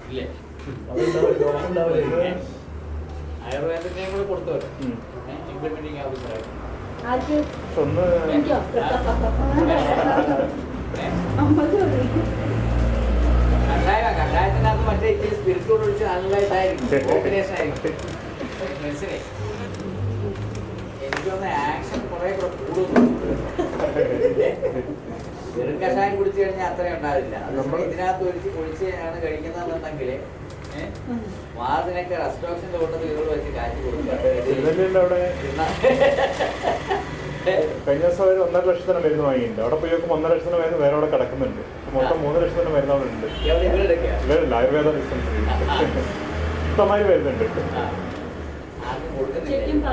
ഇല്ലേ അതുണ്ടാവില്ല. ആയുർവേദത്തിനെ കൂടെ കൊടുത്തവരെ ഇംപ്ലിമെന്റിങ് ഓഫീസറായിട്ട് ഒന്ന് കഷായത്തിനകത്ത് മറ്റേ ഇച്ചിരി സ്പിരിറ്റോട് ഒഴിച്ച് നല്ലതായിട്ടായിരിക്കും കോമ്പിനേഷൻ ആയിരിക്കും മനസ്സിലായി. എനിക്ക് തോന്നുന്ന ആക്ഷൻ കുറെ കൂടെ കൂടുന്നു. വെറും കഷായം കുടിച്ചു കഴിഞ്ഞാൽ അത്രയും ഉണ്ടാവില്ല. ഇതിനകത്ത് ഒഴിച്ച് ആണ് കഴിക്കുന്നതെന്നുണ്ടെങ്കിൽ വാതിനൊക്കെ റെസ്റ്റോറൻസിന്റെ കൂട്ടത്തിൽ ഇതുകൊണ്ട് വെച്ച് കാറ്റ് കൊടുക്കുക. കഴിഞ്ഞ ദിവസം 1.5 ലക്ഷത്തിന് മരുന്ന് വാങ്ങിയിട്ടുണ്ട്. അവിടെ പോയി നോക്കുമ്പോൾ 1.5 ലക്ഷത്തിന് മരുന്ന് വേറെ അവിടെ കിടക്കുന്നുണ്ട്. മൊത്തം 3 ലക്ഷത്തിന് മരുന്ന് അവിടെ ഉണ്ട്. ഇവരല്ല ആയുർവേദ ഡിസ്പെൻസറി ഇഷ്ടമായി വരുന്നുണ്ട്,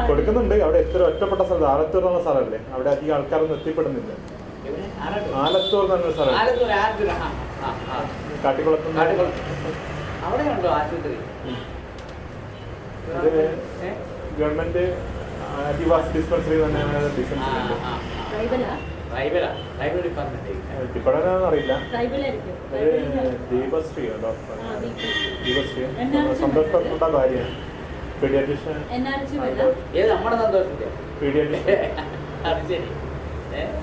കൊടുക്കുന്നുണ്ട്. അവിടെ എത്ര ഒറ്റപ്പെട്ട സ്ഥലത്ത് ആലത്തൂർ എന്ന സ്ഥലമല്ലേ, അവിടെ അധികം ആൾക്കാരൊന്നും എത്തിപ്പെടുന്നില്ല. ആലത്തൂർ എന്ന് പറഞ്ഞ സ്ഥലം കാട്ടിക്കുളത്ത് അവിടെയുണ്ടോ ആശുപത്രി? ഗവൺമെന്റ് ആദിവാസി ഡിസ്പെൻസറി തന്നെയാണ് ഡിസ്പെൻസറി. ഇപ്പോഴാണെന്ന് അറിയില്ല. ദീപശ്രീയോ ഡോക്ടർ ദീപശ്രീ സന്തോഷ് ഡോക്ടറുടെ ഭാര്യയാണ്. പീഡിയാട്രീഷ്യൻ പീഡിയാട്രീഷ്യൻ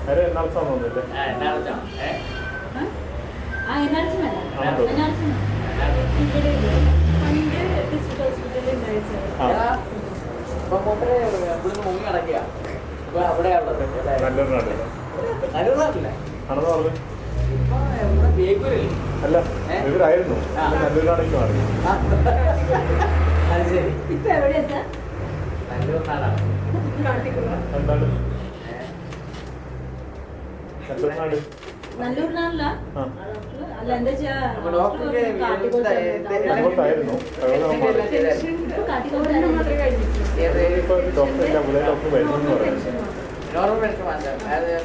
അരെ എറണാകുളം തോന്നുന്നില്ലേ? അല്ല ഇവരായിരുന്നു നല്ലൂരിനാടേക്ക് മാറി.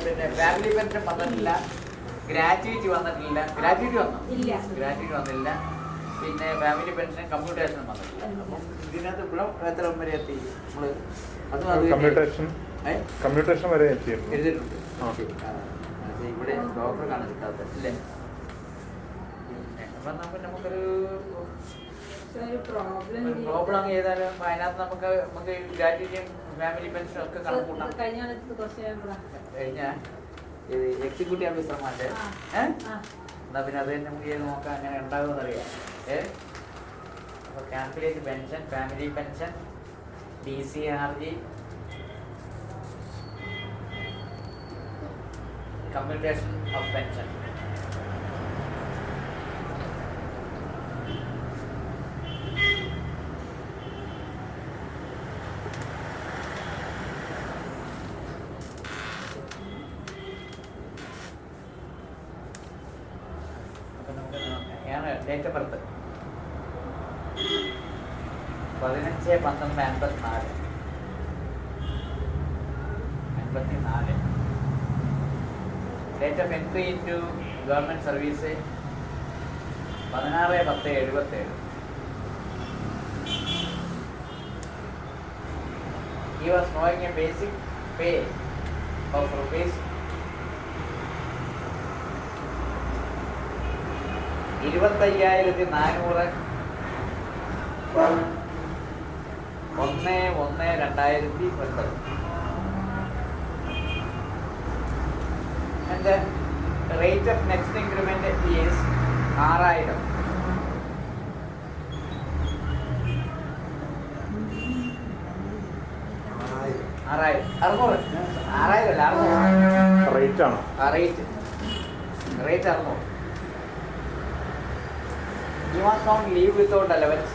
പിന്നെ ഫാമിലി പെൻഷൻ വന്നിട്ടില്ല, ഗ്രാറ്റുവിറ്റി വന്നിട്ടില്ല. ഗ്രാറ്റുവിറ്റി വന്നില്ല. പിന്നെ ഫാമിലി പെൻഷൻ കമ്മ്യൂട്ടേഷൻ വന്നിട്ടില്ല. അപ്പം ഇതിനകത്ത് ഇവിടെ എത്ര വരെ എത്തി നമ്മള്? കമ്മ്യൂട്ടേഷൻ വരെ എത്തിയിട്ടുണ്ട്. എഴുതിയിട്ടുണ്ട്. ഇവിടെ ഡോക്ടറെ കാണിച്ചിട്ടാത്ത ഇല്ലേ? അപ്പം നമുക്കൊരു പ്രോബ്ലം ചെയ്താലും അതിനകത്ത് നമുക്ക് ഗ്രാറ്റുവിറ്റിയും ഫാമിലി പെൻഷനും ഒക്കെ കണക്കൂട്ടാം. കഴിഞ്ഞ എക്സിക്യൂട്ടീവ് ഓഫീസർമാരുടെ എന്നാ പിന്നെ അത് തന്നെ നമുക്ക് ചെയ്ത് നോക്കാം അങ്ങനെ ഉണ്ടാകുമെന്ന് അറിയാം. അപ്പോൾ calculate pension, family pension, DCRG, commutation of pension. Date of birth 15/12/84. Date of entry into government service 16/10/77. He was drawing a basic pay of rupees 25,400 1/1/2009. And the rate of next increment is 6,000. Rate ആണോ? Rate 600. He was on leave without allowance.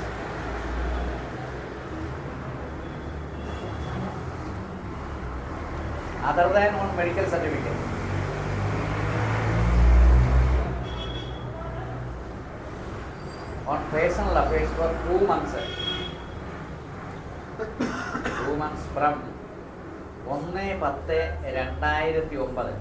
Other than on medical certificate. On personal affairs for 2 months. 2 months from 1/10/2009.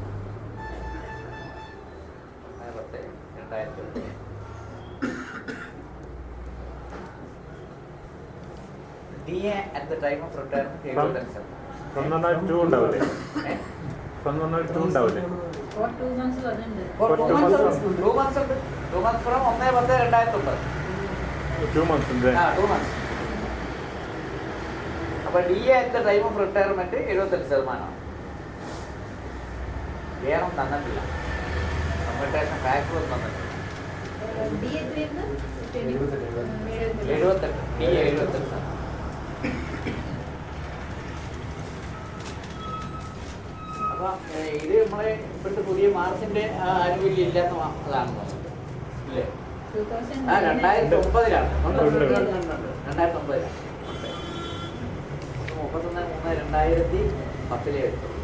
DA at the time of retirement he will accept. From 2 ഉണ്ടാവില്ലേ? From 2 ഉണ്ടാവില്ലേ? For 2 months വന്നിട്ടുണ്ട്. For 2 months from 1/10/2009. 2 months. 2 months. അപ്പോൾ DA at the time of retirement 75%. വേറെ തന്നിട്ടില്ല, commutation factor ഒന്നും തന്നിട്ടില്ല. 78 DA 78. അപ്പം ഇത് നമ്മളെ ഇപ്പോഴത്തെ പുതിയ മാർച്ചിന്റെ ആനുകൂല്യം ഇല്ലാത്ത അതാണെന്ന് തോന്നുന്നത് ഇല്ലേ? 2009 2009 31/3/2010 എടുത്തുള്ളൂ.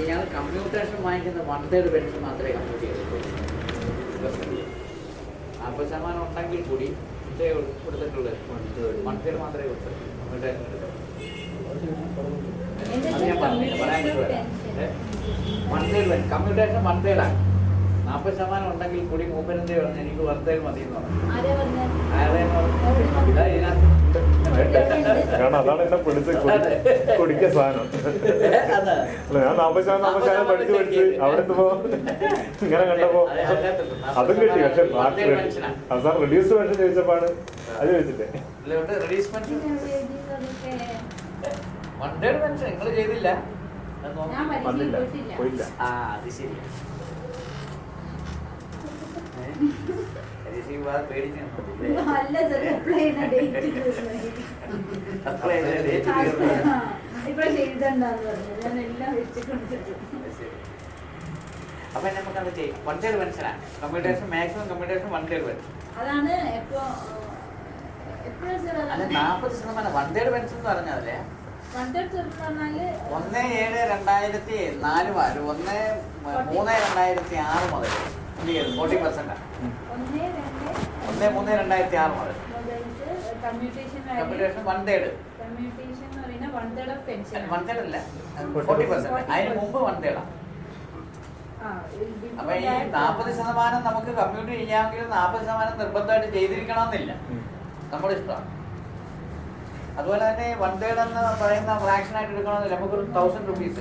ഞങ്ങൾ കമ്മ്യൂട്ടേഷൻ വാങ്ങിക്കുന്ന 1/3 പെൻഷൻ മാത്രമേ കമ്മ്യൂട്ട് ചെയ്തിട്ടുള്ളൂ. 40% ഉണ്ടെങ്കിൽ കൂടി കൊടുത്തിട്ടുള്ളത് 1/3 മാത്രമേ കൊടുത്തിട്ടുള്ളൂ കമ്മ്യൂട്ടേഷൻ. അത് ഞാൻ പറഞ്ഞില്ല, പറയാൻ പറ്റുമല്ല. കമ്മ്യൂട്ടേഷൻ 1/3 ആണ്. 40% ഉണ്ടെങ്കിൽ കൂടി മൂപ്പരെന്തേ പറഞ്ഞു എനിക്ക് 1/3 മതി എന്ന് പറഞ്ഞു. കാരണം അതാണ് എന്നെ പിടിച്ച് കുടിക്ക സാധനം. ഞാൻ 40% പഠിച്ച് അവിടെ എത്തുമ്പോ ഇങ്ങനെ കണ്ടപ്പോ അതും കിട്ടി. പക്ഷെ അവസാനം റെഡ്യൂസ് പെൻഷൻ ചോദിച്ചപ്പോഴാണ് അത് ചോദിച്ചിട്ടേ. 1/3 പെൻഷൻ നിങ്ങൾ ചെയ്തില്ല, വന്നില്ല, പോയില്ല. അത് ശരി. അപ്പൊ നമുക്കത് ചെയ്യും. 1/3 പെൻഷനാണ് കമ്മ്യൂട്ടേഷൻ. Maximum commutation 1/3 pension. അതാണ് അല്ല 40% 1/3 പെൻഷൻ എന്ന് പറഞ്ഞതല്ലേ? 1/3 1/7/2004 മുതൽ 1/3/2006 മുതൽ 40%. 1/3/2006 മുതൽ കമ്മ്യൂട്ടേഷൻ 1/3. 1/3 അല്ല 40%. അതിന് മുമ്പ് 1/3. അപ്പൊ ഈ 40% നമുക്ക് കമ്മ്യൂട്ട് ചെയ്യാമെങ്കിൽ 40% നിർബന്ധമായിട്ട് ചെയ്തിരിക്കണമെന്നില്ല, നമ്മുടെ ഇഷ്ടമാണ്. അതുപോലെ തന്നെ 1/3 എന്ന് പറയുന്ന ഫ്രാക്ഷൻ ആയിട്ട് എടുക്കണമെന്നില്ല. നമുക്കൊരു 1000 rupees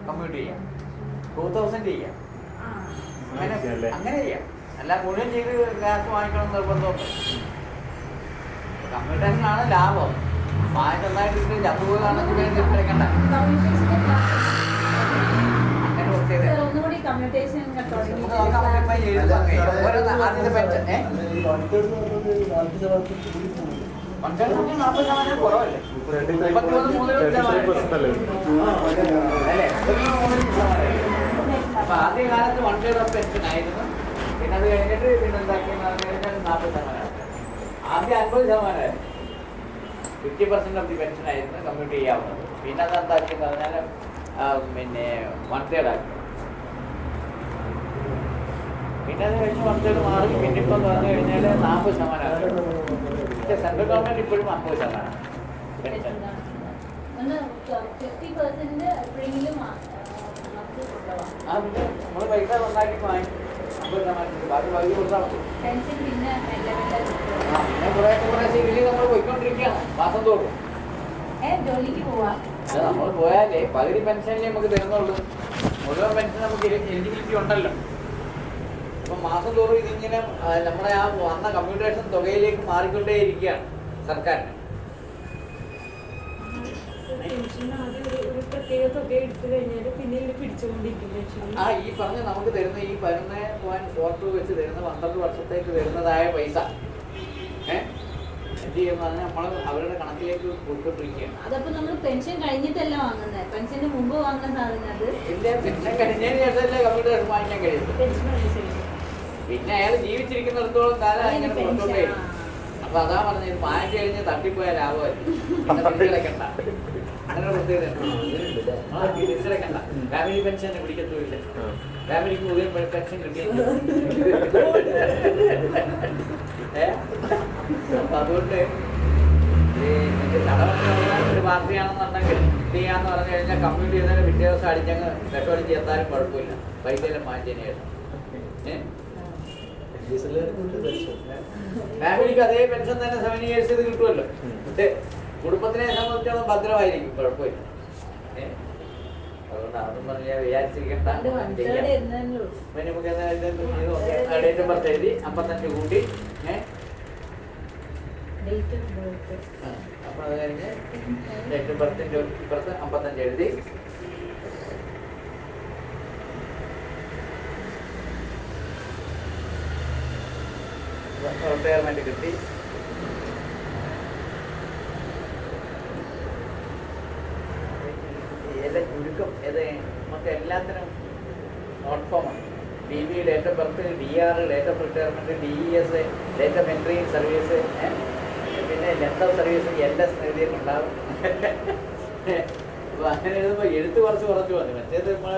കമ്മ്യൂട്ട് ചെയ്യാം, 2000 ചെയ്യാം, അങ്ങനെ ചെയ്യാം. അല്ല മുഴുവൻ ചെയ്ത് ഗ്യാസ് വാങ്ങിക്കണം നിർബന്ധമൊന്നും. കമ്മ്യൂട്ടേഷനാണ് ലാഭം. നന്നായിട്ട് ചത്തുപോകാണെങ്കിൽ തിരിച്ചെടുക്കണ്ട. അങ്ങനെ ഒന്നുകൂടി കമ്മ്യൂട്ടേഷൻ ആദ്യത്തെ പെൻഷൻ 40% കുറവല്ലേ? 33% അല്ലേ? അപ്പൊ ആദ്യ കാലത്ത് 1/3 പെൻഷൻ ആയിരുന്നു. പിന്നെ അത് കഴിഞ്ഞിട്ട് പിന്നെ എന്താക്കിയെന്ന് പറഞ്ഞു കഴിഞ്ഞാൽ 40%. ആദ്യം 50%. 50% ഓഫ് ദി പെൻഷൻ ആയിരുന്നു കമ്മ്യൂട്ട് ചെയ്യാവുന്നത്. പിന്നെ അത് എന്താക്കിയെന്ന് പറഞ്ഞാൽ പിന്നെ 1/3 ആക്കി. പിന്നെ അത് കഴിഞ്ഞ് 1/3 മാറി. പിന്നെ ഇപ്പം പറഞ്ഞു കഴിഞ്ഞാൽ 40%. പക്ഷേ സെൻട്രൽ ഗവൺമെന്റ് ഇപ്പോഴും 50% പെൻഷൻ. നമ്മള് പൈസ ഉണ്ടാക്കി വാങ്ങി 50%. ബാക്കി പകുതി കൊടുത്താൽ മതി. പിന്നെ കുറേശ്ശെ ഇതിൽ നമ്മൾ പോയിക്കൊണ്ടിരിക്കുകയാണ് മാസം തോറും. നമ്മൾ പോയാലേ പകുതി പെൻഷനിലേ നമുക്ക് തരുന്നുള്ളൂ. മുഴുവൻ പെൻഷൻ നമുക്ക് എലിജിബിലിറ്റി ഉണ്ടല്ലോ. അപ്പം മാസം തോറും ഇതിങ്ങനെ നമ്മുടെ ആ വന്ന കമ്മ്യൂട്ടേഷൻ തുകയിലേക്ക് മാറിക്കൊണ്ടേയിരിക്കുകയാണ് സർക്കാരിന്. ഈ പറഞ്ഞ നമുക്ക് തരുന്ന ഈ 11.42 വെച്ച് തരുന്ന 12 വർഷത്തേക്ക് തരുന്നതായ പൈസ എന്ത് ചെയ്യുന്ന നമ്മൾ അവരുടെ കണക്കിലേക്ക് കൊടുത്തോണ്ടിരിക്കുകയാണ്. അതപ്പോ നമ്മൾ പെൻഷൻ കഴിഞ്ഞിട്ടല്ല വാങ്ങുന്നത്, പെൻഷന് മുമ്പ് വാങ്ങുന്ന സാധനം. അത് ഇല്ല, പെൻഷൻ കഴിഞ്ഞതിന് ശേഷമല്ലേ കമ്പ്യൂട്ടർ വാങ്ങിക്കാൻ കഴിയുന്നത്. പിന്നെ അയാൾ ജീവിച്ചിരിക്കുന്നിടത്തോളം കാലം അങ്ങനെ കൊടുത്തോണ്ടേ. അപ്പൊ അതാ പറഞ്ഞത് വാങ്ങിച്ചു കഴിഞ്ഞ് തട്ടിപ്പോയ ലാഭമല്ല, തിരിച്ചടക്കണ്ട. അങ്ങനെ പ്രത്യേകത തിരിച്ചടക്കണ്ട. Family pension പിടിക്കത്തുമില്ല. ഫാമിലിക്ക് പുതിയ പെൻഷൻ കിട്ടിയില്ല. അപ്പൊ അതുകൊണ്ട് ഒരു പാർട്ടിയാണെന്നുണ്ടെങ്കിൽ ചെയ്യാന്ന് പറഞ്ഞു കഴിഞ്ഞാൽ കമ്മ്യൂട്ട് ചെയ്തതിന് പിറ്റേ ദിവസം അടിച്ചങ്ങ് പെട്രോളിൽ ചേർത്താലും കുഴപ്പമില്ല, പൈസയെല്ലാം മാറ്റിയതിന് ശേഷം. ഫാമിലിക്ക് അതേ പെൻഷൻ തന്നെ 7 years ഇത് കിട്ടുമല്ലോ. പക്ഷേ കുടുംബത്തിനെ സംബന്ധിച്ചോളം ഭദ്രമായിരിക്കും, കുഴപ്പമില്ല. അതുകൊണ്ട് അതൊന്നും പറഞ്ഞ് വിചാരിച്ചിരിക്കണ്ട. പിന്നെ നമുക്ക് ഡേറ്റ് ഓഫ് ബർത്ത് എഴുതി 55 കൂട്ടി. അപ്പോൾ അത് കഴിഞ്ഞ് ഡേറ്റ് ഓഫ് ബർത്തിൻ്റെ ഇപ്പുറത്ത് 55 എഴുതി. റിട്ടയർമെന്റ് കിട്ടി. ചുരുക്കം ഇത് നമുക്ക് എല്ലാത്തിനും ഷോർട്ട് ഫോമാണ്. DB date of birth, DR date of retirement, DES date of entry in service, പിന്നെ ലെങ്ത് ഓഫ് സർവീസ് LS എഴുതിയിട്ടുണ്ടാകും. അപ്പോൾ അങ്ങനെ എഴുതുമ്പോൾ എഴുത്ത് കുറച്ച് മതി. മറ്റേത് നമ്മൾ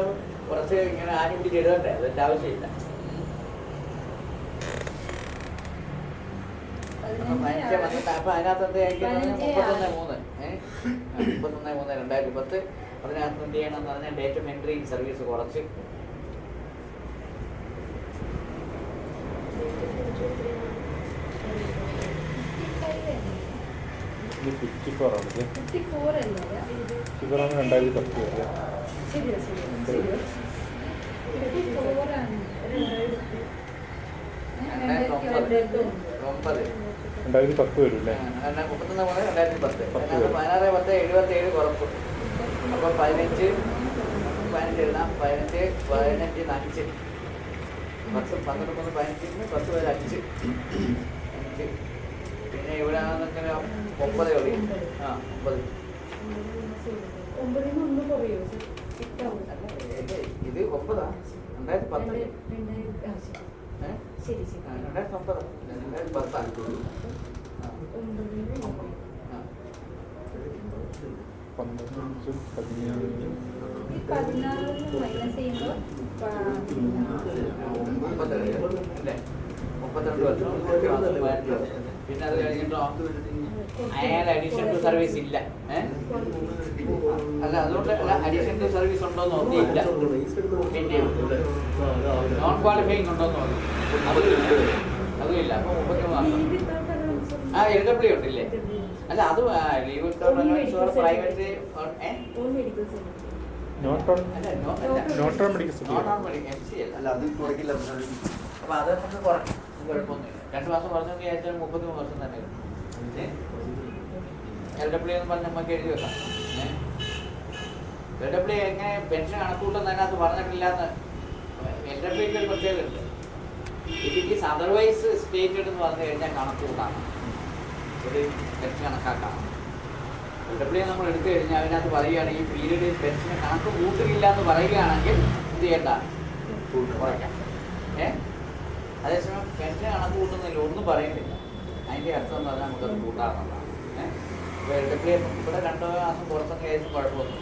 കുറച്ച് ഇങ്ങനെ ആഞ്ഞു പിടിച്ച് എഴുതണ്ടേ, അതിൻ്റെ ആവശ്യമില്ല. അപ്പൊ അതിനകത്ത് എന്ത് 31/3/2010 അതിനകത്ത് എന്ത് ചെയ്യണമെന്ന് പറഞ്ഞാൽ ഡേറ്റ് ഓഫ് എൻട്രി സർവീസ് കുറച്ച് വരില്ലേ? 31/10/2017 കുറപ്പ്. അപ്പോൾ 15 എഴുതാം. 15 5 10 12 15 10 വരെ 5. പിന്നെ ഇവിടെ ആണെന്നൊക്കെ 9 എവിടെ? 9. ഇത് 9 2010. 32 വർഷം. പിന്നെ അത് കഴിഞ്ഞിട്ടോ അയാൾ അഡീഷൻ ടു സർവീസ് ഇല്ല. അല്ല അതുകൊണ്ട് അല്ല, അഡീഷൻ ടു സർവീസ് ഉണ്ടോന്ന് നോക്കിയില്ല. പിന്നെ നോൺ ക്വാളിഫയിങ് ഉണ്ടോന്ന് നോക്കി, അതുമില്ല. അപ്പോൾ 33 മാസം. LW ഉണ്ടല്ലേ? അല്ല അത് ലീവ് വിത്തൗട്ട് പ്രൈവറ്റ് MCL അല്ല, അത് കുറയ്ക്കില്ല. അപ്പോൾ അത് നമുക്ക് കുറയ്ക്കും, കുഴപ്പമൊന്നുമില്ല. 2 മാസം പറഞ്ഞെന്ന് വിചാരിച്ചാൽ 33 വർഷം തന്നെ കിട്ടും. LW എന്ന് പറഞ്ഞ് നമുക്ക് എഴുതി വെക്കാം. LW എങ്ങനെ പെൻഷൻ കണക്കൂട്ടെന്ന് അതിനകത്ത് പറഞ്ഞിട്ടില്ലാന്ന്. LWക്ക് ഒരു പ്രത്യേകത ഉണ്ട്. ഇറ്റ് ഈസ് അതർവൈസ് സ്റ്റേറ്റഡ് എന്ന് പറഞ്ഞു കഴിഞ്ഞാൽ കണക്കൂട്ടാണ്, ഒരു പെൻഷൻ കണക്കാക്കാം. LW നമ്മൾ എടുത്തു കഴിഞ്ഞാൽ അതിനകത്ത് പറയുകയാണ് ഈ പീരീഡ് പെൻഷന് കണക്ക് കൂട്ടുകയില്ല എന്ന് പറയുകയാണെങ്കിൽ എന്ത് ചെയ്യണ്ട, കുറയ്ക്കാം. അതേസമയം പെൻഷൻ കണക്ക് കൂട്ടുന്നില്ല, ഒന്നും പറയുന്നില്ല. അതിൻ്റെ അർത്ഥം എന്ന് പറഞ്ഞാൽ നമുക്കത് കൂട്ടാറുള്ളതാണ്. ഇപ്പോൾ LW ഇവിടെ 2 മാസം പുറത്തൊക്കെ ആയിരിക്കും കുഴപ്പമൊന്നും.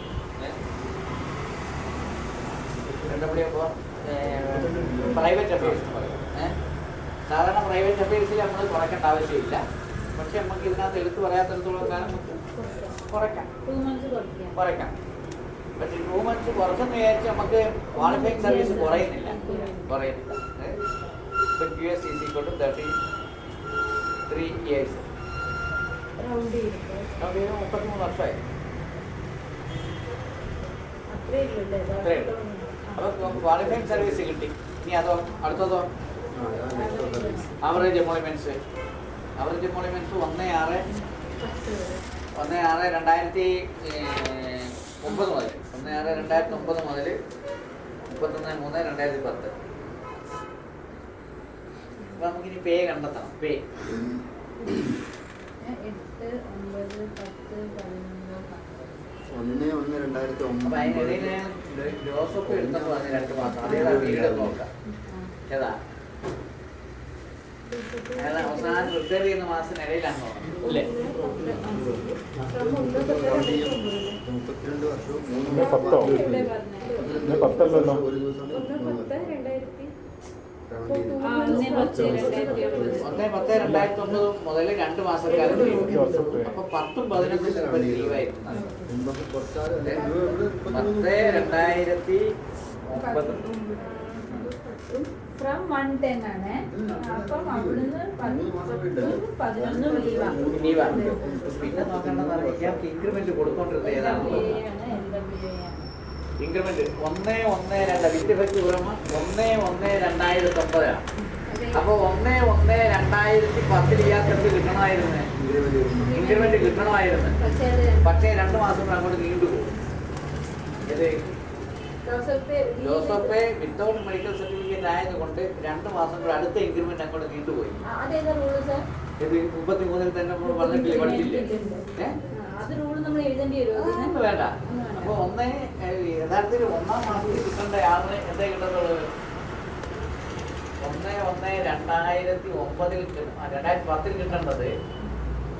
LW ഇപ്പോൾ പ്രൈവറ്റ് അഫയേഴ്സ് എന്ന് പറയും. സാധാരണ പ്രൈവറ്റ് അഫയേഴ്സിൽ നമ്മൾ കുറയ്ക്കേണ്ട ആവശ്യമില്ല. പക്ഷെ നമുക്ക് ഇതിനകത്ത് എടുത്തു പറയാത്തിടത്തോളം കാലം നമുക്ക് കുറയ്ക്കാം. പക്ഷെ 2 months കുറച്ചെന്ന് വിചാരിച്ച് നമുക്ക് ക്വാളിഫയിങ് സർവീസ് കുറയുന്നില്ല. ഇപ്പോൾ QS is equal to 33 years. 33 വർഷമായി. അപ്പോൾ ക്വാളിഫയിങ് സർവീസ് കിട്ടി. ഇനി അതോ അടുത്തതോ ആവറേജ് എംപ്ലോയ്മെൻറ്റ്സ് 1/6/2009 മുതൽ 1/6/2009 മുതൽ 31/3/2010. അപ്പോൾ നമുക്കിനി പേ കണ്ടെത്തണം. പേ 1/1/2009. അപ്പോൾ അതിനിടയിൽ ജോസഫ് എടുത്തപ്പോൾ വന്ന് 2 മാസം അതേതാണ് പീരീഡ് നോക്കാം. ഏതാ അയാൾ അവസാനം പ്രിപ്പയർ ചെയ്യുന്ന മാസത്തിനിടയിലാണ് തോന്നുന്നത് അല്ലേ? 32 വർഷവും 10 10 1/10/2009 മുതൽ 2 മാസക്കാലം ലീവ്. അപ്പൊ 10ഉം 11ഉം ലീവായിരുന്നു. 10/2009 ഫ്രം 110 ആണ്. അപ്പം അവിടുന്ന് 11 ലീവാണ്. പിന്നെ നോക്കേണ്ടത് ഇയാൾക്ക് ഇൻക്രിമെന്റ് കൊടുത്തോണ്ടിരുന്നത് ഏതാണെന്നുള്ളത്. ഇൻക്രിമെന്റ് 1-1-2 വിത്ത് എഫക്ട് പുറമെ 1-1-2009. അപ്പൊ 1-1-2010 ഇയാൾക്ക് എന്ത് കിട്ടണമായിരുന്നു? ഇൻക്രിമെന്റ് കിട്ടണമായിരുന്നു. പക്ഷേ 2 മാസം കൂടെ അങ്ങോട്ട് നീണ്ടുപോകും. ഇത് ജോസഫ് വിത്തൗട്ട് മെഡിക്കൽ സർട്ടിഫിക്കറ്റ് ആയതുകൊണ്ട് 2 മാസം കൂടെ അടുത്ത ഇൻക്രിമെന്റ് അങ്ങോട്ട് നീണ്ടുപോയി. ഇത് 33-ൽ തന്നെ നമ്മൾ പറഞ്ഞിട്ടില്ലേ, പഠിച്ചില്ലേ? വേണ്ട. അപ്പൊ യഥാർത്ഥത്തിൽ 1-ാം മാസത്തിൽ കിട്ടേണ്ട ആളിന് എന്താ കിട്ടുന്നത്? 1-1-2009 2010 കിട്ടേണ്ടത്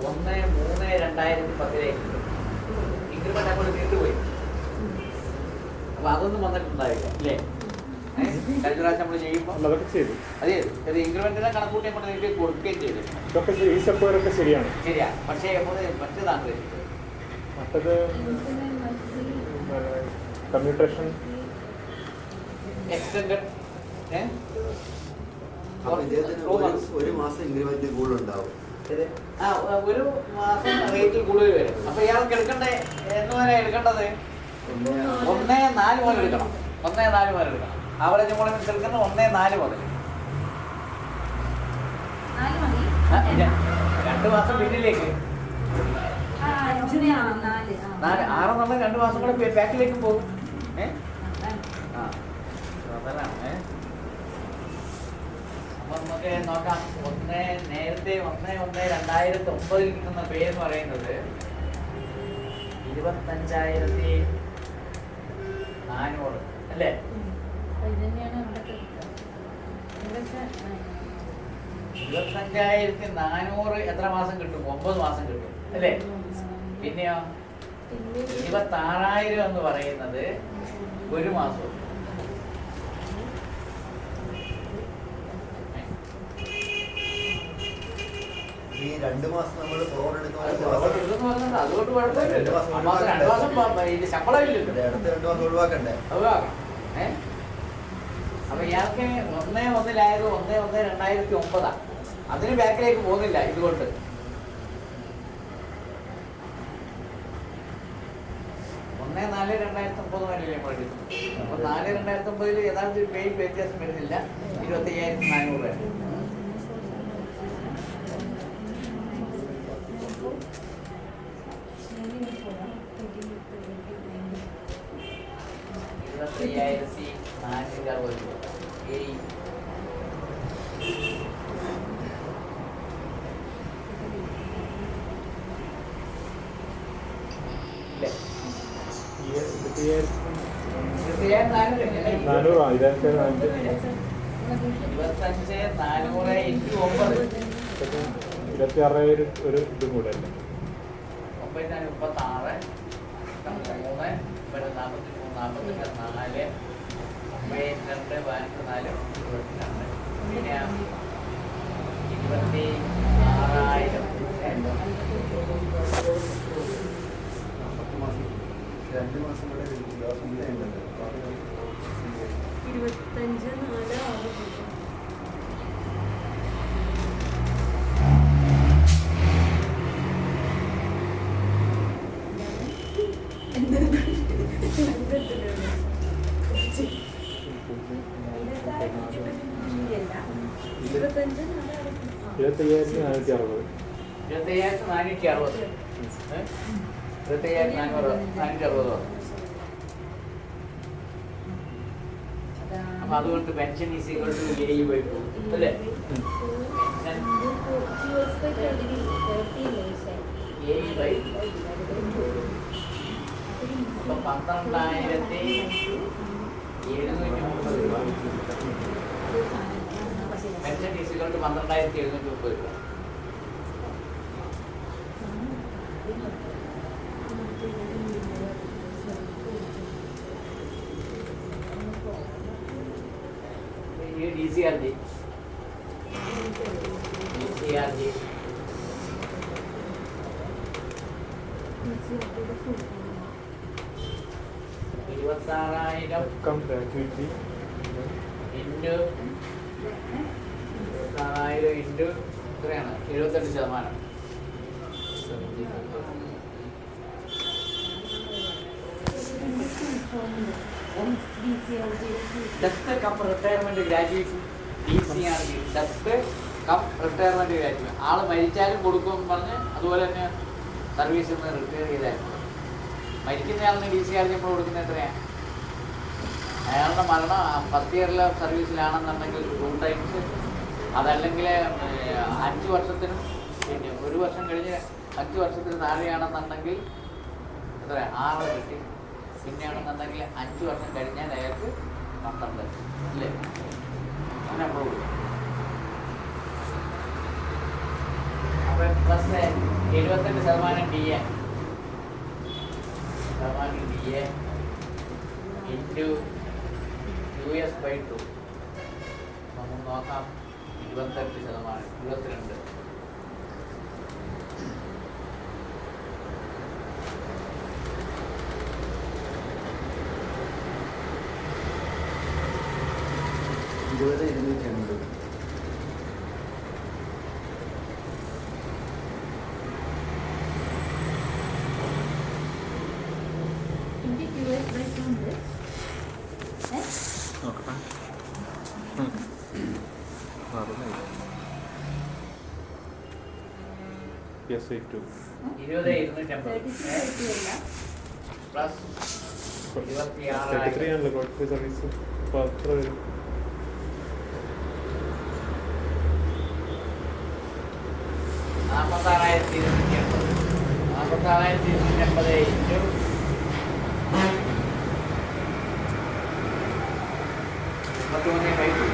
1-3-2010 കിട്ടും. ഇൻക്രിമെന്റ് അങ്ങോട്ട് നീണ്ടുപോയി. അപ്പൊ അതൊന്നും വന്നിട്ടുണ്ടാവില്ല അല്ലേ? കഴിഞ്ഞ പ്രാവശ്യം നമ്മൾ ചെയ്യുമ്പോൾ അതെ ഇത് ഇൻക്രിമെന്റിനെ കണക്കൂട്ടി അങ്ങോട്ട് നീട്ടി കൊടുക്കുകയും ചെയ്തു. ശരിയാണ്, ശരിയാ. പക്ഷേ മറ്റേതാണ് മറ്റത് കമ്മ്യൂട്ടേഷൻ എക്സ്റ്റൻഡ്. ഒരു മാസം ഇൻക്രിമെന്റ് കൂടുതലുണ്ടാവും. ഒരു മാസം റേറ്റിൽ കൂടുതൽ വരും. അപ്പൊ ഇയാൾക്ക് എടുക്കണ്ടേ എന്ന് വരെ എടുക്കേണ്ടത് 1-4 മുതൽ എടുക്കണം. 1-4 മുതൽ എടുക്കണം. ആവറേജ് മോളിമെന്റ്സ് എടുക്കുന്നത് 1-4 മുതൽ. 2 മാസം പിന്നിലേക്ക് 6 2 മാസം കൂടെ ബാക്കിലേക്ക് പോകും. അപ്പൊ നമുക്ക് നോക്കാം. നേരത്തെ 1-1-2009 കിട്ടുന്ന പേ എന്ന് പറയുന്നത് 25,400 അല്ലേ? 25,400 എത്ര മാസം കിട്ടും? 9 മാസം കിട്ടും അല്ലേ? പിന്നെയോ 26,000 എന്ന് പറയുന്നത് 1 മാസം. ഈ 2 മാസം നമ്മൾ അതുകൊണ്ട് കുഴപ്പമില്ല. 2 മാസം ശമ്പളം ഇല്ലല്ലോ. അടുത്ത 2 മാസം ഒഴിവാക്കണ്ടേ? അപ്പൊ ഇയാൾക്ക് 1-1-ആയത് 1-1-2009. അതിന് ബാക്കിലേക്ക് പോകുന്നില്ല. ഇതുകൊണ്ട് 1-4-2009 വരെയല്ലേ നമ്മൾ എടുക്കുന്നത്. അപ്പൊ 4-2009 യഥാർത്ഥ പേയിൽ വ്യത്യാസം വരുന്നില്ല. 25,400 ഒരു ഇതും കൂടെ അല്ലേ? 9-36 3 43 44 92 44 പിന്നെ 26,000 2 മാസം കൂടെ 25-4 25,460. 25,460. അപ്പൊ അതുകൊണ്ട് pension is equal to AE by 2 അല്ലേ? AE ബൈ 12,730 രൂപ. പെൻഷൻ ഈസ് ഈക്വൽ ടു 12,730 രൂപ. DCRG 26,000 Come gratuity. Into 1000 into എത്രയാണ് 78%. Death come retirement graduate DCRG death come retirement graduate. ആള് മരിച്ചാലും കൊടുക്കുമെന്ന് പറഞ്ഞ് അതുപോലെ തന്നെ സർവീസിൽ നിന്ന് റിട്ടയർ ചെയ്തായിരുന്നു. മരിക്കുന്നയാളിന് DCRG നമ്മൾ കൊടുക്കുന്നത് എത്രയാണ്? അയാളുടെ മരണം ഫസ്റ്റ് ഇയറിലെ സർവീസിലാണെന്നുണ്ടെങ്കിൽ 2 ടൈംസ്, അതല്ലെങ്കിൽ 5 വർഷത്തിനും പിന്നെ 1 വർഷം കഴിഞ്ഞ് 5 വർഷത്തിന് താഴെയാണെന്നുണ്ടെങ്കിൽ എത്ര 6 കിട്ടി. പിന്നെയാണെന്നുണ്ടെങ്കിൽ 5 വർഷം കഴിഞ്ഞാൽ അയാൾക്ക് 12 അല്ലേ? അങ്ങനെ നമ്മൾ കൊടുക്കും. അപ്പം പ്ലസ് 78% DA ഇൻറ്റു US/2 നമുക്ക് നോക്കാം. 28%, 22. Yes, I do. 20,250 പ്ലസ് 33 ആണല്ലോ ഗോഡ്ഫ്രീ സർവീസ്. അപ്പോൾ അത്ര വരും. 46,280 ഇൻറ്റു 33/2.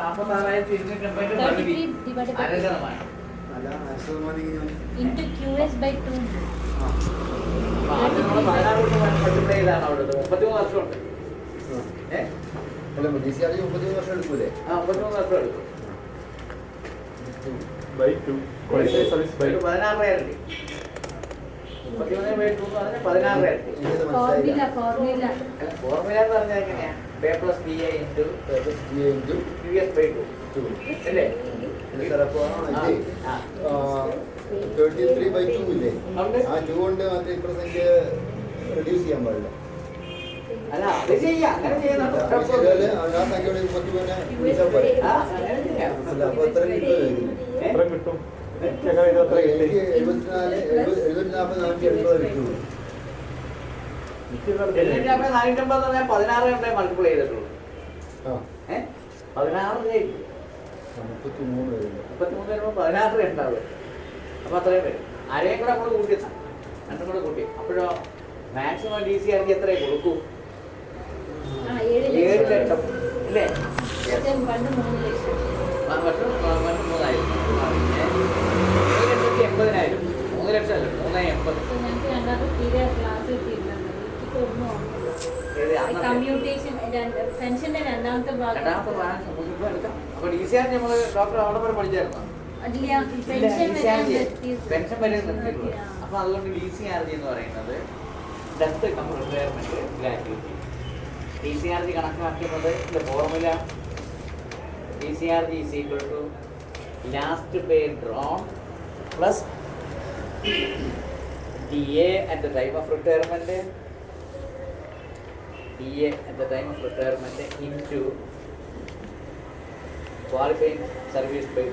അപ്പോൾ 7,63,600 ഇല്ലേ? 33 വർഷമുണ്ട്. അല്ല DCRG 33 വർഷം എടുക്കൂലേ? 33 വർഷം എടുക്കും. By 2. Qualified service by 2. 16,000 കിട്ടി. 33/2 എന്ന് പറഞ്ഞാൽ 16,000 കിട്ടി. ഫോർമുല എന്ന് പറഞ്ഞാൽ എങ്ങനെയാ? Pay plus DA into US/2 അല്ലേ? 33/2 ഇല്ലേ? ആ 2 കൊണ്ട് മറ്റേ പെർസെന്റ് റെഡ്യൂസ് ചെയ്യാൻ പാടില്ല. അല്ല അത് ചെയ്യാം, അങ്ങനെ ചെയ്യുന്നുണ്ട്. ആ സംഖ്യയോട് 33 പോരെ. അല്ല അപ്പോൾ എത്ര കിട്ടും? എത്ര കിട്ടും? എങ്ങനെ ഇത് അത്ര കിട്ടി? 74,480 കിട്ടുള്ളൂ. 450 16 കൊണ്ടേ മൾട്ടിപ്ലൈ ചെയ്തിട്ടുള്ളൂ. 16 33 വരുമ്പോൾ 16 ഉണ്ടാവുക. അപ്പോൾ അത്രയും വരും. ആരെയും കൂടെ നമ്മൾ കൂട്ടി, രണ്ടും കൂടെ കൂട്ടി. അപ്പോഴോ മാക്സിമം DCRG എത്രയും കൊടുക്കൂ? 7 ലക്ഷം അല്ലേ? വർഷം 3,000. 3,80,000. 3 ലക്ഷം അല്ല, 3,80,000. കമ്മ്യൂട്ടേഷൻ പെൻഷന്റെ രണ്ടാമത്തെ ഭാഗം. അപ്പോൾ DCRG നമ്മൾ ഡോക്ടർ അവിടെ വരെ പഠിച്ചായിരുന്നു. പെൻഷൻ വരെ നിർത്തിയിട്ടുള്ളൂ. അപ്പോൾ അതുകൊണ്ട് DCRG എന്ന് പറയുന്നത് death come retirement gratuity. TCRG കണക്കാക്കുന്നത് formula TCRG is equal to last pay drawn plus DA at the time of retirement, DA at the time of retirement into qualifying service by 2.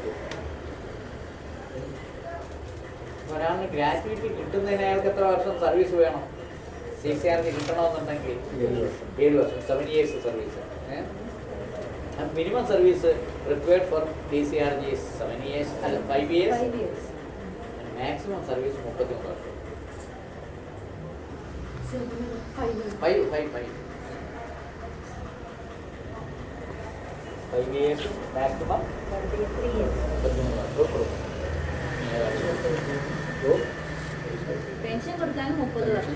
ഒരാളിന് gratuity കിട്ടുന്നതിന് അയാൾക്ക് എത്ര വർഷം service വേണം? TCRG കിട്ടണമെന്നുണ്ടെങ്കിൽ 7 വർഷം, 7 years service. Minimum service required for TCRG is 7 years, അല്ല 5 years. Maximum service 33 വർഷം. 5 years മാക്സിമം 33 വർഷം. പെൻഷൻ കൊടുക്കാൻ 30 വർഷം.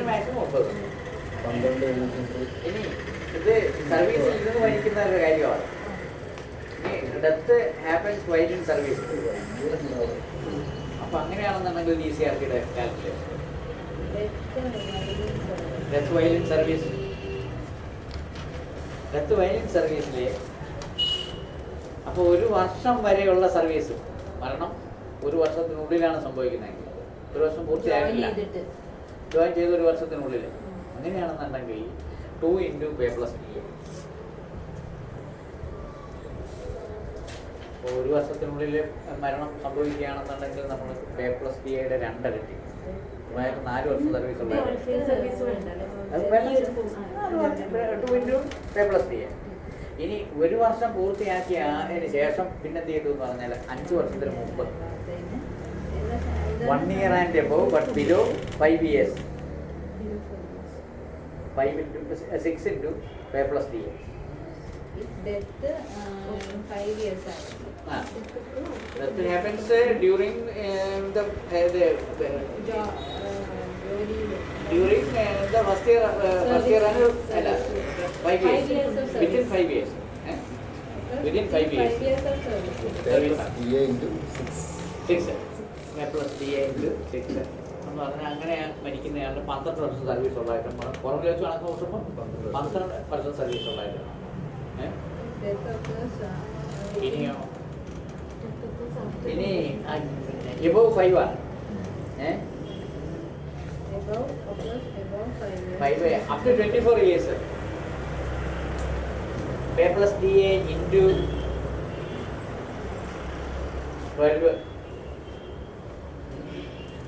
മാക്സിമം 30. ഇനി ഇത് സർവീസിൽ നിന്ന് വഹിക്കുന്ന ഒരു കാര്യമാണ്. ഇനി death happens while in service. അപ്പൊ അങ്ങനെയാണെന്നുണ്ടെങ്കിൽ TCRGയുടെ calculation death while in service. Death while in സർവീസിലെ അപ്പോൾ 1 വർഷം വരെയുള്ള സർവീസ്, മരണം 1 വർഷത്തിനുള്ളിലാണ് സംഭവിക്കുന്നതെങ്കിൽ, 1 വർഷം പൂർത്തിയാകില്ല, ജോയിൻ ചെയ്ത് 1 വർഷത്തിനുള്ളിൽ, അങ്ങനെയാണെന്നുണ്ടെങ്കിൽ 2 into pay plus DA. അപ്പോൾ 1 വർഷത്തിനുള്ളിൽ മരണം സംഭവിക്കുകയാണെന്നുണ്ടെങ്കിൽ നമ്മൾ പേ പ്ലസ് DAയുടെ 2 ഇരട്ടി, അതായത് 4 വർഷം സർവീസ് ഉണ്ടായിരുന്നു. 2 into pay plus DA. ഇനി 1 വർഷം പൂർത്തിയാക്കിയതിന് ശേഷം പിന്നെന്ത് ചെയ്തു എന്ന് പറഞ്ഞാൽ 5 വർഷത്തിന് മുമ്പ് 1 year and above but below 5 years, 6 into pay plus DA. Death 5 years ആയിരുന്നു. That happens during the during the first year and 5 years. Within 5 years. Within 5 years. Service. DA into 6. 6. Plus DA into 6. എന്ന് പറഞ്ഞാൽ അങ്ങനെ മരിക്കുന്നയാളുടെ 12 വർഷം service ഉള്ളതായിട്ട് പുറമെ വെച്ച് കണക്ക് നോക്കുമ്പോൾ 12 വർഷം സർവീസ് ഉണ്ടായിട്ടാണ്. ഇനിയോ ഇനി എബോവ് 5 ആണ്. Five up to 24 years. Pay plus DA into 12.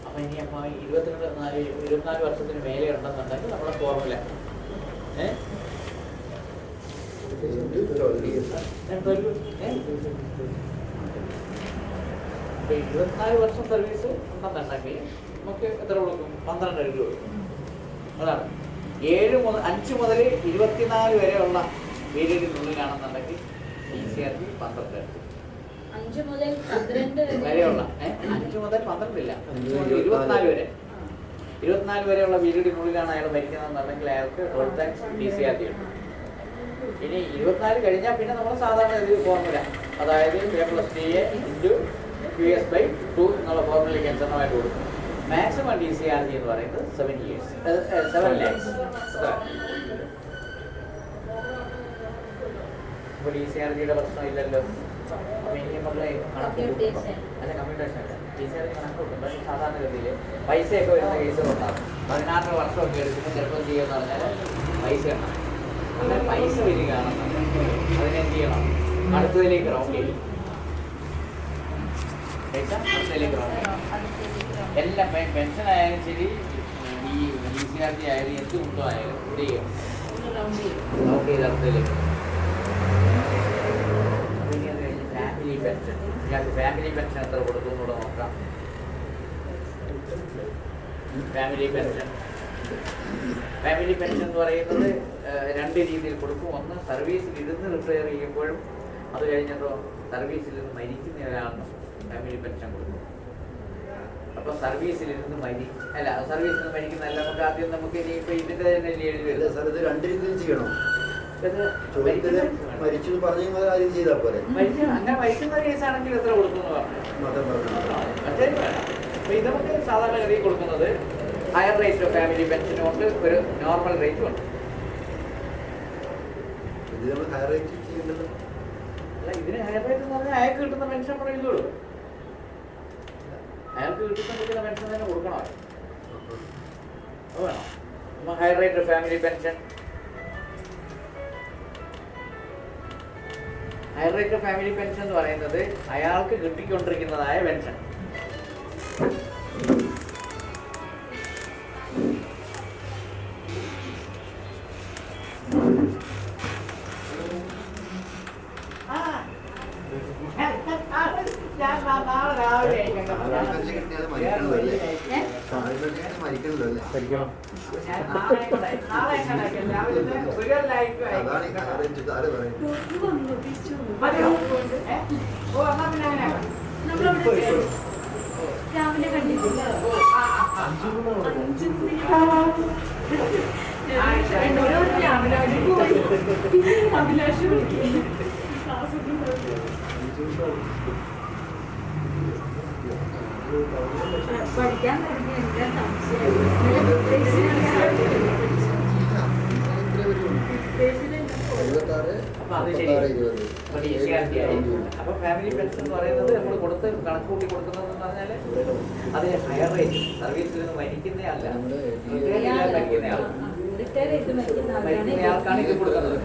അപ്പോൾ ഇനി അപ്പോൾ 24 വർഷത്തിന് മേലെ ഉണ്ടെന്നുണ്ടെങ്കിൽ നമ്മുടെ ഫോർമുല 24 വർഷം സർവീസ് ഉണ്ടെന്നുണ്ടെങ്കിൽ നമുക്ക് എത്ര കൊടുക്കും? 12 രൂപ കൊടുക്കും. അതാണ് 5 മുതൽ 24 വരെയുള്ള പീരീഡിനുള്ളിലാണെന്നുണ്ടെങ്കിൽ TCRG 12 5 മുതൽ 12 വരെയുള്ള 5 മുതൽ 12 ഇല്ല, 24 വരെ 24 വരെയുള്ള പീരീഡിനുള്ളിലാണ് അയാൾ മരിക്കുന്നതെന്നുണ്ടെങ്കിൽ അയാൾക്ക് 12 times TCRG ഉണ്ട്. ഇനി 24 കഴിഞ്ഞാൽ പിന്നെ നമ്മൾ സാധാരണ ഒരു ഫോർമുല, അതായത് പേ പ്ലസ് DA ഇൻറ്റു QS/2 എന്നുള്ള ഫോർമുലയ്ക്ക് അനുസരണമായിട്ട് കൊടുക്കും. മാക്സിമം TCRG എന്ന് പറയുന്നത് 7 years, 7 lakhs. അപ്പോൾ TCRGയുടെ പ്രശ്നമില്ലല്ലോ. അപ്പോൾ ഇനി നമ്മൾ കമ്പ്യൂട്ടേഷൻ അല്ല, TCRG കണക്ക് കൊടുക്കും. പക്ഷേ സാധാരണഗതിയിൽ പൈസയൊക്കെ വരുന്ന കേസുകളുണ്ടാകും. 16 വർഷമൊക്കെ എടുക്കുമ്പോൾ ചിലപ്പോൾ ചെയ്യുമെന്ന് പറഞ്ഞാൽ പൈസ ഉണ്ടാകും. അങ്ങനെ പൈസ വരികയാണെന്നുണ്ടെങ്കിൽ അതിനെന്ത് ചെയ്യണം? അടുത്തതിലേക്ക് റൗണ്ട് ചെയ്യും. പൈസ അടുത്തതിലേക്ക് റൗണ്ട് ചെയ്യണം. എല്ലാം പെൻഷൻ ആയാലും ശരി, ഈ TCRG ആയാലും എന്ത് ഉണ്ടോ ആയാലും എന്ത് ചെയ്യും? റൗണ്ട് ചെയ്ത് അടുത്തതിലേക്ക്. പിന്നെ അത് കഴിഞ്ഞ് ഫാമിലി പെൻഷൻ. ഫാമിലി പെൻഷൻ എത്ര കൊടുക്കും കൂടെ നോക്കാം. ഫാമിലി പെൻഷൻ എന്ന് പറയുന്നത് 2 രീതിയിൽ കൊടുക്കും. ഒന്ന്, സർവീസിൽ ഇരുന്ന് റിട്ടയർ ചെയ്യുമ്പോഴും അത് കഴിഞ്ഞിട്ടോ സർവീസിൽ നിന്ന് മരിക്കുന്ന ഒരാളിനും ഫാമിലി പെൻഷൻ കൊടുക്കും. അപ്പോൾ സർവീസിലിരുന്ന് സർവീസിൽ നിന്ന് മരിക്കുന്നതല്ല. നമുക്ക് ആദ്യം നമുക്ക് ഇനിയിപ്പോൾ ഇതിൻ്റെ തന്നെ എഴുതി വരും. സാർ ഇത് 2 രീതിയിൽ ചെയ്യണോ? മരിച്ചു പറഞ്ഞ കാര്യം ചെയ്താൽ പോലെ അങ്ങനെ മരിക്കുന്ന കേസാണെങ്കിൽ എത്ര കൊടുക്കുന്നു പറഞ്ഞു. മറ്റേ അപ്പോൾ ഇത് നമുക്ക് സാധാരണ ഗതിയിൽ കൊടുക്കുന്നത് ഹയർ റേറ്റ് ഓഫ് ഫാമിലി പെൻഷനും ഉണ്ട്, ഒരു നോർമൽ റേറ്റും ഉണ്ട്. ഇത് നമ്മൾ ഹയർ റേറ്റ് ചെയ്യേണ്ടത്. അല്ല, ഇതിന് ഹയർ റേറ്റ് എന്ന് പറഞ്ഞാൽ അയാൾക്ക് കിട്ടുന്ന പെൻഷൻ പറയുള്ളൂ. അയാൾക്ക് കിട്ടുന്ന പെൻഷൻ തന്നെ കൊടുക്കണോ? അത് വേണം. നമ്മൾ higher rate family pension, higher rate family pension എന്ന് പറയുന്നത് അയാൾക്ക് കിട്ടിക്കൊണ്ടിരിക്കുന്നതായ പെൻഷൻ. മരിക്കണല്ലോ അല്ലേ? ശരിക്കണം. അതാണ് ഈ ഹയർ റേറ്റ് ആര് പറയുന്നത്? രാവിലെ കണ്ടിട്ടില്ല. അഭിലാഷ് പഠിക്കാൻ അപ്പൊ ഫാമിലി പെൻഷൻ എന്ന് പറയുന്നത് നമ്മൾ കൊടുത്ത് കണക്ക് കൂട്ടി കൊടുക്കുന്നതെന്ന് പറഞ്ഞാല് അത് ഹയർ റേറ്റ് സർവീസിൽ നിന്ന് മരിക്കുന്നയാളല്ല, മരിക്കുന്നയാൾക്കാണ് ഇത് കൊടുക്കുന്നത്.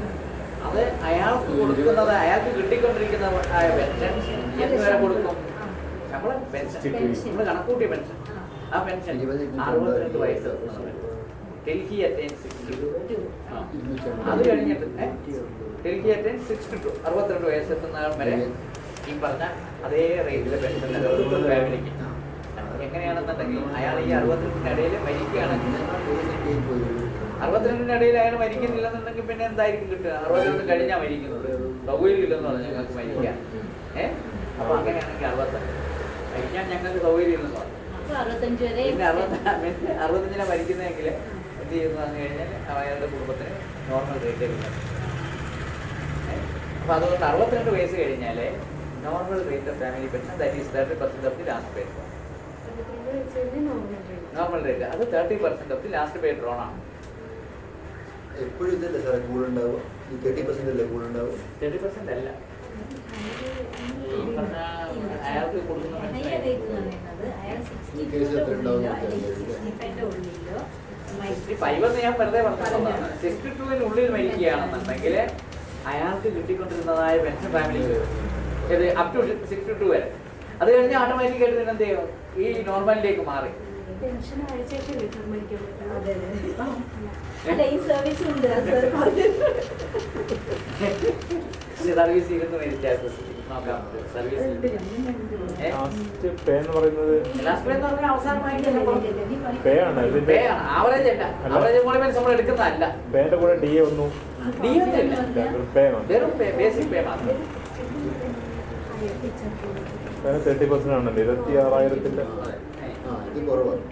അത് അയാൾക്ക് കൊടുക്കുന്നത് അയാൾക്ക് കിട്ടിക്കൊണ്ടിരിക്കുന്ന പെൻഷൻ എന്ന് വരെ കൊടുക്കും. നമ്മള് പെൻഷൻ നമ്മള് കണക്കൂട്ടിയ പെൻഷൻ, ആ പെൻഷൻ 62 വയസ്സ് ഡൽഹി അറ്റൈൻ 62. അത് കഴിഞ്ഞിട്ട് ഡൽഹി അറ്റൈൻ 62 62 വയസ്സെത്തുന്ന വരെ ഈ പറഞ്ഞ അതേ റേറ്റിലെ പെൻഷൻ ഫാമിലിക്ക്. എങ്ങനെയാണെന്നുണ്ടെങ്കിൽ അയാൾ ഈ 62 ഇടയിൽ മരിക്കുകയാണെങ്കിൽ 62 ഇടയിൽ അയാൾ മരിക്കുന്നില്ലെന്നുണ്ടെങ്കിൽ പിന്നെ എന്തായിരിക്കും കിട്ടുക? 62 കഴിഞ്ഞാൽ മരിക്കുന്നത്. സൗകര്യമില്ലെന്ന് പറഞ്ഞാൽ ഞങ്ങൾക്ക് മരിക്കാം. അപ്പൊ അങ്ങനെയാണെങ്കിൽ 65 മരിക്കാൻ ഞങ്ങൾക്ക് സൗകര്യമില്ലെന്ന് പറഞ്ഞു. പിന്നെ 65 മരിക്കുന്നതെങ്കിൽ എന്ത് ചെയ്യുന്നു പറഞ്ഞു കഴിഞ്ഞാൽ അയാളുടെ കുടുംബത്തിന് നോർമൽ റേറ്റ് കിട്ടും. അപ്പൊ അതുകൊണ്ട് 62 വയസ്സ് കഴിഞ്ഞാൽ normal rate of family pension that is 30% of the last pay. Normal rate അത് 30% of the last pay drone ആണ്. എപ്പോഴും ഇതല്ലേ സാറേ കൂടുണ്ടാവുക? ഈ 30% അല്ലേ കൂടുണ്ടാവുക? 30% അല്ല, അയാൾക്ക് കൊടുക്കുന്ന എന്ന് ഞാൻ വെറുതെ പറഞ്ഞതാണ്. 62-നുള്ളിൽ മരിക്കുകയാണെന്നുണ്ടെങ്കിൽ അയാൾക്ക് കിട്ടിക്കൊണ്ടിരുന്നതായ പെൻഷൻ ഫാമിലിക്ക് ഇത് അപ് ടു 62 വരെ. അത് കഴിഞ്ഞ് ഓട്ടോമാറ്റിക്കായിട്ട് പിന്നെ എന്ത് ചെയ്യും? ഈ നോർമലിലേക്ക് മാറി. സർവീസ് ഇരുന്ന് മരിച്ചാൽ നോക്കാം. സർവീസ് ആവറേജ് അല്ല, ആവറേജ് മോണിമെന്റ് നമ്മൾ എടുക്കുന്നതല്ല. പേന്റെ കൂടെ ഡി ഒന്നും വെറും ബേസിക് പേ മാത്രം. 30% ആണല്ലോ 26,000. ഇത് കുറവാണ്.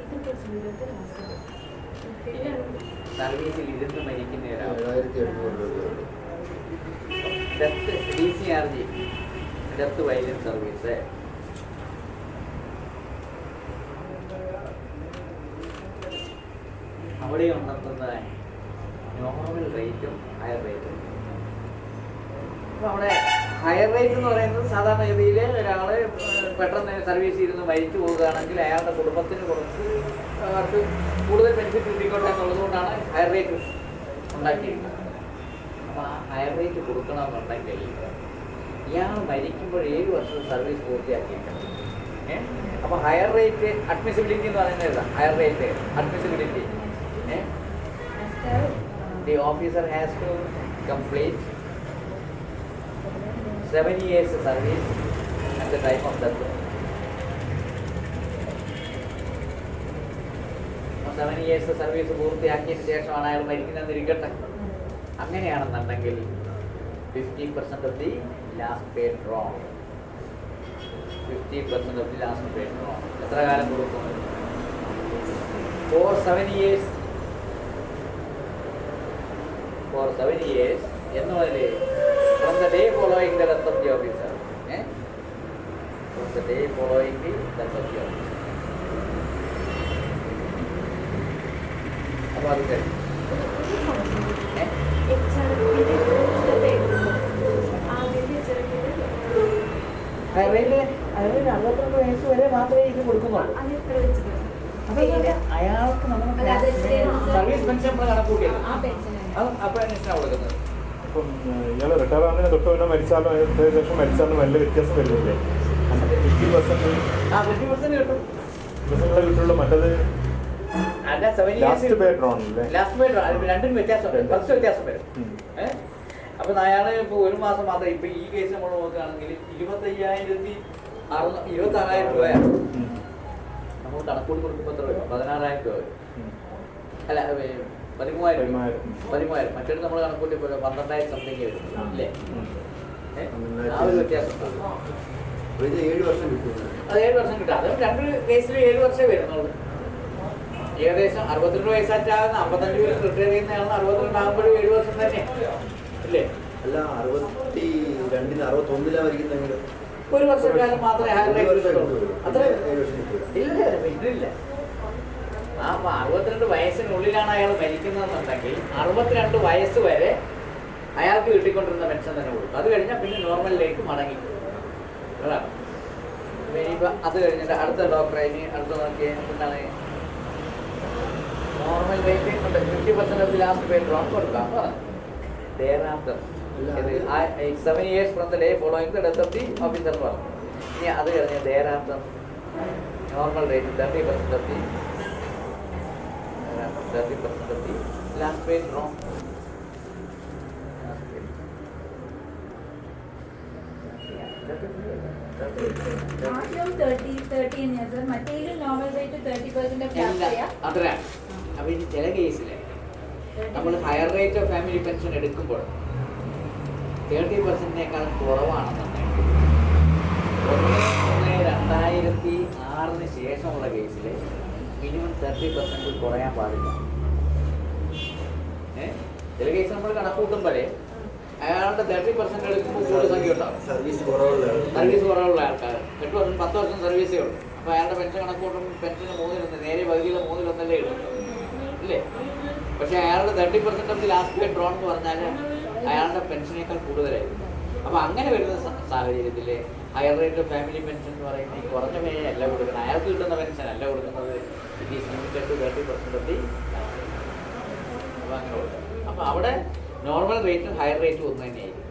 സർവീസിൽ ഇരുന്ന് മരിക്കുന്ന ഒരാൾ 7,800 രൂപ. Death DCRG death violence service അവിടെ ഉണ്ടെത്തുന്ന നോർമൽ റേറ്റും ഹയർ റേറ്റും. അപ്പോൾ അവിടെ ഹയർ റേറ്റ് എന്ന് പറയുന്നത് സാധാരണഗതിയിൽ ഒരാൾ പെട്ടെന്ന് സർവീസ് ഇരുന്ന് മരിച്ചു പോവുകയാണെങ്കിൽ അയാളുടെ കുടുംബത്തിന് കുറച്ച് അവർക്ക് കൂടുതൽ ബെനിഫിറ്റ് കിട്ടിക്കോട്ടെ എന്നുള്ളതുകൊണ്ടാണ് ഹയർ റേറ്റ് ഉണ്ടാക്കിയിരിക്കുന്നത്. അപ്പോൾ ആ ഹയർ റേറ്റ് കൊടുക്കണമെന്നുണ്ടെങ്കിൽ ഇയാൾ മരിക്കുമ്പോൾ 7 വർഷം സർവീസ് പൂർത്തിയാക്കിയിരിക്കണം. അപ്പോൾ ഹയർ റേറ്റ് അഡ്മിസിബിലിറ്റി എന്ന് പറയുന്നത് ഏതാണ്? Higher rate admissibility the officer has to complete 7 years service at the time of death. 7 years service പൂർത്തിയാക്കിയതിന് ശേഷമാണ് അയാൾ മരിക്കുന്നതെന്നിരിക്കട്ടെ. അങ്ങനെയാണെന്നുണ്ടെങ്കിൽ 50% of the last pay drawn. 50% of the last pay drawn എത്ര കാലം കൊടുക്കും? For 7 years എന്നുള്ളത് from the day following the death of the officer. From the day following the death of the officer. അപ്പോൾ അത് കഴിഞ്ഞു ഹയർ റേറ്റ് അതായത് 62 വയസ്സ് വരെ മാത്രമേ ഇത് കൊടുക്കുന്നുള്ളൂ. അതൊക്കെ അയാൾക്ക് നമ്മൾ സർവീസ് പെൻഷൻ നമ്മൾ കണക്കൂട്ടിയത് അത് അപ്പോൾ പെൻഷനാണ് കൊടുക്കുന്നത്. അപ്പം ഇയാൾ റിട്ടയർ ആകുന്നതിന് തൊട്ട് പിന്നെ മരിച്ചാലും ശേഷം മരിച്ചാലും വലിയ വ്യത്യാസം വരുന്നില്ലേ? 50% 50% കിട്ടും. ദിവസങ്ങളെ കിട്ടുള്ളൂ. മറ്റത് അല്ല 7 ലാസ്റ്റ് പേ ഡ്രോൺ അല്ലേ? ലാസ്റ്റ് പേ ഡ്രോൺ രണ്ടും വ്യത്യാസം വരും, കുറച്ച് വ്യത്യാസം വരും. അപ്പം അയാൾ ഇപ്പോൾ ഒരു മാസം മാത്രം ഇപ്പം ഈ കേസ് നമ്മൾ നോക്കുകയാണെങ്കിൽ 26,000 രൂപയാണ് നമ്മൾ കണക്കൂടി കൊടുക്കുമ്പോൾ എത്ര രൂപ? 16,000 രൂപ വരും. അല്ല 13,000. മറ്റൊരു നമ്മൾ കണക്കൂട്ടി 12,000 സംതിങ് വരും അല്ലേ? ആ ഒരു വ്യത്യാസം. ഇത് 7 വർഷം കിട്ടും. അത് 7 വർഷം കിട്ടും. അത് രണ്ട് കേസിൽ 7 വർഷമേ വരുന്നുള്ളൂ. ഏകദേശം 62 വയസ്സാറ്റാകുന്ന 55 വയസ്സ് റിട്ടയർ ചെയ്യുന്നയാളാണ് 62 ആകുമ്പോഴും 7 വർഷം തന്നെ ഇല്ലേ? അല്ല 62-ന് 61 വരിക്കുന്നെങ്കിലും ഒരു വർഷക്കാലം മാത്രമേ ഹയർ റേറ്റ് കിട്ടുള്ളൂ. അത്ര 7 വർഷം കിട്ടില്ല. ഇതില്ല. ആ 62 വയസ്സിനുള്ളിലാണ് അയാൾ മരിക്കുന്നതെന്നുണ്ടെങ്കിൽ 62 വയസ്സ് വരെ അയാൾക്ക് കിട്ടിക്കൊണ്ടിരുന്ന പെൻഷൻ തന്നെ കൊടുക്കും. അത് കഴിഞ്ഞാൽ പിന്നെ നോർമലിലേക്ക് മടങ്ങി. അതാണ് ഇനിയിപ്പോൾ അത് കഴിഞ്ഞിട്ട് അടുത്ത ഡോക്ടറെ ഇനി അടുത്ത നോക്കിയ എന്താണ് normal rate 50% of the last pay drone കൊടുക്കാം പറഞ്ഞു. Thereafter, 7 years from the day following the death of the officer പറഞ്ഞു. ഇനി അത് കഴിഞ്ഞ് thereafter normal rate 30% of the last pay drone. അത്രയാണ്. അപ്പൊ ഇനി ചില കേസില് നമ്മൾ higher rate of family pension എടുക്കുമ്പോൾ 30%-നേക്കാൾ കുറവാണെന്നുണ്ടെങ്കിൽ 1/1/2006 ശേഷമുള്ള കേസിൽ മിനിമം 30% കുറയാൻ പാടില്ല. ചില കേസ് നമ്മൾ കണക്കൂട്ടുമ്പോഴേ അയാളുടെ 30% എടുക്കുമ്പോൾ കൂടുതൽ സംഖ്യ ഉണ്ടാവും. സർവീസ് കുറവുള്ള ആൾക്കാർ 8 വർഷം 10 വർഷം സർവീസേ ഉള്ളൂ. അപ്പോൾ അയാളുടെ പെൻഷൻ കണക്കൂട്ടുമ്പോൾ പെൻഷന് 3/1 നേരെ പകുതിയിലെ 3/1 ഇടും ഇല്ലേ? പക്ഷേ അയാളുടെ 30% of the last pay drone എന്ന് പറഞ്ഞാൽ അയാളുടെ പെൻഷനേക്കാൾ കൂടുതലായിരിക്കും. അപ്പോൾ അങ്ങനെ വരുന്ന സാഹചര്യത്തിൽ higher rate of family pension എന്ന് പറയുന്നത് ഈ കുറഞ്ഞ പേ അല്ല കൊടുക്കുന്നത്, അയാൾക്ക് കിട്ടുന്ന പെൻഷൻ അല്ല കൊടുക്കുന്നത്. It is limited to 30% of the. അപ്പോൾ അങ്ങനെ കൊടുക്കും. അപ്പോൾ അവിടെ നോർമൽ റേറ്റും ഹയർ റേറ്റും ഒന്ന് തന്നെയായിരിക്കും.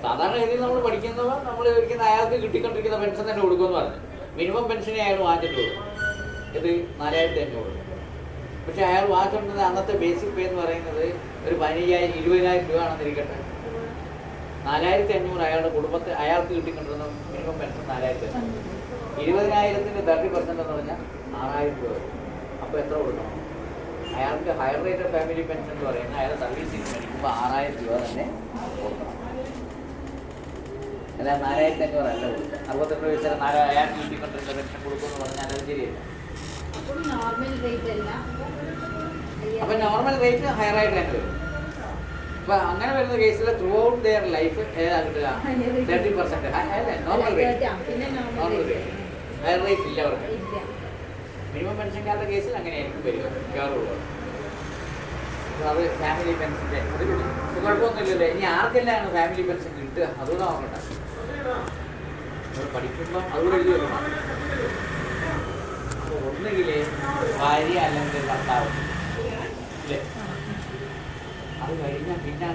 സാധാരണ രീതിയിൽ നമ്മൾ പഠിക്കുന്നവ നമ്മൾ ചോദിക്കുന്ന അയാൾക്ക് കിട്ടിക്കൊണ്ടിരിക്കുന്ന പെൻഷൻ തന്നെ കൊടുക്കുമെന്ന് പറഞ്ഞു. മിനിമം പെൻഷനെ അയാൾ വാങ്ങിച്ചിട്ടുള്ളൂ. ഇത് 4,500. പക്ഷെ അയാൾ വാങ്ങിച്ചുകൊണ്ടത് അന്നത്തെ ബേസിക് പേ എന്ന് പറയുന്നത് ഒരു 15,000 20,000 രൂപ ആണെന്നിരിക്കട്ടെ. 4,500 അയാളുടെ കുടുംബത്തെ അയാൾക്ക് കിട്ടിക്കൊണ്ടിരുന്ന മിനിമം പെൻഷൻ 4,500. 20,000-ന്റെ 30% എന്ന് പറഞ്ഞാൽ 6,000 രൂപ വരും. അപ്പോൾ എത്ര കൊടുക്കണം? അയാൾക്ക് higher rate of family pension എന്ന് പറയുന്നത് അയാൾ സർവീസിൽ മേടിക്കുമ്പോൾ 6,000 രൂപ തന്നെ കൊടുക്കണം. അല്ല 4,500 അല്ല കൊടുക്കുക. 62 വയസ്സിൽ അയാൾക്ക് കിട്ടിക്കൊണ്ടിരുന്ന പെൻഷൻ കൊടുക്കുമെന്ന് പറഞ്ഞാൽ അത് ശരിയല്ല. അപ്പൊ നോർമൽ റേറ്റ് ഹയർ ആയിട്ട് തന്നെ വരും. അപ്പൊ അങ്ങനെ വരുന്ന കേസിൽ ത്രൂ ഔട്ട് ദെയർ ലൈഫ് ഏതാ കിട്ടുക? 30%. Normal rate. ഹയർ റേറ്റ് ഇല്ല അവർക്ക്. മിനിമം പെൻഷൻകാരുടെ കേസിൽ അങ്ങനെയായിരിക്കും വരിക മിക്കവാറുള്ളത്. അത് ഫാമിലി പെൻഷൻ്റെ അത് കുഴപ്പമൊന്നുമില്ലല്ലോ. ഇനി ആർക്കെല്ലാം ഫാമിലി പെൻഷൻ കിട്ടുക അതുകൂടെ നോക്കട്ടെ. പഠിക്കുമ്പോൾ അതുകൂടെ എഴുതി വെക്കണം. ഒന്നുകിൽ ഭാര്യ അല്ലെങ്കിൽ ഭർത്താവ് അല്ലേ? അത് കഴിഞ്ഞാൽ പിന്നെ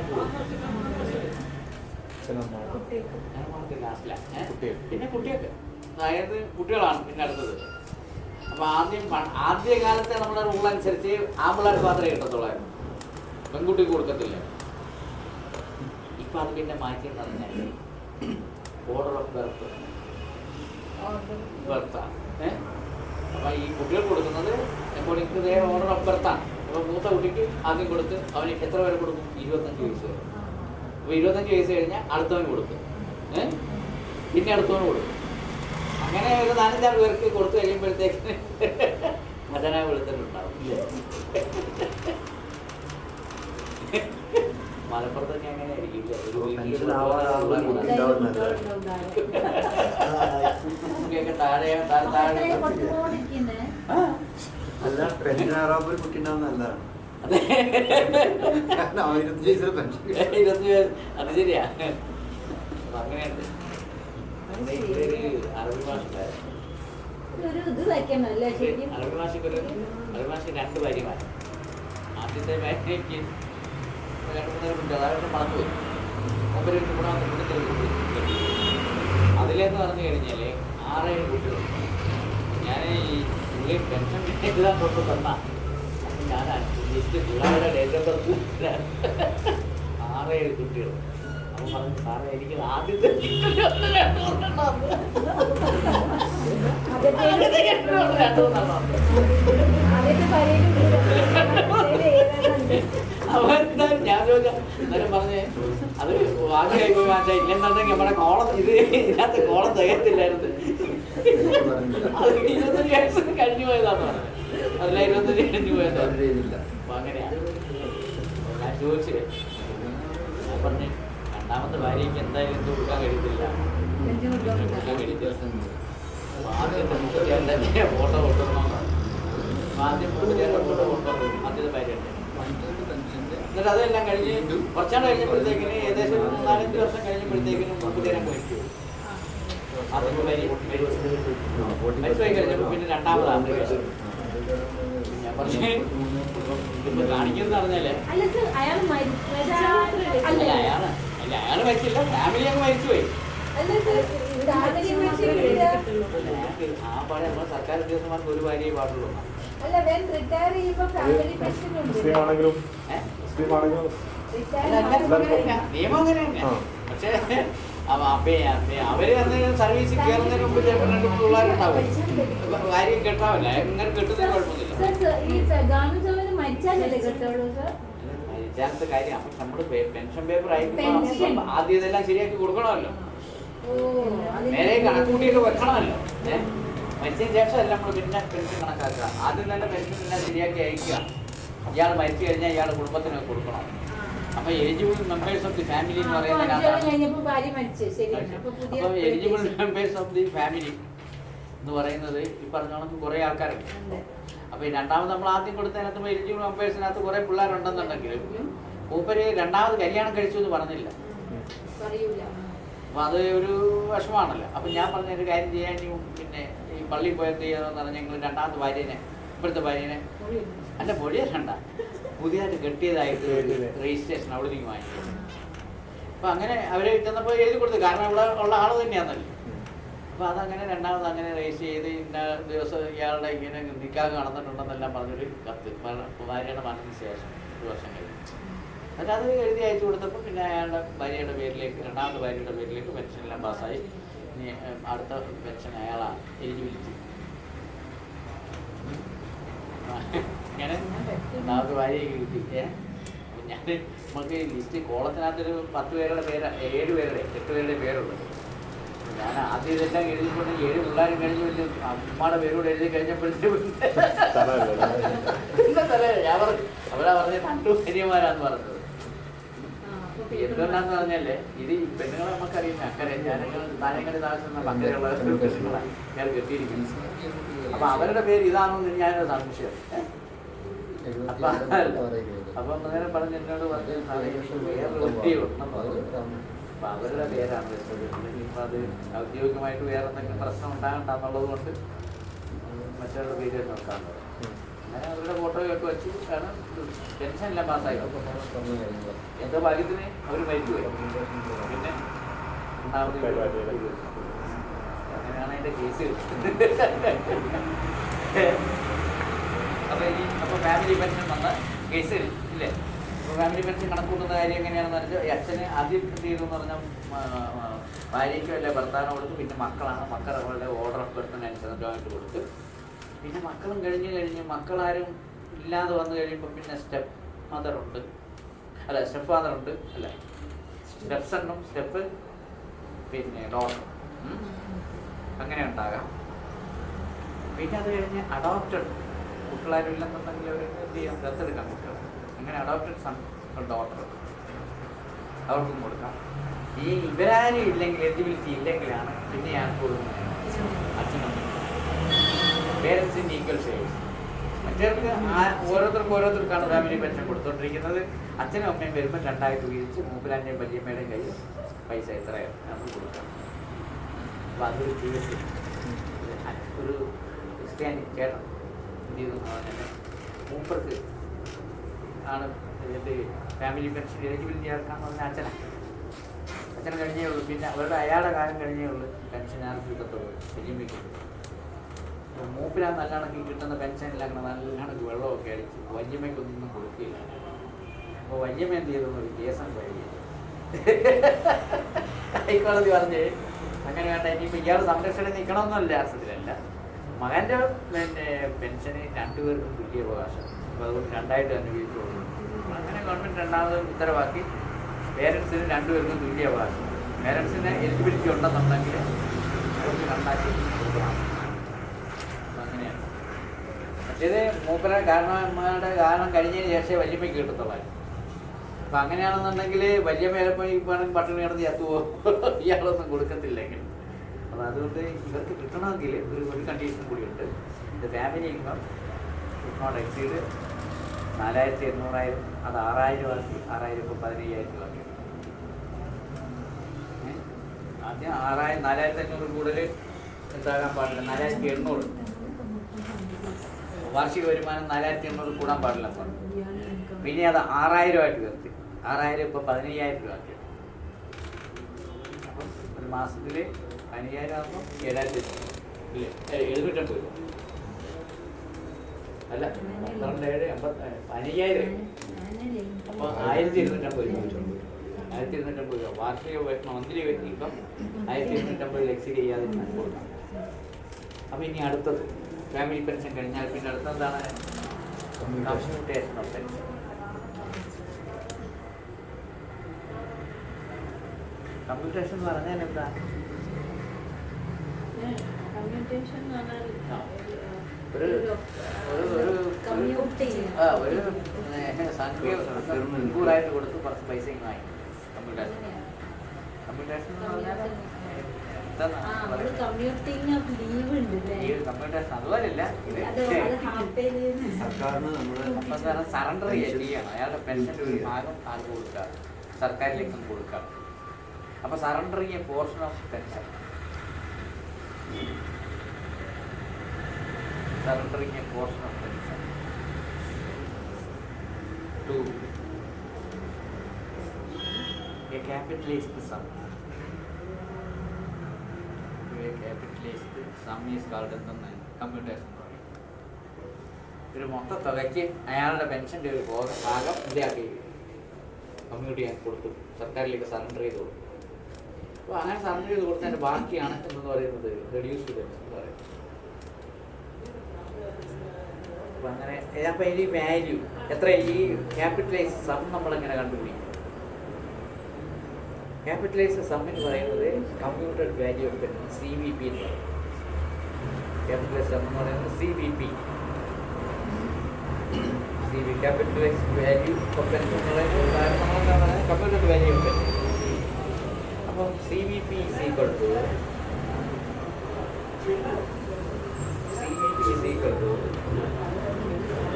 പിന്നെ കുട്ടിയൊക്കെ അതായത് കുട്ടികളാണ് പിന്നെ അടുത്തത്. അപ്പൊ ആദ്യ കാലത്തെ നമ്മുടെ റൂൾ അനുസരിച്ച് ആമ്പിള്ളേർക്ക് മാത്രമേ കിട്ടത്തുള്ളായിരുന്നു, പെൺകുട്ടിക്ക് കൊടുക്കത്തില്ല. ഇപ്പൊ അത് പിന്നെ മാറ്റി പറഞ്ഞാൽ ഓർഡർ ഓഫ് ബർത്താണ്. അപ്പൊ ഈ കുട്ടികൾ കൊടുക്കുന്നത് according to their order of ബർത്താണ്. അപ്പൊ മൂത്ത കുട്ടിക്ക് ആദ്യം കൊടുത്ത് അവന് എത്ര വരെ കൊടുക്കും? 25 വയസ്സ് വരെ. അപ്പൊ 25 വയസ്സ് കഴിഞ്ഞാൽ അടുത്തവന് കൊടുക്കും, പിന്നെ അടുത്തവന് കൊടുക്കും. അങ്ങനെ ഒരു 4-5 പേർക്ക് കൊടുത്തു കഴിയുമ്പോഴത്തേക്ക് മതന വെളുത്തിട്ടുണ്ടാവും. മലപ്പുറത്തൊക്കെ അങ്ങനെ ആയിരിക്കില്ല. അല്ല പെൻഷൻ ആറാകുമ്പോൾ ഒരു കുട്ടി ഉണ്ടാവും നല്ലതാണ്. അത് ശരിയാ. അങ്ങനെയുണ്ട്. അറബി ഭാഷ ഒരു ഇത് വയ്ക്കണം അല്ലേ ശരിക്കും? അറബി ഭാഷയ്ക്ക് രണ്ട് ഭാര്യമാർ. ആദ്യത്തെ ഭാര്യയ്ക്ക് 2-3 കുട്ടി, അതായത് മറന്നു പോയി. ഒമ്പത് അതിലേന്ന് പറഞ്ഞു കഴിഞ്ഞാൽ 6-7 കുട്ടികളുണ്ട്. ഞാൻ ഈ പുള്ളി പെൻഷൻ എഴുതാൻ കൊണ്ട് തന്ന ഞാൻ ലിസ്റ്റ് പിള്ളേരുടെ ഡേറ്റ് ഓഫ് ബർത്ത് 6-7 കുട്ടികൾ. അപ്പം പറഞ്ഞു സാറേ എനിക്ക് ആദ്യത്തെ ഞാൻ ചോദിച്ചാൽ എന്നാലും പറഞ്ഞേ അത് ആദ്യമായി പോയി വാങ്ങിച്ചാൽ ഇല്ലെന്നുണ്ടെങ്കിൽ നമ്മുടെ കോളം ഇതിനകത്ത് കോളം തികയത്തില്ലായിരുന്നു. അത് 25 വയസ്സ് കഴിഞ്ഞു പോയതാന്ന് പറഞ്ഞത്. അതിൽ 25 കഴിഞ്ഞു പോയതാണ്. അപ്പൊ അങ്ങനെയാണ് ഞാൻ ചോദിച്ചത്. ഞാൻ പറഞ്ഞു രണ്ടാമത്തെ ഭാര്യയ്ക്ക് എന്തായാലും എന്ത് കൊടുക്കാൻ കഴിയത്തില്ല. ആദ്യത്തെ 34 ഫോട്ടോ കൊണ്ടുവരണം. ആദ്യം 34 ഫോട്ടോ കൊണ്ടുവന്നു ആദ്യത്തെ ഭാര്യ. എന്നിട്ട് അതെല്ലാം കഴിഞ്ഞ് കുറച്ചാണ് കഴിഞ്ഞപ്പോഴത്തേക്കിന് ഏകദേശം 4-5 വർഷം കഴിഞ്ഞപ്പോഴത്തേക്കിനും 32 മരിച്ചു. ആദ്യത്തെ ഭാര്യ മരിച്ചുപോയി കഴിഞ്ഞപ്പോൾ പിന്നെ രണ്ടാമതാണ്. ഞാൻ പറഞ്ഞു ഇപ്പൊ കാണിക്കുന്നത് പറഞ്ഞാലേ അയാള് മരിച്ചില്ല, ഫാമിലി അങ്ങ് മരിച്ചുപോയി. ആ പാടെ നമ്മളെ സർക്കാർ ഉദ്യോഗസ്ഥന്മാർക്ക് ഒരു ഭാര്യയെ പാടുള്ളൂ. നിയമം അങ്ങനെ തന്നെ. പക്ഷേ അവര് സർവീസിൽ കയറുന്നതിന് മുമ്പ് ചിലപ്പോൾ 2 പിള്ളേരുണ്ടാവും. കാര്യം കെട്ടാവില്ല, എങ്ങനെ കെട്ടുന്നതിന് കുഴപ്പമൊന്നുമില്ല. മരിച്ചാലത്തെ കാര്യം അപ്പൊ നമ്മള് പെൻഷൻ പേപ്പർ അയക്കുമ്പോ ആദ്യം ഇതെല്ലാം ശരിയാക്കി കൊടുക്കണമല്ലോ. നേരെ കണക്കൂട്ടിയൊക്കെ വെക്കണമല്ലോ. മരിച്ചതിന് ശേഷം എല്ലാം നമ്മൾ പിന്നെ പെൻഷൻ കണക്കാക്കുക. ആദ്യം തന്നെ പെൻഷൻ എല്ലാം ശരിയാക്കി അയക്കുക. ഇയാൾ മരിച്ചു കഴിഞ്ഞാൽ ഇയാളുടെ കുടുംബത്തിനൊക്കെ കൊടുക്കണം. അപ്പൊ eligible members of the family എന്ന് പറയുന്നത് അപ്പൊ eligible members of the family എന്ന് പറയുന്നത് ഈ പറഞ്ഞ കണക്ക് കുറെ ആൾക്കാരുണ്ട്. അപ്പൊ ഈ രണ്ടാമത് നമ്മൾ ആദ്യം കൊടുത്തതിനകത്ത് എലിജിബിൾ മെമ്പേഴ്സിനകത്ത് കുറെ പിള്ളേരുണ്ടെന്നുണ്ടെങ്കിലും മൂപ്പര് രണ്ടാമത് കല്യാണം കഴിച്ചു എന്ന് പറഞ്ഞില്ല. അപ്പൊ അത് ഒരു വിഷമാണല്ലോ. അപ്പൊ ഞാൻ പറഞ്ഞൊരു കാര്യം ചെയ്യാൻ പിന്നെ ഈ പള്ളിയിൽ പോയത് ചെയ്യാന്ന് പറഞ്ഞാൽ ഞങ്ങൾ രണ്ടാമത്തെ ഭാര്യനെ ഇപ്പോഴത്തെ ഭാര്യനെ എൻ്റെ മൊഴിയല്ല പുതിയതായിട്ട് കെട്ടിയതായിട്ട് രജിസ്ട്രേഷൻ അവിടെ നിന്ന് വാങ്ങിച്ചു. അപ്പൊ അങ്ങനെ അവരെ ചെന്നപ്പോൾ എഴുതി കൊടുത്തു. കാരണം ഇവിടെ ഉള്ള ആള് തന്നെയാണല്ലോ. അപ്പൊ അതങ്ങനെ രണ്ടാമത് അങ്ങനെ രജിസ്റ്റർ ചെയ്ത് ഇന്ന ദിവസം ഇയാളുടെ ഇങ്ങനെ നിക്കാഹ് നടന്നിട്ടുണ്ടെന്നെല്ലാം പറഞ്ഞൊരു കത്ത് ഭാര്യയുടെ മരണത്തിന് ശേഷം 1 വർഷം കഴിഞ്ഞു. എന്നിട്ട് അത് എഴുതി അയച്ചു കൊടുത്തപ്പോൾ പിന്നെ അയാളുടെ ഭാര്യയുടെ പേരിലേക്ക് രണ്ടാമത്തെ ഭാര്യയുടെ പേരിലേക്ക് പെൻഷനെല്ലാം പാസ്സായി. ഇനി അടുത്ത പെൻഷൻ അയാളാണ് എലിജിബിലിറ്റി. ഇങ്ങനെ രണ്ടാമത്തെ ഭാര്യയ്ക്ക് കിട്ടി. അപ്പം ഞാൻ നമുക്ക് ലിസ്റ്റ് കോളത്തിനകത്തൊരു 10 പേരുടെ പേര് 7 പേരുടെ 8 പേരുടെ പേരുള്ളൂ. ഞാൻ ആദ്യം ഇതെല്ലാം എഴുതിക്കൊണ്ട് 7 പിള്ളേരും കഴിഞ്ഞ് വലിയ അമ്മയുടെ പേരോട് എഴുതി കഴിഞ്ഞപ്പോഴത്തേക്കും ഞാൻ പറഞ്ഞു അവരാ പറഞ്ഞ 2 ഭാര്യമാരാന്ന് പറഞ്ഞത്. എന്തുകൊണ്ടാന്ന് പറഞ്ഞാല് ഇത് പെണ്ണുങ്ങളെ നമുക്കറിയാം. അക്കരെ താനേക്കടി താമസിക്കുന്ന അക്കരെയുള്ള പെണ്ണുങ്ങളാണ് ഞാൻ കെട്ടിയിരിക്കുന്നത്. അപ്പൊ അവരുടെ പേര് ഇതാണെന്ന് ഞാനൊരു സംശയം. അപ്പൊ നേരം പറഞ്ഞ് എന്നോട് പറഞ്ഞു വേറൊരു അപ്പൊ അവരുടെ പേരാണ് വെച്ചത്. ഇപ്പൊ അത് ഔദ്യോഗികമായിട്ട് വേറെ എന്തെങ്കിലും പ്രശ്നം ഉണ്ടാകണ്ടെന്നുള്ളത് കൊണ്ട് മറ്റുള്ള പേര് നോക്കാൻ അങ്ങനെ അവരുടെ ഫോട്ടോയൊക്കെ വെച്ച് ആണ് പെൻഷൻ എല്ലാം പാസ്സായി. എന്തോ ഭാഗ്യത്തിന് അവർ മരിച്ചുപോയി. പിന്നെ അങ്ങനെയാണ് അതിന്റെ കേസ്. അപ്പൊ ഫാമിലി പെൻഷൻ വന്ന കേസ് ഇല്ലേ? അപ്പോൾ ഫാമിലി പെൻഷൻ കണക്കൂട്ടുന്ന കാര്യം എങ്ങനെയാണെന്ന് വെച്ചാൽ അച്ഛന് ആദ്യം എന്ത് ചെയ്തു എന്ന് പറഞ്ഞാൽ ഭാര്യയ്ക്കും അല്ലെ ഭർത്താവിനെ കൊടുത്തു. പിന്നെ മക്കളാണ്, മക്കൾ അവരുടെ ഓർഡർ ഓഫ് ബർത്തിനനുസരിച്ചായിട്ട് കൊടുത്ത്. പിന്നെ മക്കളും കഴിഞ്ഞ് മക്കളാരും ഇല്ലാതെ വന്നു കഴിയുമ്പോൾ പിന്നെ സ്റ്റെപ്പ് മദറുണ്ട്, അല്ല സ്റ്റെപ്പ് ഫാദറുണ്ട്, അല്ല സ്റ്റെപ്പ് സണ്ണും സ്റ്റെപ്പ് പിന്നെ ഡോട്ടറും അങ്ങനെ ഉണ്ടാകാം. പിന്നെ അത് കഴിഞ്ഞ് അഡോപ്റ്റഡ് കുട്ടികളാരും ഇല്ലെന്നുണ്ടെങ്കിൽ അവർ എന്ത് ചെയ്യാം, ദത്തെടുക്കാം കുട്ടികൾ. അങ്ങനെ അഡോപ്റ്റഡ് സൺ ഡോട്ടർ അവർക്കും കൊടുക്കാം. ഈ ഇവരാരും ഇല്ലെങ്കിൽ എലിജിബിലിറ്റി ഇല്ലെങ്കിലാണ് പിന്നെ ഞാൻ കൊടുക്കുന്നത് അച്ഛനും പേരൻസിൻ്റെ ഈക്വൽ ഷെയർസ്. മറ്റേർക്ക് ഓരോരുത്തർക്കാണ് ഫാമിലി പെൻഷൻ കൊടുത്തോണ്ടിരിക്കുന്നത്. അച്ഛനും അമ്മയും വരുമ്പോൾ 2 വീതിച്ച് മൂപ്പിലാൻ്റെയും വല്യമ്മയുടെയും കയ്യിൽ പൈസ എത്രയാണ് നമുക്ക് കൊടുക്കാം. അപ്പോൾ അതൊരു കേസ് ഒരു ക്രിസ്ത്യാനി ചേട്ടൻ എന്ത് ചെയ്തു പറഞ്ഞാൽ മൂപ്പർക്ക് ആണ് ഇതിൻ്റെ ഫാമിലി പെൻഷൻ എലിജിബിലിറ്റി ആർക്കാന്ന് പറഞ്ഞാൽ അച്ഛൻ കഴിഞ്ഞേ ഉള്ളൂ. പിന്നെ അയാളുടെ കാലം കഴിഞ്ഞേ ഉള്ളൂ പെൻഷൻ ആർക്ക് കിട്ടത്തുള്ളൂ, വല്യമ്മയ്ക്ക്. അപ്പോൾ മൂപ്പിലാ നല്ലവണ്ണം കിട്ടുന്ന പെൻഷനിൽ അങ്ങനെ നല്ലവണ്ണം വെള്ളമൊക്കെ അടിച്ച് വല്യമ്മയ്ക്കൊന്നും കൊടുക്കില്ല. അപ്പോൾ വല്യമ്മ എന്ത് ചെയ്തു ഒരു കേസം കഴിയും. ഹൈക്കോടതി പറഞ്ഞ് അങ്ങനെ വേണ്ട, ഇനിയിപ്പോൾ ഇയാൾ സംരക്ഷണം നിൽക്കണമെന്നല്ല അർത്ഥത്തിലല്ല, മകൻ്റെ പിന്നെ പെൻഷന് രണ്ടുപേർക്കും തുല്യ അവകാശം, അപ്പോൾ അതുകൊണ്ട് രണ്ടായിട്ട് അനുഭവിച്ചോളൂ. അങ്ങനെ ഗവൺമെൻറ് രണ്ടാമത് ഉത്തരവാക്കി പേരൻസിന് രണ്ടുപേർക്കും തുല്യ അവകാശം. പേരൻസിന് എലിജിബിലിറ്റി ഉണ്ടെന്നുണ്ടെങ്കിൽ അവർക്ക് രണ്ടാക്കി കൊടുക്കണം. അപ്പം അങ്ങനെയാണ്. മറ്റേത് മൂപ്പര കാരണവന്മാരുടെ കാരണം കഴിഞ്ഞതിന് ശേഷമേ വല്യമ്മയ്ക്ക് കിട്ടത്തുള്ളൂ. അപ്പം അങ്ങനെയാണെന്നുണ്ടെങ്കിൽ വല്യമ്മ ചിലപ്പോൾ ഈ വേണമെങ്കിൽ പട്ടിണി കിടന്ന് ചത്തുവോ, ഇയാളൊന്നും കൊടുക്കത്തില്ലെങ്കിൽ. അപ്പോൾ അതുകൊണ്ട് ഇവർക്ക് കിട്ടണമെങ്കിൽ ഒരു കണ്ടീഷൻ കൂടിയുണ്ട്. ഇത് family income should not exceed 4800, അത് 6000 ആക്കി. 6000 ഇപ്പോൾ 15000 ആക്കി. ആദ്യം 4500 കൂടുതൽ എന്താകാൻ പാടില്ല, 4800 വാർഷിക വരുമാനം 4800 കൂടാൻ പാടില്ല. പിന്നെ അത് 6000 ആയിട്ട് ഉയർത്തി. 6000 ഇപ്പോൾ 15000 ആക്കി. അപ്പം ഒരു മാസത്തിൽ 15000 ആകുമ്പോൾ 750 രൂപ അല്ല 12 5000 അപ്പോൾ 1250 രൂപ. 1250 രൂപ വാർഷിക മന്ത്ലി ഇപ്പം 1250 എക്സീഡ് ചെയ്യാതെ കൊടുക്കാം. അപ്പോൾ ഇനി അടുത്തത് ഫാമിലി പെൻഷൻ കഴിഞ്ഞാൽ പിന്നെ അടുത്തെന്താണ്? Commutation of pension. കമ്മ്യൂട്ടേഷൻ എന്ന് പറഞ്ഞാൽ എന്താ? ഒരു സംഖ്യ മുൻകൂറായിട്ട് കൊടുത്ത് കുറച്ച് പൈസ വാങ്ങി. കമ്മ്യൂട്ടേഷൻ കമ്മ്യൂട്ടേഷൻ എന്ന് പറഞ്ഞാൽ കമ്മ്യൂട്ടേഷൻ അതുപോലെയല്ല, സറണ്ടർ ചെയ്യണം. അയാളുടെ പെൻഷൻ്റെ ഒരു ഭാഗം ആർക്ക് കൊടുക്കുക? സർക്കാരിലേക്കും കൊടുക്കാം. അപ്പോൾ സറണ്ടർ ചെയ്യ portion of pension, surrendering a portion of pension to a capitalized sum. A capitalized sum is called as the commutation. ഒരു മൊത്ത തുകയ്ക്ക് അയാളുടെ പെൻഷൻ്റെ ഒരു ഭാഗം ഇതാക്കി കമ്മ്യൂട്ട് ചെയ്യാൻ കൊടുത്തു, സർക്കാരിലേക്ക് സറണ്ടർ ചെയ്ത് കൊടുത്തു. അപ്പോൾ അങ്ങനെ സറണ്ടർ ചെയ്ത് കൊടുത്തതിൻ്റെ ബാക്കിയാണ് എന്ന് പറയുന്നത് റെഡ്യൂസ്ഡ് പെൻഷൻ എന്ന് പറയുന്നത്. അപ്പം അങ്ങനെ അപ്പം ഈ വാല്യൂ എത്ര, ഈ ക്യാപിറ്റലൈസ് സം നമ്മളെങ്ങനെ കണ്ടുപിടിക്കും? ക്യാപിറ്റലൈസ് സം എന്ന് പറയുന്നത് computed value of pension, CVP എന്ന് പറയും. ക്യാപിറ്റലൈസ് സം എന്ന് പറയുന്നത് CVP, capitalise value of pension എന്ന് പറയുന്നത് നമ്മളെന്താണ് കമ്പ്യൂട്ടഡ് വാല്യൂ ഓഫ് പെൻഷൻ. അപ്പം CVP is equal to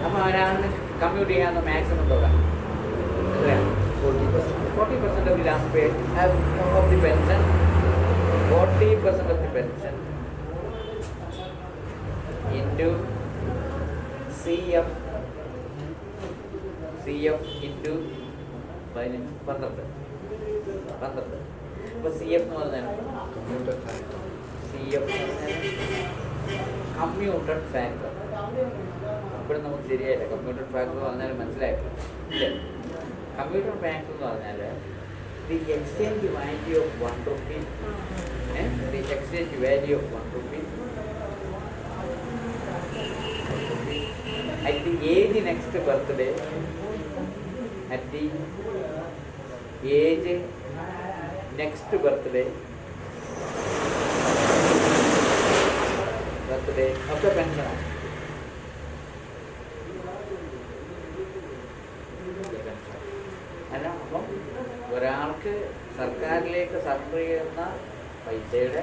അപ്പോൾ ഒരാളിന് കമ്പ്യൂട്ട് ചെയ്യാവുന്ന മാക്സിമം തുക എത്രയാണ്? 40% of the last pay of the pension, 40% of the pension into CF into 12. അപ്പോൾ CF എന്ന് പറഞ്ഞാൽ കമ്മ്യൂട്ടഡ് ഫാക്ടർ. അപ്പോഴും നമുക്ക് ശരിയായില്ല. കമ്പ്യൂട്ടഡ് ഫാക്ടർ എന്ന് പറഞ്ഞാൽ മനസ്സിലായിട്ടില്ല ഇല്ലേ? കമ്പ്യൂട്ടഡ് ഫാക്ടർ എന്ന് പറഞ്ഞാൽ the exchange value of 1 rupee, the exchange value of 1 rupee at the age next birthday, at the age next birthday of the pension. അല്ല, അപ്പം ഒരാൾക്ക് സർക്കാരിലേക്ക് സറണ്ടർ ചെയ്യുന്ന പൈസയുടെ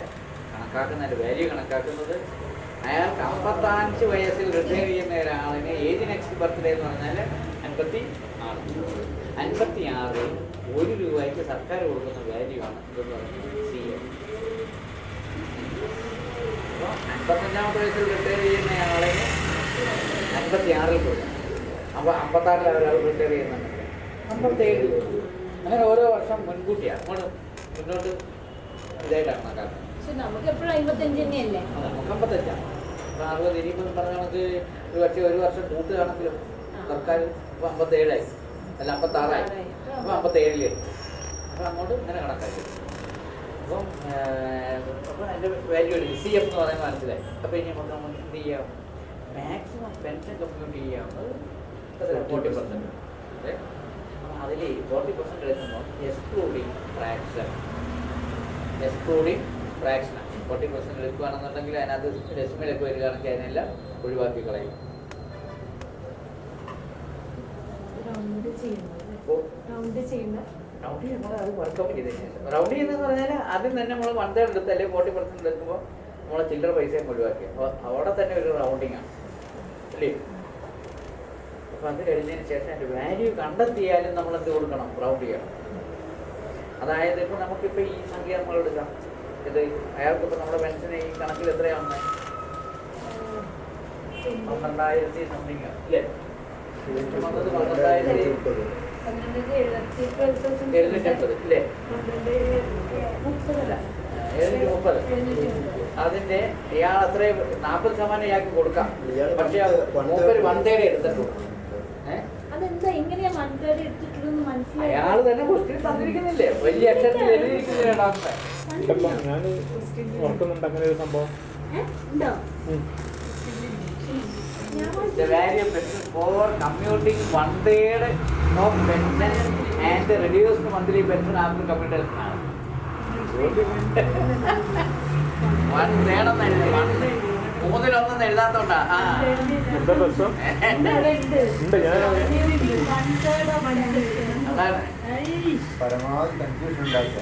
കണക്കാക്കുന്നതിൻ്റെ വാല്യൂ കണക്കാക്കുന്നത് അയാൾക്ക് 55 വയസ്സിൽ റിട്ടയർ ചെയ്യുന്ന ഒരാളിന് ഏജ് നെക്സ്റ്റ് ബർത്ത്ഡേ എന്ന് പറഞ്ഞാൽ 56 1 രൂപയ്ക്ക് സർക്കാർ കൊടുക്കുന്ന വാല്യൂ ആണ് ഇതെന്ന് പറയുന്നത് CF. 55-ാമത്തെ വയസ്സിൽ റിട്ടയർ ചെയ്യുന്ന ആളെ 56-ൽ പോയി. അപ്പോൾ 56-ൽ ഒരാൾ റിട്ടയർ ചെയ്യുന്നുണ്ടെങ്കിൽ 57 അങ്ങനെ ഓരോ വർഷം മുൻകൂട്ടിയാണ് നമ്മൾ മുന്നോട്ട് ഇതായിട്ടാണ് കണക്കാക്കുന്നത്. പക്ഷെ നമുക്ക് എപ്പോഴും 55 തന്നെയല്ലേ? നമുക്ക് 55. അപ്പോൾ 60 ഇനിയിപ്പോൾ പറഞ്ഞാൽ നമുക്ക് ഒരു വർഷം കൂട്ടുകയാണെങ്കിലും സർക്കാർ ഇപ്പോൾ 57ആയി, അല്ല 56ആയി, അപ്പോൾ 57 അപ്പോൾ അങ്ങോട്ട് ഇങ്ങനെ കണക്കാക്കി. അപ്പം എൻ്റെ വാല്യൂ CF എന്ന് പറയുന്നത് മനസ്സിലായി. അപ്പോൾ ഇനി നമുക്ക് എന്ത് ചെയ്യാം, മാക്സിമം പെൻഷൻ കമ്പ്യൂട്ട് ചെയ്യാവുന്നത് 40%. അപ്പം അതിൽ 40% എടുക്കുമ്പോൾ എക്സ്ക്ലൂഡിങ് ഫ്രാക്ഷനാണ്. 40% എടുക്കുകയാണെന്നുണ്ടെങ്കിൽ അതിനകത്ത് ഡെസിമലൊക്കെ വരികയാണെങ്കിൽ അതിനെല്ലാം ഒഴിവാക്കി കളയും. റൗണ്ട് ചെയ്യുമ്പോൾ അത് വർക്കൗട്ട് ചെയ്തതിന് ശേഷം റൗണ്ട് ചെയ്യുന്നതെന്ന് പറഞ്ഞാൽ ആദ്യം തന്നെ നമ്മൾ 1/3 എടുത്ത് അല്ലെങ്കിൽ 40% എടുക്കുമ്പോൾ നമ്മളെ ചില്ലറ പൈസയും ഒഴിവാക്കി. അപ്പോൾ അവിടെ തന്നെ ഒരു റൗണ്ടിങ് ആണ് അല്ലേ? അപ്പോൾ അത് കഴിഞ്ഞതിന് ശേഷം അതിൻ്റെ വാല്യൂ കണ്ടെത്തിയാലും നമ്മൾ എന്ത് കൊടുക്കണം, റൗണ്ട് ചെയ്യണം. അതായത് ഇപ്പോൾ നമുക്കിപ്പോൾ ഈ സംഖ്യ നമ്മൾ എടുക്കാം. ഇത് അയാൾക്കിപ്പോൾ നമ്മുടെ പെൻഷന് ഈ കണക്കിൽ എത്രയാണ് 12,000 സംതിങ് അല്ലേ? 12,750 ഇല്ലേ? 730. അതിന്റെ ഇയാൾ അത്ര 40% ഇയാൾക്ക് കൊടുക്കാം. പക്ഷെ 1/3 എടുത്തിട്ടുള്ളൂ. അയാൾ തന്നെ ക്വസ്റ്റ്യൻ തന്നിരിക്കുന്നില്ലേ, വലിയ അക്ഷരത്തിൽ എഴുതിയിരിക്കുന്നില്ലേ ഡോക്ടറെ? ഞാൻ ഓർക്കുന്നുണ്ട് അങ്ങനെ ഒരു സംഭവം. The value of pension for commuting 1/3 of pension and reduced monthly pension after commutation ആണ്. 1/3 എന്ന് എഴുതി, 1/3 എഴുതാത്തോണ്ടാ. എന്താ പ്രശ്നം? ഉണ്ട്, അതാണ് പരമാവധി കൺഫ്യൂഷൻ ഉണ്ടാക്കുക.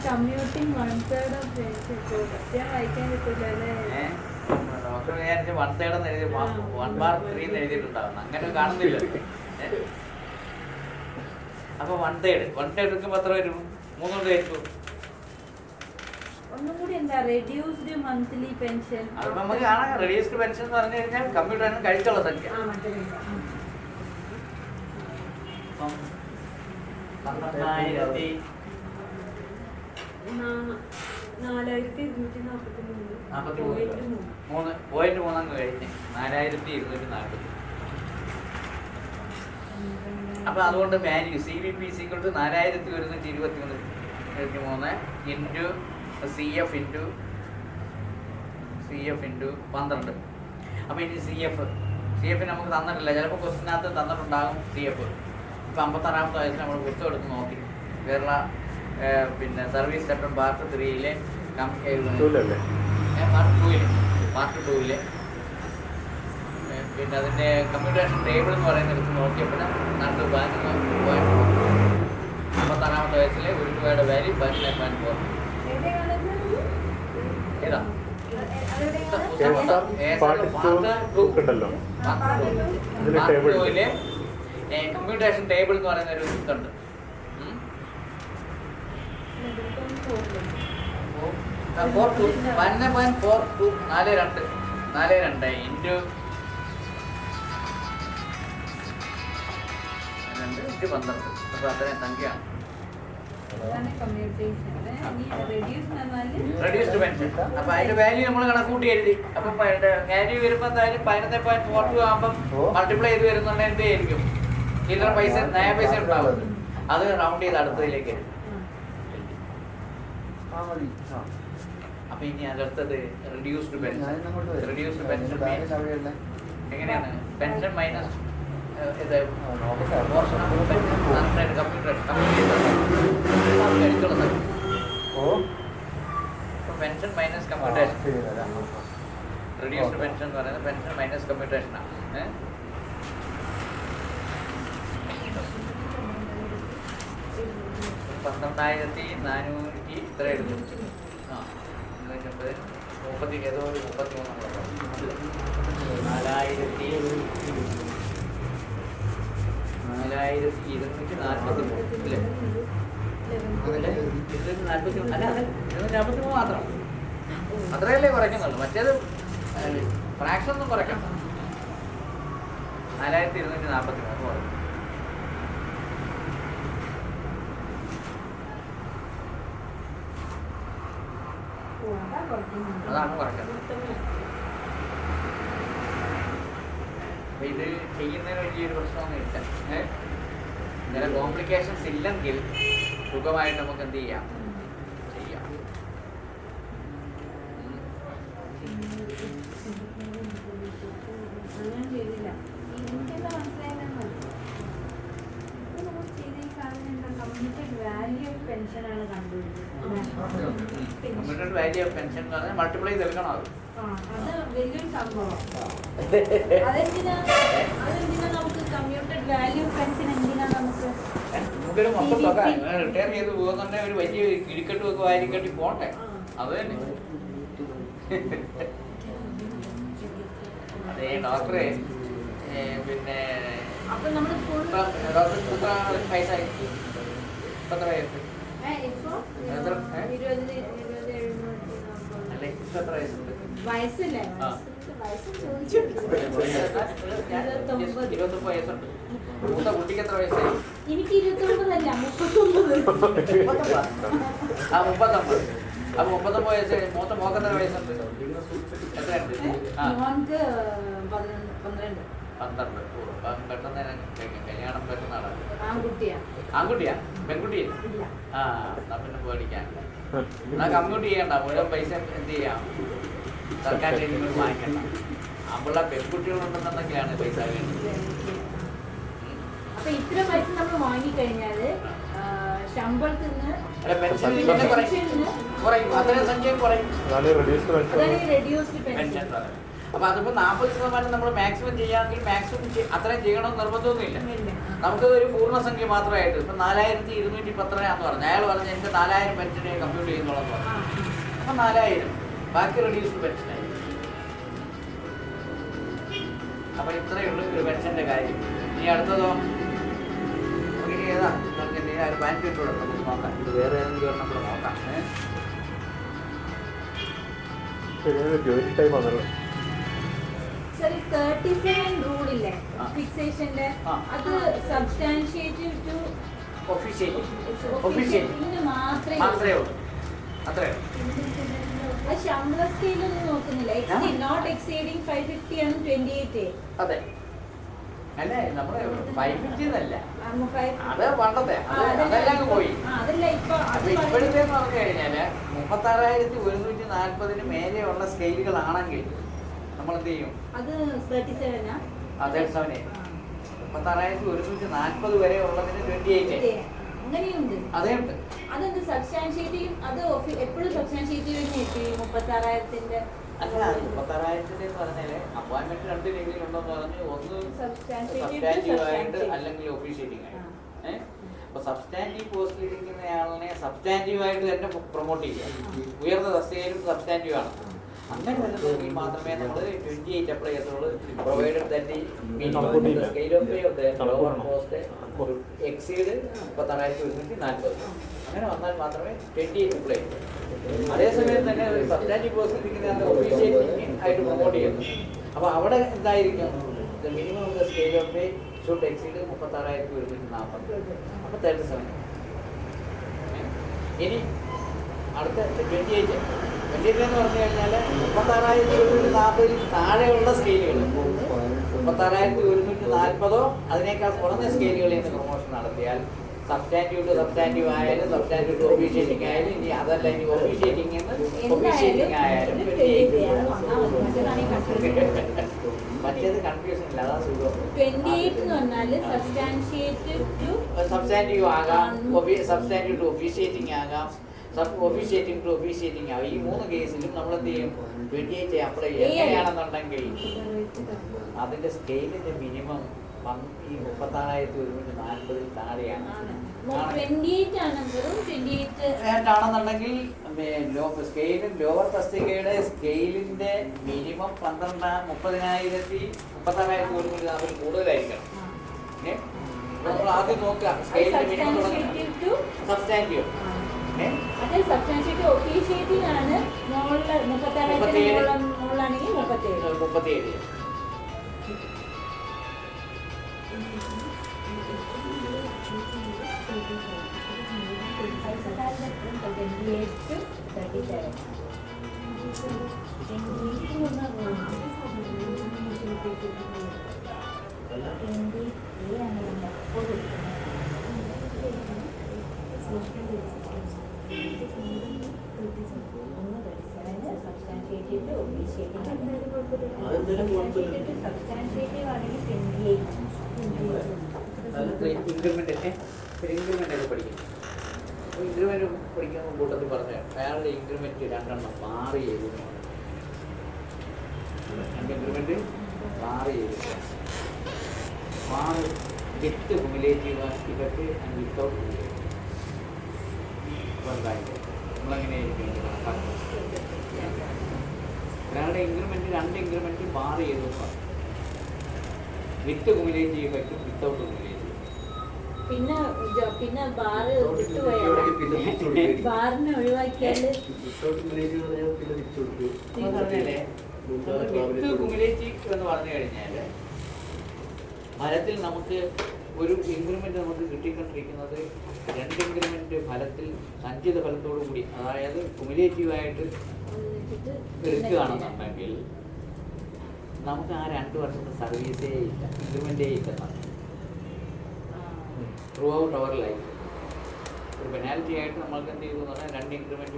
കമ്മ്യൂട്ടിംഗ് 1/3 ഓഫ് വായിക്കാൻ കിട്ടില്ല. ഡോക്ടർ വിചാരിച്ച് 1/3 എന്ന് എഴുതി 1/3 എന്ന് എഴുതിയിട്ടുണ്ടാവും. അങ്ങനെ കാണുന്നില്ല. അപ്പൊ 1/3 എടുക്കുമ്പോ എത്ര വരും? 3 കൊണ്ട് കഴിച്ചു. ഒന്നും കൂടി എന്താ റെഡ്യൂസ്ഡ് മന്ത്ലി പെൻഷൻ? അത് നമുക്ക് കാണാം. റെഡ്യൂസ്ഡ് പെൻഷൻ എന്ന് പറഞ്ഞു കഴിഞ്ഞാൽ കമ്പ്യൂട്ടറിന് കഴിച്ചുള്ള സംഖ്യ. 4,243 കഴിഞ്ഞ് 4,240. അപ്പൊ അതുകൊണ്ട് value CVP = 4,123 into CF into 12. അപ്പോൾ ഇനി CF നമുക്ക് തന്നിട്ടില്ല. ചിലപ്പോൾ ക്വസ്റ്റിനകത്ത് തന്നിട്ടുണ്ടാകും CF. ഇപ്പോൾ 56-ാമത്തെ വയസ്സിൽ നമ്മൾ പുസ്തകം എടുത്ത് നോക്കി. കേരള പിന്നെ സർവീസ് ചട്ടം പാർട്ട് 3-ലെ പാർട്ട് 2-ലെ പിന്നെ അതിൻ്റെ കമ്മ്യൂട്ടേഷൻ ടേബിൾ എന്ന് പറയുന്ന എടുത്ത് നോക്കിയപ്പോൾ നാട്ടിൽ 56-ാമത്തെ വയസ്സിലെ ഒരു രൂപയുടെ വാല്യൂ 11.4. ഏതാ? കമ്മ്യൂട്ടേഷൻ ടേബിൾ എന്ന് പറയുന്ന ഒരു ഇതുണ്ട്. 1.42 ഇൻറ്റു 12. അപ്പോൾ അത്രയും സംഖ്യയാണ്. Reduced pension. അപ്പൊ അതിന്റെ വാല്യൂ നമ്മൾ കണക്കൂട്ടി എഴുതി. അപ്പൊ വാല്യൂ വരുമ്പോ എന്തായാലും 11.42 ആകുമ്പോൾ മൾട്ടിപ്ലൈ ചെയ്ത് വരുന്നുണ്ടെങ്കിൽ എന്ത് ആയിരിക്കും? ചില്ലറ പൈസ നയ പൈസ ഉണ്ടാവും. അത് റൗണ്ട് ചെയ്ത് അടുത്തതിലേക്ക്. അപ്പൊ ഇനി അടുത്തത് റെഡ്യൂസ്ഡ് പെൻഷൻ. റെഡ്യൂസ്ഡ് പെൻഷൻ എങ്ങനെയാണ്? Pension minus pension minus computation. Reduced pension എന്ന് പറയുന്നത് പെൻഷൻ മൈനസ് കമ്പ്യൂട്ടേഷൻ ആണ്. 12,400 ഇത്ര എഴുതും. 33 ഏതോ ഒരു 33 4,243 ഇല്ലേ? 243 മാത്രം. അത്രയല്ലേ കുറയ്ക്കുന്നുള്ളൂ. മറ്റേത് ഫ്രാക്ഷൻ ഒന്നും കുറയ്ക്കണ്ട. 4243 കുറയ്ക്കും. അതാണ് കുറയ്ക്കുന്നത്. അപ്പൊ ഇത് ചെയ്യുന്നതിന് വലിയൊരു പ്രശ്നമൊന്നുമില്ല. ഇങ്ങനെ കോംപ്ലിക്കേഷൻസ് ഇല്ലെങ്കിൽ സുഖമായിട്ട് നമുക്ക് എന്ത് ചെയ്യാം, ചെയ്യാം. കമ്മ്യൂണിറ്റി വാല്യൂ ഓഫ് പെൻഷൻ എന്ന് പറഞ്ഞാൽ മൾട്ടിപ്ലൈ ചെയ്തെടുക്കണം. അത് വലിയൊരു സംഭവം. അതെന്തിനാ നമുക്ക് കമ്മ്യൂട്ടഡ് വാല്യൂ പെൻഷൻ എന്തിനാ നമുക്ക് നമുക്കൊരു മൊത്തം തുക റിട്ടയർ ചെയ്ത് പോകുന്നുണ്ടെ ഒരു വലിയ കിഴിക്കെട്ട് ഒക്കെ വാരിക്കെട്ടി പോട്ടെ. അത് തന്നെ. അതെ ഡോക്ടറെ പിന്നെ അപ്പൊ നമ്മള് ഡോക്ടർ പൈസ എത്ര വയസ്സ് അല്ലെ എത്ര വയസ്സുണ്ട്? വയസ്സല്ലേ? 29 വയസ്സുണ്ട്. മൂത്ത കുട്ടിക്ക് എത്ര വയസ്സായി? എനിക്ക് 29 അല്ല 39. ആ 39. അപ്പൊ 39 വയസ്സ്. മൂത്ത മോക്ക് എത്ര വയസ്സുണ്ട്? എത്രയുണ്ട്? 12. പെട്ടെന്ന് കല്യാണം പറ്റുന്നതാണ്. ആൺകുട്ടിയാ? പെൺകുട്ടിയില്ല? ആ എന്നാ പിന്നെ പേടിക്കാനില്ല. എന്നാ കമ്മ്യൂട്ട് ചെയ്യണ്ട. മുഴുവൻ പൈസ എന്ത് ചെയ്യാം, സർക്കാരിന്റെ നിങ്ങൾ വാങ്ങിക്കണ്ട. ആമ്പിള്ള പെൺകുട്ടികളുണ്ടെന്നുണ്ടെങ്കിലാണ് പൈസ വേണ്ടത്. അപ്പൊ ഇത്ര പൈസ നമ്മൾ വാങ്ങിക്കഴിഞ്ഞാല് ശമ്പളത്തിൽ നിന്ന് കുറയും. അത്രയും സംഖ്യ കുറയും. Reduced pension. അപ്പൊ അതിപ്പോ 40% നമ്മൾ മാക്സിമം ചെയ്യാമെങ്കിൽ മാക്സിമം അത്രയും ചെയ്യണമെന്ന് നിർബന്ധമൊന്നുമില്ല. നമുക്ക് ഒരു പൂർണ്ണസംഖ്യ മാത്രമായിട്ട് ഇപ്പൊ 4210 പറഞ്ഞു. അയാൾ പറഞ്ഞു എനിക്ക് 4000 പെൻഷനെ കമ്പ്യൂട്ട് ചെയ്യുന്നുള്ളതെന്ന് പറഞ്ഞു. അപ്പൊ 4000 ബാക്കി റെഡ്യൂസ്ഡ് പെൻഷനായി. അപ്പൊ ഇത്രയേ ഉള്ളൂ ഒരു പെൻഷന്റെ കാര്യം. ഇനി അടുത്തതോ നമുക്ക് ഏതാ നമുക്ക് ബാങ്ക് കിട്ടുള്ളൂ. നമുക്ക് നോക്കാം. ഇത് വേറെ ഏതെങ്കിലും നമ്മൾ നോക്കാം. ജോലി ടൈം ആണല്ലോ. 37 റൂളില്ലേ ഫിക്സേഷന്റെ, അത് സബ്സ്റ്റാൻഷിയേറ്റീവ് ടു ഒഫീഷ്യറ്റിന് മാത്രമേ ഉള്ളൂ. അത്രേ അത് ശമ്പള സ്കെയിലൊന്നും നോക്കുന്നില്ല. നോട്ട് എക്സീഡിങ് 550 ആണ് 28. അതെ അല്ലേ? നമ്മള് 550 എന്നല്ല, അത് പണ്ടത്തെ അതെല്ലാം പോയി. ഇപ്പോഴത്തെ പറഞ്ഞു കഴിഞ്ഞാല് 36,140 മേലെയുള്ള സ്കെയിലുകളാണെങ്കിൽ നമ്മൾ എന്ത് ചെയ്യും? അത് 37 36,140 വരെ ഉള്ളതിന് 28. അങ്ങനെയുണ്ട്. അതേ ഉണ്ട്. അതെന്ത് സബ്സ്റ്റാൻഷിയേറ്റീവ്? അത് എപ്പോഴും സബ്സ്റ്റാൻഷിയേറ്റീവ് തന്നെ 36,000-ന്റെ അല്ല. 36,000 എന്ന് പറഞ്ഞാല് അപ്പോയിന്റ്മെന്റ് 2 രീതിയിലുണ്ടെന്ന് പറഞ്ഞു. ഒന്ന് സബ്സ്റ്റാൻറ്റീവ് ആയിട്ട് അല്ലെങ്കിൽ ഒഫീഷ്യേറ്റിംഗ് ആയിട്ട്. അപ്പൊ സബ്സ്റ്റാൻറ്റീവ് പോസ്റ്റിൽ ഇരിക്കുന്നയാളിനെ സബ്സ്റ്റാൻറ്റീവ് ആയിട്ട് തന്നെ പ്രൊമോട്ട് ചെയ്യുക. ഉയർന്ന തസ്തികയിലും സബ്സ്റ്റാൻറ്റീവ് ആണ്. അങ്ങനെ വരുന്നെങ്കിൽ മാത്രമേ നമ്മൾ 28 അപ്ലൈ ചെയ്യത്തുള്ളൂ. Provided that the scale of pay of the lower post exceed 36,140. അങ്ങനെ വന്നാൽ മാത്രമേ 28 അപ്ലൈ ചെയ്യൂ. അതേസമയം തന്നെ സബ്സ്റ്റാൻറ്റീവ് പോസ്റ്റ് ഇരിക്കുന്ന ഒഫീഷ്യേറ്റിംഗ് ആയിട്ട് പ്രൊമോട്ട് ചെയ്യുന്നു. അപ്പോൾ അവിടെ എന്തായിരിക്കും? The minimum of the scale of pay should exceed 36,140. അപ്പോൾ 37. ഇനി അടുത്ത 28 എന്ന് പറഞ്ഞു കഴിഞ്ഞാൽ 36,140 താഴെയുള്ള സ്കെയിലുകൾ, 36,140 അതിനേക്കാൾ കുറഞ്ഞ സ്കെയിലുകളിൽ നിന്ന് പ്രൊമോഷൻ നടത്തിയാൽ സബ്സ്റ്റാൻറ്റീവ് ടു സബ്സ്റ്റാൻറ്റീവ് ആയാലും സബ്സ്റ്റാൻറ്റീവ് ടു ഒഫീഷ്യേറ്റിംഗ് ആയാലും, ഇനി അതല്ല ഇനി ഒഫീഷ്യേറ്റിംഗ് ആയാലും മറ്റേത് കൺഫ്യൂഷൻ ഇല്ല. അതാ സുഖം. സബ്സ്റ്റാൻറ്റീവ് ആകാം, സബ്സ്റ്റാൻറ്റീവ് ടു ഒഫീഷ്യേറ്റിംഗ് ആകാം, ഒഫീഷ്യേറ്റിംഗ് ടു ഒഫീഷ്യേറ്റിംഗ് ആകും. ഈ 3 കേസിലും നമ്മൾ എന്ത് ചെയ്യും? 28 അപ്ലൈ ചെയ്യും. എങ്ങനെയാണെന്നുണ്ടെങ്കിൽ അതിന്റെ സ്കെയിലിന്റെ മിനിമം ഈ 36,140 താഴെയാണ്. ആണെന്നുണ്ടെങ്കിൽ സ്കെയിലും ലോവർ തസ്തികയുടെ സ്കെയിലിന്റെ മിനിമം 36,140 കൂടുതലായിരിക്കണം. നമ്മൾ ആദ്യം നോക്കുക സ്കെയിലിന്റെ മിനിമം സബ്സ്റ്റാൻറ്റീവ് അത് സബ്സ്റ്റാൻഷ്യേറ്റ് ഒഫീഷ്യേറ്റിംഗ് ആണ്. മുകളിൽ 36,000 മുകളിലാണെങ്കിൽ 37. ഇൻക്രിമെൻ്റ് പഠിക്കും. ഇൻക്രിമെൻ്റ് പഠിക്കുന്ന കൂട്ടത്തിൽ പറഞ്ഞ അയാളുടെ ഇൻക്രിമെൻ്റ് 2 മാറി ചെയ്തു. 2 ഇൻക്രിമെൻ്റ് മാറി ചെയ്തു. മാറി with cumulative effect and without cumulative. അപ്പോൾ എന്തായാലും നമ്മളെങ്ങനെയായിരിക്കും ഒരാളുടെ ഇൻക്രിമെൻ്റ് 2 ഇൻക്രിമെൻ്റ് മാറി ചെയ്തു. വിത്ത് കുമുലേറ്റീവ് ഇഫക്റ്റും വിത്തൗട്ട് കുമുലേറ്റീവ്. പിന്നെ ബാറ് ബാറിനെ ഒഴിവാക്കിയാൽ വിത്ത് കുമുലേറ്റീവ് എന്ന് പറഞ്ഞു കഴിഞ്ഞാൽ ഫലത്തിൽ നമുക്ക് ഒരു ഇൻക്രിമെന്റ് നമുക്ക് കിട്ടിക്കൊണ്ടിരിക്കുന്നത് 2 ഇൻക്രിമെന്റ് ഫലത്തിൽ സഞ്ചിത ഫലത്തോടു കൂടി, അതായത് കുമുലേറ്റീവായിട്ട് എടുക്കുകയാണെന്നുണ്ടെങ്കിൽ നമുക്ക് ആ 2 വർഷത്തെ സർവീസേ ഇല്ല, ഇൻക്രിമെന്റേ ഇല്ലെന്നാണ് ത്രൂ ഔട്ട് അവർ ലൈഫ്. ഒരു പെനാൽറ്റി ആയിട്ട് നമ്മൾക്ക് എന്ത് ചെയ്തു എന്ന് പറഞ്ഞാൽ 2 ഇൻക്രിമെന്റ്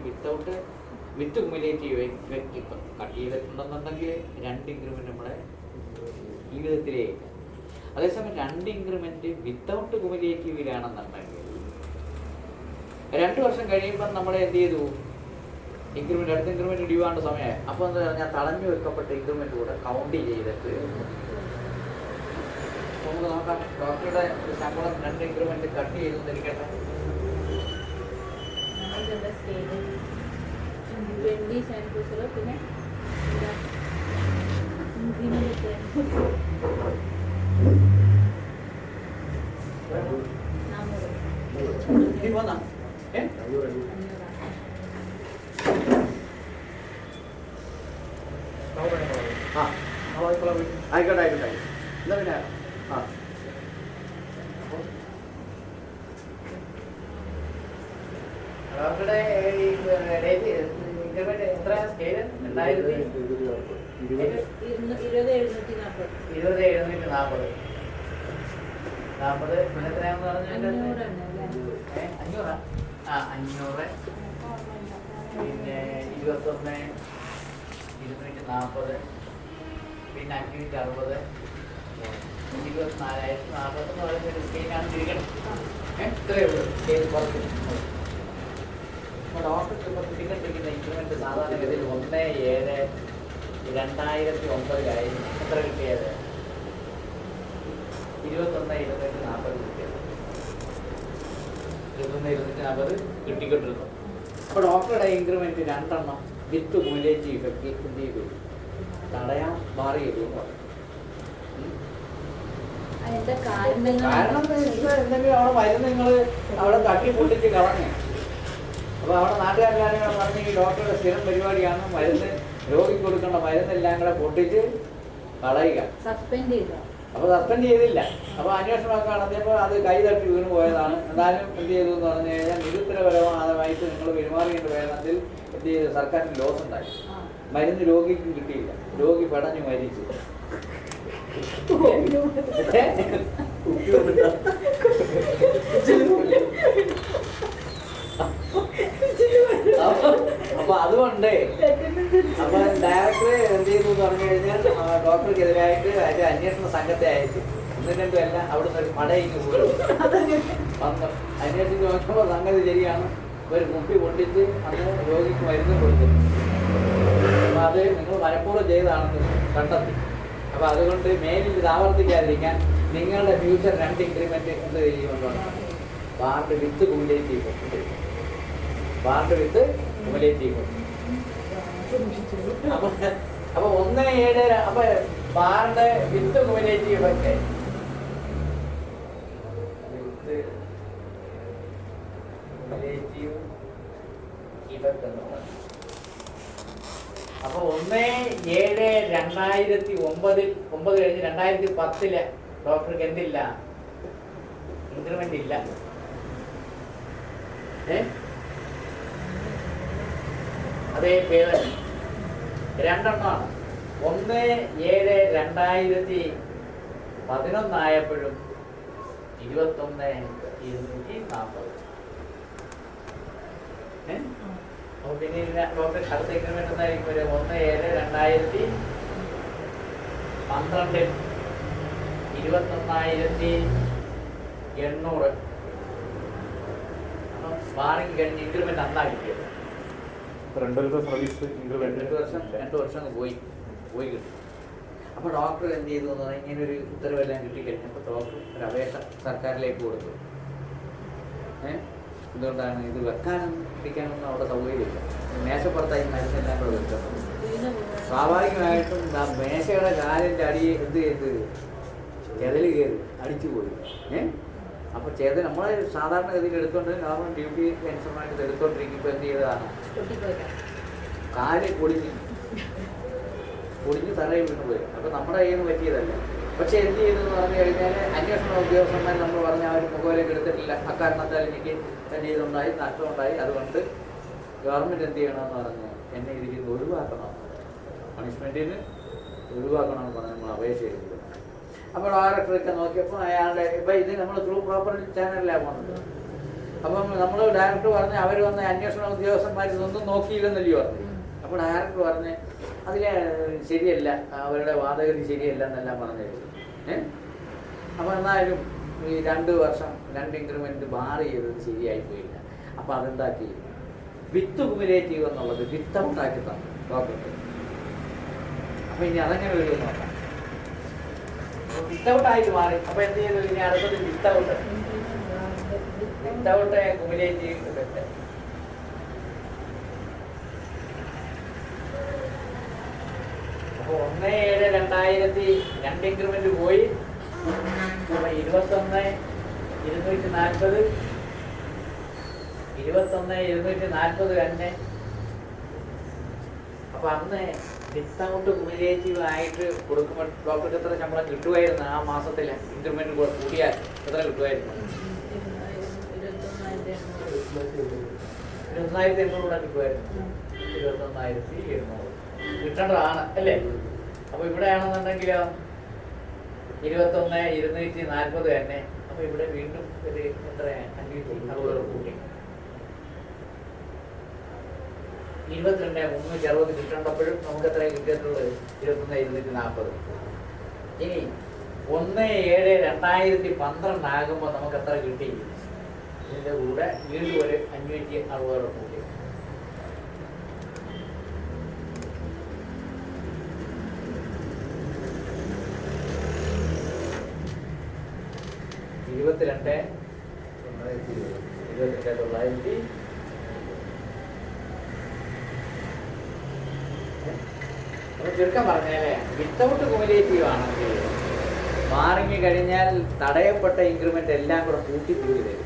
വിത്ത് കുമുലേറ്റീവ് ഇഫക്റ്റ് ഇപ്പം കട്ട് ചെയ്തിട്ടുണ്ടെന്നുണ്ടെങ്കിൽ 2 ഇൻക്രിമെന്റ് നമ്മുടെ ജീവിതത്തിലേ ഇല്ല. അതേസമയം 2 ഇൻക്രിമെന്റ് വിത്തൗട്ട് കുമുലേറ്റീവിലാണെന്നുണ്ടെങ്കിൽ 2 വർഷം കഴിയുമ്പം നമ്മൾ എന്ത് ചെയ്തു, ഇൻക്രിമെന്റ് അടുത്ത ഇൻക്രിമെന്റ് ഡ്യൂ ആവേണ്ട സമയമായി. അപ്പോൾ എന്താ പറഞ്ഞാൽ തടഞ്ഞു വെക്കപ്പെട്ട ഇൻക്രിമെന്റ് കൂടെ കൗണ്ട് ചെയ്തിട്ട് നമുക്ക് നോക്കാം. ഡോക്ടറുടെ ശമ്പളം 2 ഇൻക്രിമെന്റ് കട്ട് ചെയ്തിരിക്കട്ടെ. 20 സാനിറ്റൈസർ പിന്നെ ആയിക്കോട്ടെ ആയിക്കോട്ടെ. എന്നാ പിന്നെ ഡോക്ടറുടെ ഇൻക്രിമെന്റ് എത്ര സ്കെയില്? 20,740. 40 പിന്നെ എത്രയാണെന്ന് പറഞ്ഞാൽ 500. 500 പിന്നെ 21 240 പിന്നെ 560 24,040 എന്ന് പറയുന്ന സ്കെയിലാണ് തിരിക്കണം. ഇത്രയേ ഉള്ളൂ സ്കെയിൽ പുറത്ത്. അപ്പോൾ ഡോക്ടർക്ക് ഇപ്പോൾ കിട്ടിക്കൊണ്ടിരിക്കുന്ന ഇൻക്രിമെന്റ് സാധാരണഗതിയിൽ 1/7/2009 എത്ര കിട്ടിയത്? 21,240 കിട്ടിയത്. 21,240 കിട്ടിക്കൊണ്ടിരുന്നു. അപ്പോൾ ഡോക്ടറുടെ ഇൻക്രിമെന്റ് 2 വിത്ത് കുമുലേറ്റീവ് ഇഫക്റ്റ് എന്ത് ചെയ്തു? തടയാൻ മാറി ചെയ്തു. കാരണം എന്തെങ്കിലും അവിടെ മരുന്ന് നിങ്ങൾ അവിടെ തട്ടി പൊട്ടിച്ച് കളഞ്ഞു. അപ്പോൾ അവിടെ നാട്ടുകാരെല്ലാം പറഞ്ഞ് ഈ ഡോക്ടറുടെ സ്ഥിരം പരിപാടിയാണ് മരുന്ന് രോഗിക്ക് കൊടുക്കേണ്ട മരുന്നെല്ലാം കൂടെ പൊട്ടിച്ച് കളയുക. സസ്പെൻഡ് ചെയ്തു. അപ്പോൾ സസ്പെൻഡ് ചെയ്തില്ല. അപ്പോൾ അന്വേഷണമൊക്കെ നടത്തിയപ്പോൾ അത് കൈ തട്ടി വീണ് പോയതാണ്. എന്നാലും എന്ത് ചെയ്തു എന്ന് പറഞ്ഞു കഴിഞ്ഞാൽ നിരുത്തരപരമായിട്ട് നിങ്ങൾ പെരുമാറിയേണ്ട വേദനത്തിൽ എന്ത് ചെയ്തു? സർക്കാരിന് ലോസ് ഉണ്ടായി. മരുന്ന് രോഗിക്കും കിട്ടിയില്ല. രോഗി പടഞ്ഞു മരിച്ചു. അപ്പൊ അതുകൊണ്ട് അപ്പൊ ഡയറക്ടർ എന്ത് ചെയ്തു എന്ന് പറഞ്ഞു കഴിഞ്ഞാൽ ഡോക്ടർക്കെതിരായിട്ട് അതിന്റെ അന്വേഷണ സംഘത്തെ അയച്ചു. എന്നിട്ടും എല്ലാം അവിടുന്ന് ഒരു മടയിക്ക് പോയി വന്നു അന്വേഷിച്ച് നോക്കുമ്പോൾ സംഗതി ശരിയാണ്. ഒരു മുപ്പി പൊട്ടിച്ച് അന്ന് രോഗിക്ക് മരുന്ന് കൊടുത്തു. അപ്പൊ അത് നിങ്ങൾ മനഃപൂർവ്വം ചെയ്തതാണെന്ന് കണ്ടെത്തി. അപ്പൊ അതുകൊണ്ട് മേലിൽ ഇത് ആവർത്തിക്കാതിരിക്കാൻ നിങ്ങളുടെ ഫ്യൂച്ചർ 2 ഇൻക്രിമെന്റ് എന്ത് ചെയ്യുമെന്നാണ് വാർഡ് വിത്ത് കുമുലേറ്റീവ്. വാർഡ് വിത്ത് കുമുലേറ്റീവ്. അപ്പൊ 1/7 അപ്പൊ വാർഡ് വിത്ത് കുമുലേറ്റീവ് ഒക്കെ വിത്ത് കുമുലേറ്റീവ് ഡിഫക്റ്റ് എന്ന് പറഞ്ഞു. അപ്പൊ 1/7/2009 കഴിഞ്ഞ് 2010 ഡോക്ടർക്ക് എന്തില്ല, ഇൻക്രിമെന്റ് ഇല്ല. അതേ പേര് രണ്ടെണ്ണമാണ്. 1/7/2011 ആയപ്പോഴും 21,240. അപ്പൊ പിന്നെ ഡോക്ടർ അടുത്ത ഇൻക്രിമെന്റ് എന്തായിരിക്കും ഒരു 1/7/2012 21,800. അപ്പം മാറിക്ക് കഴിഞ്ഞ് ഇൻക്രിമെന്റ് അന്നാ കിട്ടിയത്. 2 സർവീസ് ഇൻക്രിമെന്റ് 2 വർഷം പോയി കിട്ടും. അപ്പോൾ ഡോക്ടർ എന്ത് ചെയ്തു എന്ന് പറഞ്ഞാൽ ഇങ്ങനെ ഒരു ഉത്തരവെല്ലാം കിട്ടിക്കഴിഞ്ഞപ്പോൾ ഡോക്ടർ ഒരു അപേക്ഷ സർക്കാരിലേക്ക് കൊടുത്തു. എന്തുകൊണ്ടാണ് ഇത് വെക്കാനും പിടിക്കാനൊന്നും അവിടെ സൗകര്യമില്ല, മേശപ്പുറത്തായി മരുന്നെല്ലാം കൂടെ വെച്ചത്. സ്വാഭാവികമായിട്ടും മേശയുടെ കാലിൻ്റെ അടി എന്ത് ചെയ്ത് ചെതൽ കയറി അടിച്ചു പോയി. അപ്പോൾ ചെതൽ നമ്മൾ സാധാരണഗതിയിൽ എടുത്തുകൊണ്ട് നോർമൽ ഡ്യൂട്ടി അനുസരണമായിട്ട് ഇത് എടുത്തോണ്ടിരിക്കുമ്പോൾ എന്ത് ചെയ്തതാണ്, കാല് പൊടിഞ്ഞ് തറയിൽ വീണ് പോയി. അപ്പോൾ നമ്മുടെ കയ്യിൽ നിന്ന് പറ്റിയതല്ല. പക്ഷെ എന്ത് ചെയ്തെന്ന് പറഞ്ഞു കഴിഞ്ഞാൽ അന്വേഷണ ഉദ്യോഗസ്ഥന്മാർ നമ്മൾ പറഞ്ഞ ആ ഒരു മുഖവിലേക്ക് എടുത്തിട്ടില്ല. അക്കാരണത്താൽ എനിക്ക് ചെയ്തുണ്ടായി, നഷ്ടമുണ്ടായി. അതുകൊണ്ട് ഗവൺമെൻറ് എന്ത് ചെയ്യണമെന്ന് പറഞ്ഞു എന്നെ ഇതിൽ നിന്ന് ഒഴിവാക്കണം, പണിഷ്മെൻറ്റിന് ഒഴിവാക്കണമെന്ന് പറഞ്ഞ് നമ്മൾ അപേക്ഷ ചെയ്തത്. അപ്പോൾ ഡയറക്ടറൊക്കെ നോക്കിയപ്പോൾ അയാളുടെ ഇപ്പം ഇത് നമ്മൾ ത്രൂ പ്രോപ്പർ ചാനലിലാണ് പോകുന്നത്. അപ്പം നമ്മൾ ഡയറക്ടർ പറഞ്ഞ് അവർ വന്ന അന്വേഷണ ഉദ്യോഗസ്ഥന്മാർ ഇതൊന്നും നോക്കിയില്ലെന്നല്ലേ പറഞ്ഞു. അപ്പോൾ ഡയറക്ടർ പറഞ്ഞ് അതിൽ ശരിയല്ല, അവരുടെ വാദഗതി ശരിയല്ല എന്നെല്ലാം പറഞ്ഞു. അപ്പോൾ എന്നാലും ഈ 2 വർഷം 2 ഇൻക്രിമെൻറ്റ് ബാർ ചെയ്തത് ശരിയായി പോയില്ല. അപ്പോൾ അതെന്താക്കി, വിത്ത് കുമുലേറ്റീവ് എന്നുള്ളത് വിത്ത് ഔട്ടാക്കി തന്നു ഡോക്ടർക്ക്. അപ്പോൾ ഇനി അതങ്ങനെ ഒരു നോക്കാം. വിത്തൗട്ടായിട്ട് മാറി. അപ്പോൾ എന്ത് ചെയ്തു, ഇനി അടുത്തത് വിത്തൗട്ട് കുമുലേറ്റീവ് ഇഫക്റ്റ്. അപ്പോൾ 1/7/2002 ഇൻക്രിമെന്റ് പോയി. 21,240 21,240 തന്നെ. അപ്പൊ അന്ന് ഡിസ്കൗണ്ട് കുമുലേറ്റീവ് ആയിട്ട് കൊടുക്കുമ്പോൾ ഡോക്ടർക്ക് എത്ര ശമ്പളം കിട്ടുമായിരുന്നു ആ മാസത്തിൽ? ഇൻക്രിമെന്റ് കൂടിയാൽ എത്ര കിട്ടുമായിരുന്നു? 21,800 കൂടെ കിട്ടുമായിരുന്നു. 21,700 കിട്ടേണ്ടതാണ് അല്ലേ? അപ്പൊ ഇവിടെ ആണെന്നുണ്ടെങ്കിലോ 21,240 തന്നെ. അപ്പൊ ഇവിടെ വീണ്ടും ഒരു എത്ര 560 കൂട്ടി 22,360 കിട്ടേണ്ടപ്പോഴും നമുക്ക് എത്ര കിട്ടിയിട്ടുള്ളത്? 21,240. ഇനി 1/7/2012 ആകുമ്പോൾ നമുക്ക് എത്ര കിട്ടി? ഇതിന്റെ കൂടെ വീണ്ടും ഒരു 560 കൂട്ടി. ഇരുപത്തിരണ്ട് 22,900 അപ്പോൾ ചുരുക്കം പറഞ്ഞാലേ വിത്തൗട്ട് കുമുലേറ്റീവ് ആണെങ്കിൽ മാറിങ്ങി കഴിഞ്ഞാൽ തടയപ്പെട്ട ഇൻക്രിമെന്റ് എല്ലാം കൂടെ കൂട്ടി തരും.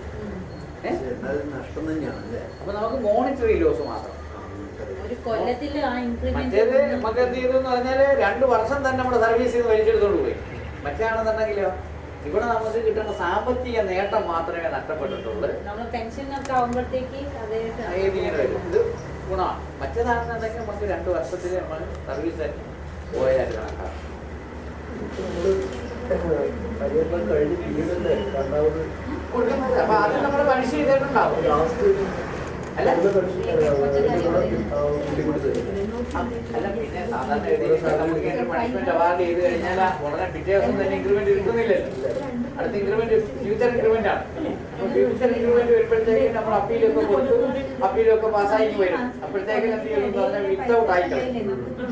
നഷ്ടം തന്നെയാണ്. അപ്പൊ നമുക്ക് മോണിറ്ററി ലോസ് മാത്രം. മറ്റേത് നമുക്ക് എന്ത് ചെയ്തു എന്ന് പറഞ്ഞാല് 2 വർഷം തന്നെ നമ്മുടെ സർവീസ് ചെയ്ത് വലിച്ചെടുത്തോണ്ട് പോയി. മറ്റാണെന്നുണ്ടെങ്കിലോ ഇവിടെ നമുക്ക് കിട്ടുന്ന സാമ്പത്തിക നേട്ടം മാത്രമേ നഷ്ടപ്പെട്ടിട്ടുള്ളൂ. ഇത് ഗുണമാണ്. മറ്റേതാണെന്നുണ്ടെങ്കിൽ നമുക്ക് 2 വർഷത്തിൽ നമ്മൾ സർവീസ് പോയായിട്ട് കണക്കാണ്. കൊടുക്കുന്നത് അപ്പൊ അത് നമ്മൾ പണിഷ് ചെയ്തിട്ടുണ്ടാവും. അല്ല പിന്നെ സാധാരണ പണിഷ്മെന്റ് അവാർഡ് ചെയ്ത് കഴിഞ്ഞാൽ ഉടനെ പിറ്റേ ദിവസം തന്നെ ഇൻക്രിമെന്റ് കിട്ടുന്നില്ലല്ലോ. അടുത്ത ഇൻക്രിമെന്റ് ഫ്യൂച്ചർ ഇൻക്രിമെന്റ് ആണ്. അപ്പൊ ഫ്യൂച്ചർ ഇൻക്രിമെന്റ് വരുമ്പോഴത്തേക്ക് നമ്മൾ അപ്പീലൊക്കെ കൊടുത്തു, അപ്പീലൊക്കെ പാസ്സായി വരും. അപ്പോഴത്തേക്ക് എന്ത് ചെയ്യും എന്ന് പറഞ്ഞാൽ വിത്തൗട്ട് ആയിക്കളയും.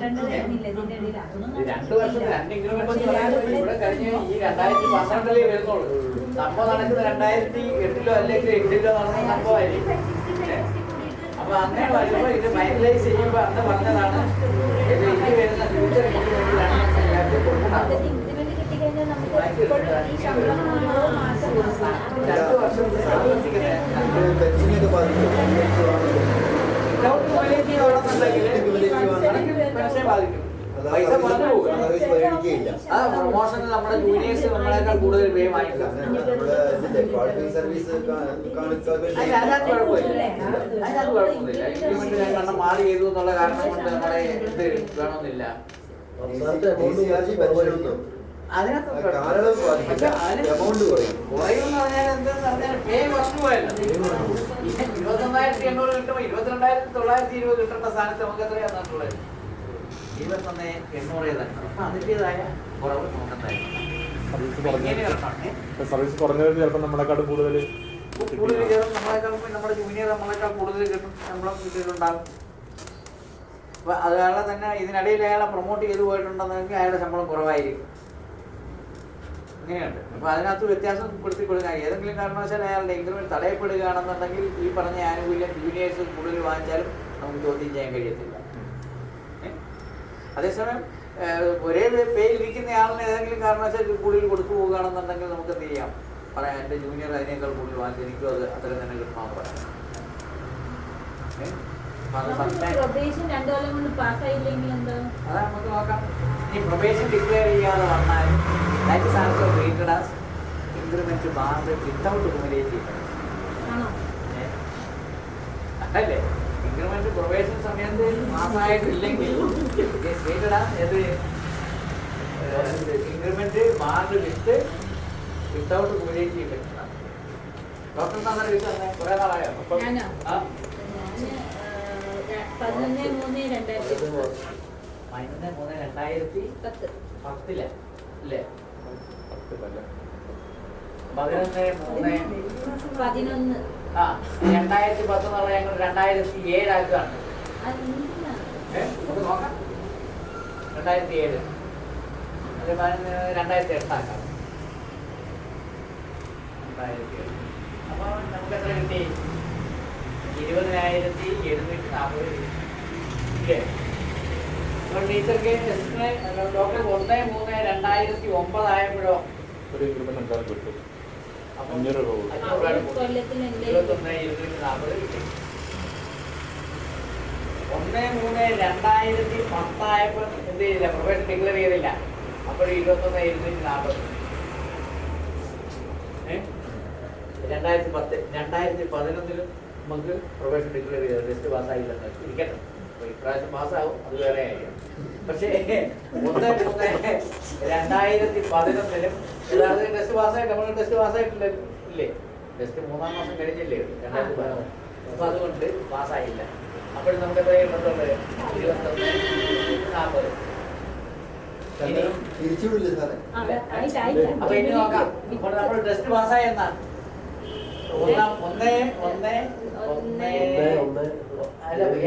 2 വർഷം 2 ഇൻക്രിമെന്റ് ഇവിടെ കഴിഞ്ഞ് ഈ 2012 വരുന്നുള്ളൂ. സംഭവം നടക്കുന്നത് 2008 അല്ലെങ്കിൽ 8 നടന്ന സംഭവമായിരിക്കും. അപ്പൊ അങ്ങനെ വരുമ്പോൾ ഇത് ഫൈനലൈസ് ചെയ്യുമ്പോൾ അന്ന് പറഞ്ഞതാണ് ഇത് ഇനി വരുന്ന ഫ്യൂച്ചർ ഇൻക്രിമെന്റിലാണ് കൊടുക്കുന്നത്. 2 വർഷം കണ്ടിന്യൂ ആണെന്നുണ്ടെങ്കിൽ പെൻഷൻ ബാധിക്കും. പൈസ കുറഞ്ഞു പോകും. സർവീസ് പരിഗണിക്കുകയില്ല. ആ പ്രൊമോഷനിൽ നമ്മുടെ ജൂനിയേഴ്സ് നമ്മളെക്കാൾ കൂടുതൽ പേ വാങ്ങിക്കും. നമ്മുടെ ഇതില്ലേ ക്വാളിഫയിങ് സർവീസ് അതിനകത്ത് കുഴപ്പമില്ല. അതിനകത്ത് കുഴപ്പമൊന്നുമില്ല. ഇൻക്രിമെന്റ് കാരണം മാറി ചെയ്തു എന്നുള്ള കാരണം കൊണ്ട് നമ്മളെ ഇത് വേണമെന്നില്ല. അതിനകത്ത് എമൗണ്ട് കുറയും. കുറയുമെന്ന് പറഞ്ഞാൽ എന്താന്ന് പറഞ്ഞാൽ പേ കുറഞ്ഞു പോയല്ലോ. 21,800 കിട്ടുമ്പോൾ 22,920 കിട്ടേണ്ട സ്ഥാനത്ത് നമുക്ക് എത്രയാണ് തന്നിട്ടുള്ളത്? 21,800 തന്നെ. അപ്പൊ അതിൻ്റെതായ കുറവ് നമുക്കുണ്ടായിരുന്നു. സർവീസ് കുറഞ്ഞവർക്ക് ചിലപ്പോൾ നമ്മളെക്കാളും കൂടുതൽ നമ്മളെക്കാൾ നമ്മുടെ ജൂനിയർ നമ്മളെക്കാൾ കൂടുതൽ കിട്ടും, ശമ്പളം കിട്ടിയിട്ടുണ്ടാകും. അപ്പൊ അയാളെ തന്നെ ഇതിനിടയിൽ അയാളെ പ്രൊമോട്ട് ചെയ്ത് പോയിട്ടുണ്ടെന്നെങ്കിൽ അയാളുടെ ശമ്പളം കുറവായിരിക്കും. അങ്ങനെയുണ്ട്. അപ്പൊ അതിനകത്ത് വ്യത്യാസം കൊടുത്തി കൊടുക്കാൻ ഏതെങ്കിലും കാരണവശാൽ അയാളുടെ ഇൻക്രിമെന്റ് തടയപ്പെടുകയാണെന്നുണ്ടെങ്കിൽ ഈ പറഞ്ഞ ആനുകൂല്യം ജൂനിയേഴ്സ് കൂടുതൽ വാങ്ങിച്ചാലും നമുക്ക് ചോദ്യം ചെയ്യാൻ കഴിയത്തില്ല. അതേസമയം ഒരേ പേയിൽ ഇരിക്കുന്ന ആളിന് ഏതെങ്കിലും കാരണവശാൽ കൂടുതൽ കൊടുത്തു പോകുകയാണെന്നുണ്ടെങ്കിൽ നമുക്ക് എന്ത് ചെയ്യാം, പറയാം എൻ്റെ ജൂനിയർ അതിനേക്കാൾ കൂടുതൽ വാങ്ങിച്ച് എനിക്കും അത് അത്രയും തന്നെ കിട്ടണമെന്ന് പറയാം. പ്രൊബേഷൻ 2 കൊല്ലം കൊണ്ട് പാസ്സായില്ലെങ്കിൽ എന്താ? അത് നമുക്ക് നോക്കാം. ഈ പ്രൊബേഷൻ ഡിക്ലെയർ ചെയ്യാതെ വന്നാൽ that is also treated as increment barred without cumulative. ആണോ? അല്ലേ? ഇൻക്രിമെന്റ് പ്രൊബേഷൻ സമയത്ത് മാസമായിട്ടില്ലെങ്കിൽ increment barred without cumulative effect. Doctor തന്നെ കുറെ നാളായോ? ഞാനോ? 11/3/2010. 11/3/2010 അല്ലേ? 11. 11/3/2010 എന്നുള്ള ഞങ്ങൾ 2007 ആക്കുകയാണ്. നമുക്ക് നോക്കാം. 2007 അത് 2008 ആക്കാം. 2007 അപ്പൊ നമുക്ക് എത്ര കിട്ടി? 20,740 ഇല്ലേ? ടീച്ചർക്ക് ഡോക്ടർ 1/3/2009 ആയപ്പോഴോ ഒരു ഇൻക്രിമെന്റ് എന്തായാലും കിട്ടും. അപ്പൊ 500 രൂപ കൂടും. 21,740 കിട്ടി. 1/3/2010 ആയപ്പോൾ എന്ത് ചെയ്തില്ല? പ്രൊഫഷൻ ഡിക്ലെയർ ചെയ്തില്ല. അപ്പോൾ 21,740. 2011 നമുക്ക് പ്രൊഫഷൻ ഡിക്ലെയർ ചെയ്തത് ടെസ്റ്റ് പാസ്സായില്ലെന്ന് ഇരിക്കട്ടെ. അപ്പോൾ ഇപ്രാവശ്യം പാസ്സാവും, അത് വേറെ കാര്യം. പക്ഷേ 1/3/2011 യഥാർത്ഥത്തിൽ ടെസ്റ്റ് പാസ്സായിട്ട് നമ്മൾ ടെസ്റ്റ് പാസ്സായിട്ടില്ല ഇല്ലേ? ടെസ്റ്റ് 3-ാം മാസം കഴിഞ്ഞില്ലേ 2011. അപ്പോൾ അതുകൊണ്ട് പാസ്സായില്ല. അപ്പോൾ നമുക്ക് എത്രയും കിട്ടുന്നത്? 21,040. തിരിച്ചുവിടില്ലേ സാറേ? അപ്പൊ ഇനി നോക്കാം. ഇപ്പോൾ നമ്മൾ ടെസ്റ്റ് പാസ്സായി എന്നാ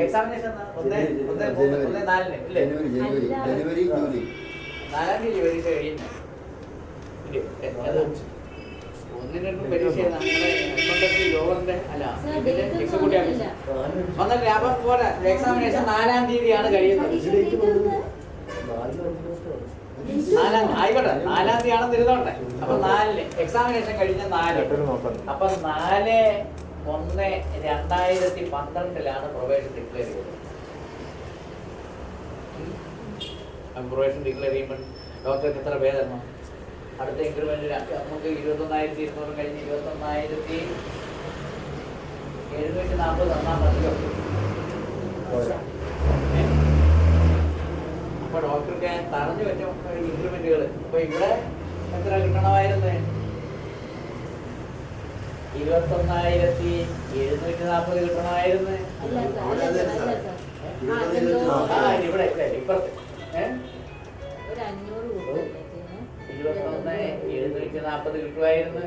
എക്സാമിനേഷൻ 1/4 ഇല്ലേ? ജനുവരി ജൂലൈ 4-ാം തീയതി പരീക്ഷ കഴിയുന്നത്. 1-2 പരീക്ഷ നമ്മുടെ ലോവറിന്റെ അല്ല ഇതിന്റെ എക്സിക്യൂട്ടീവ് ഓഫീസർ വന്നിട്ട് അപ്പം പോലെ എക്സാമിനേഷൻ 4-ാം തീയതിയാണ് കഴിയുന്നത്. ആയിക്കോട്ടെ, 4-ാം തീയതി ആണെന്ന് ഇരുന്നോട്ടെ. അപ്പൊ 4-ന് എക്സാമിനേഷൻ കഴിഞ്ഞ 4. അപ്പൊ 4/1/2012 പ്രൊബേഷൻ ഡിക്ലെയർ ചെയ്തത്. പ്രൊബേഷൻ ഡിക്ലെയർ ചെയ്യുമ്പോൾ ഡോക്ടർക്ക് എത്ര പേ തരണം? അടുത്ത ഇൻക്രിമെന്റ് നമുക്ക് 21,200 കഴിഞ്ഞ് 21,740 തന്നാൽ മതിയോ? അപ്പൊ ഡോക്ടർക്ക് തടഞ്ഞു വെച്ച ഇൻക്രിമെന്റുകൾ അപ്പൊ ഇവിടെ എത്ര കിട്ടണമായിരുന്നു? 21,740 കിട്ടണമായിരുന്നു. ഇവിടെ ഇപ്പുറത്ത് 21,740 കിട്ടുമായിരുന്നു.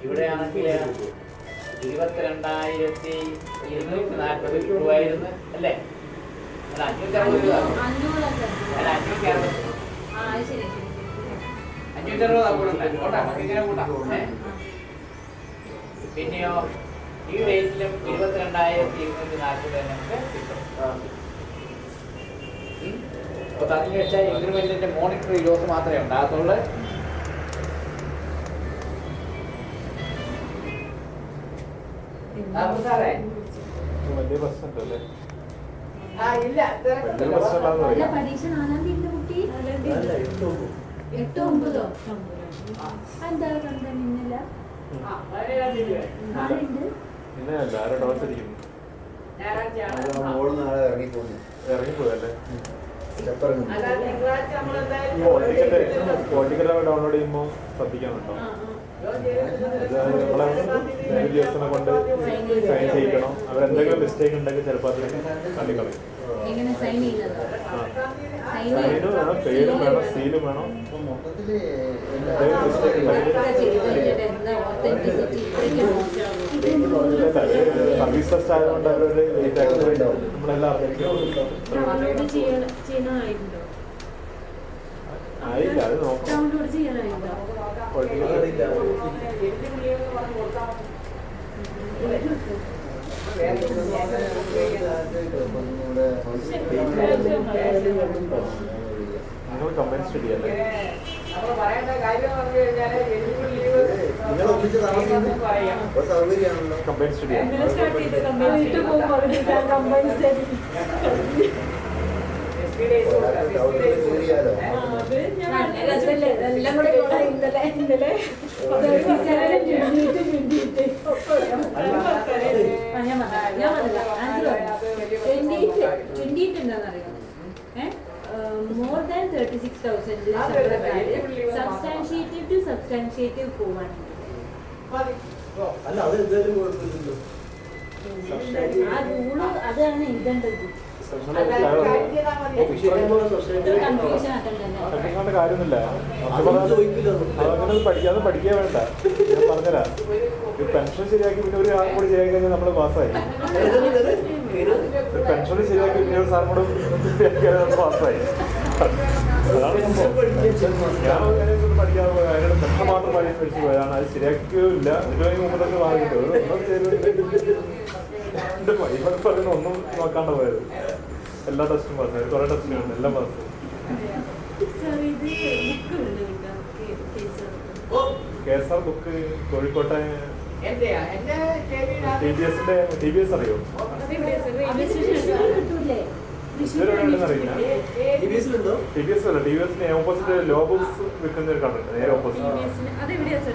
ഇവിടെ ആണെങ്കിൽ 22,240 കിട്ടുമായിരുന്നു അല്ലേ? 560 രൂപ. 560 പിന്നെയോ ഈ റേറ്റിലും 22,240 നമുക്ക് കിട്ടും. അപ്പൊ തന്നിൽ വെച്ചാൽ ഇൻക്രിമെന്റിന്റെ മോണിറ്ററി ലോസ് മാത്രമേ ഉണ്ടാകത്തുള്ളൂ. വലിയ പ്രശ്നമല്ലേ? വലിയൊരു പ്രശ്നമില്ലാന്ന് അല്ല, പറയാം. പരീക്ഷ 4-ാം തീയതി കുട്ടി അല്ല 8-9 എന്താ കണ്ട മിന്നല നാളുണ്ട് പിന്നെ എല്ലാവരും ഡോസ് അടിക്കുന്നു. മോള് നാളെ ഇറങ്ങിപ്പോന്നു. ഇറങ്ങിപ്പോയല്ലേ? സ്റ്റെപ്പ് ഇറങ്ങുന്നു. പോളിറ്റിക്കൽ ഡൗൺലോഡ് ചെയ്യുമ്പോൾ ശ്രദ്ധിക്കാൻ കേട്ടോ. നമ്മളെ ദിവസം കൊണ്ട് സൈൻ ചെയ്യിക്കണം. അവരെന്തെങ്കിലും മിസ്റ്റേക്ക് ഉണ്ടെങ്കിൽ ചിലപ്പോൾ അത് തള്ളിക്കളയും. എങ്ങനെ സൈൻ ചെയ്യുന്നത്? സൈനും വേണം, പേരും വേണം, സീലും വേണം. അപ്പൊ മൊത്തത്തില് എന്തെങ്കിലും മിസ്റ്റേക്ക് ഉണ്ടെങ്കിൽ സർവീസ് ടെസ്റ്റ് ആയതുകൊണ്ട് അവരൊരു ലേറ്റ് ആക്കുന്നുണ്ടാവും. നമ്മളെല്ലാം അറിഞ്ഞിരിക്കും. ആയില്ല, അത് നോക്കണം. നിങ്ങൾ കമ്പൈൻ സ്റ്റഡി അല്ലേ? നിങ്ങൾ ഒന്നിച്ച് താമസിക്കുന്നു. അപ്പൊ സൗകര്യമാണല്ലോ. കമ്പൈൻ സ്റ്റഡി ആണ്. ചെയ്യാലോ. മോർ ദാൻ 36,000 സബ്സ്റ്റാൻഷിയേറ്റീവ് ടു സബ്സ്റ്റാൻഷിയേറ്റീവ് പോവാണെങ്കിൽ അല്ല അത് എന്തായാലും കുഴപ്പമില്ലല്ലോ. ആ റൂള് അതാണ് ഇതേണ്ടത്. കൺഫ്യൂഷൻ ആക്കണ്ടല്ലോ. കാര്യമൊന്നുമില്ല. അതങ്ങനെ പഠിക്കാതെ പഠിക്കാൻ വേണ്ട. ഞാൻ പറഞ്ഞുതരാ, ഈ പെൻഷൻ ശരിയാക്കി പിന്നെ ഒരു ആളും കൂടി ശരിയാക്കി കഴിഞ്ഞാൽ നമ്മൾ പാസ്സായി. പെൻഷൻ ശരിയാക്കി പിന്നെ ഒരു സാറും കൂടെ ശരിയാക്കിയാൽ നമ്മൾ പാസ്സായി. ഞാൻ പഠിക്കാതെ പോയ അയാളുടെ പെൻഷൻ മാത്രം പഠിച്ചു പോയതാണ്. അത് ശരിയാക്കിയില്ല. ഇതിന് മുമ്പ് വാങ്ങിയിട്ട് എന്റെ പൈസ പറയുന്ന ഒന്നും നോക്കാണ്ട് പോയത്. എല്ലാ ടെസ്റ്റും പാസ്സായി. കുറെ ടെസ്റ്റുകളുണ്ട്, എല്ലാം പാസ്സായി. KSR ബുക്ക് കോഴിക്കോട്ടെ TBS അറിയോ? അറിയില്ല. TBS ഓപ്പോസിറ്റ് ലോ ബുക്സ് വിൽക്കുന്ന ഒരു കണ്ടുണ്ട്. നേരെ ഓപ്പോസിറ്റ്.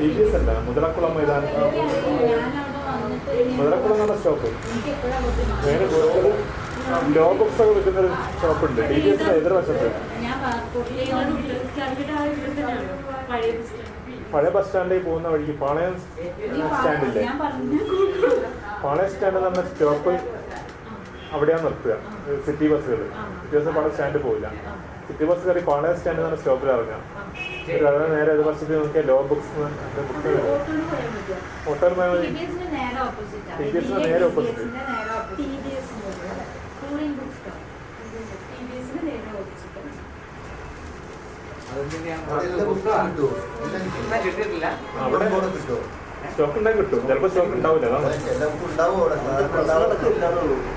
TBS അല്ല, മുതലക്കുളം മൈതാനം. മുതലക്കുളം എന്നുള്ള സ്റ്റോപ്പ് നേരെ ലോ ബുക്സ് ഒക്കെ വിൽക്കുന്ന ഒരു ഷോപ്പുണ്ട്. TBS എതിർവശത്ത്. പഴയ ബസ് സ്റ്റാൻഡിലേക്ക് പോകുന്ന വഴിക്ക് പാളയം സ്റ്റാൻഡില്ലേ? പാളയം സ്റ്റാൻഡ് എന്ന് പറഞ്ഞ സ്റ്റോപ്പ് അവിടെയാണ് നിർത്തുക. സിറ്റി ബസ്സുകൾ ദിവസം പാളയം സ്റ്റാൻഡിൽ പോവില്ല. സിറ്റി ബസ് കയറി പാളയം സ്റ്റാൻഡ് എന്ന് പറഞ്ഞ സ്റ്റോപ്പിൽ ഇറങ്ങാം. അതായത് നേരെ എതിർവശത്ത് നോക്കിയാൽ law books book hotel TBS നേരെ ഓപ്പോസിറ്റ്. കിട്ടിയിട്ടില്ല. അവിടെ സ്റ്റോക്ക് ഉണ്ടായി കിട്ടും. ചിലപ്പോൾ സ്റ്റോക്ക് ഉണ്ടാവില്ല. അതാണ്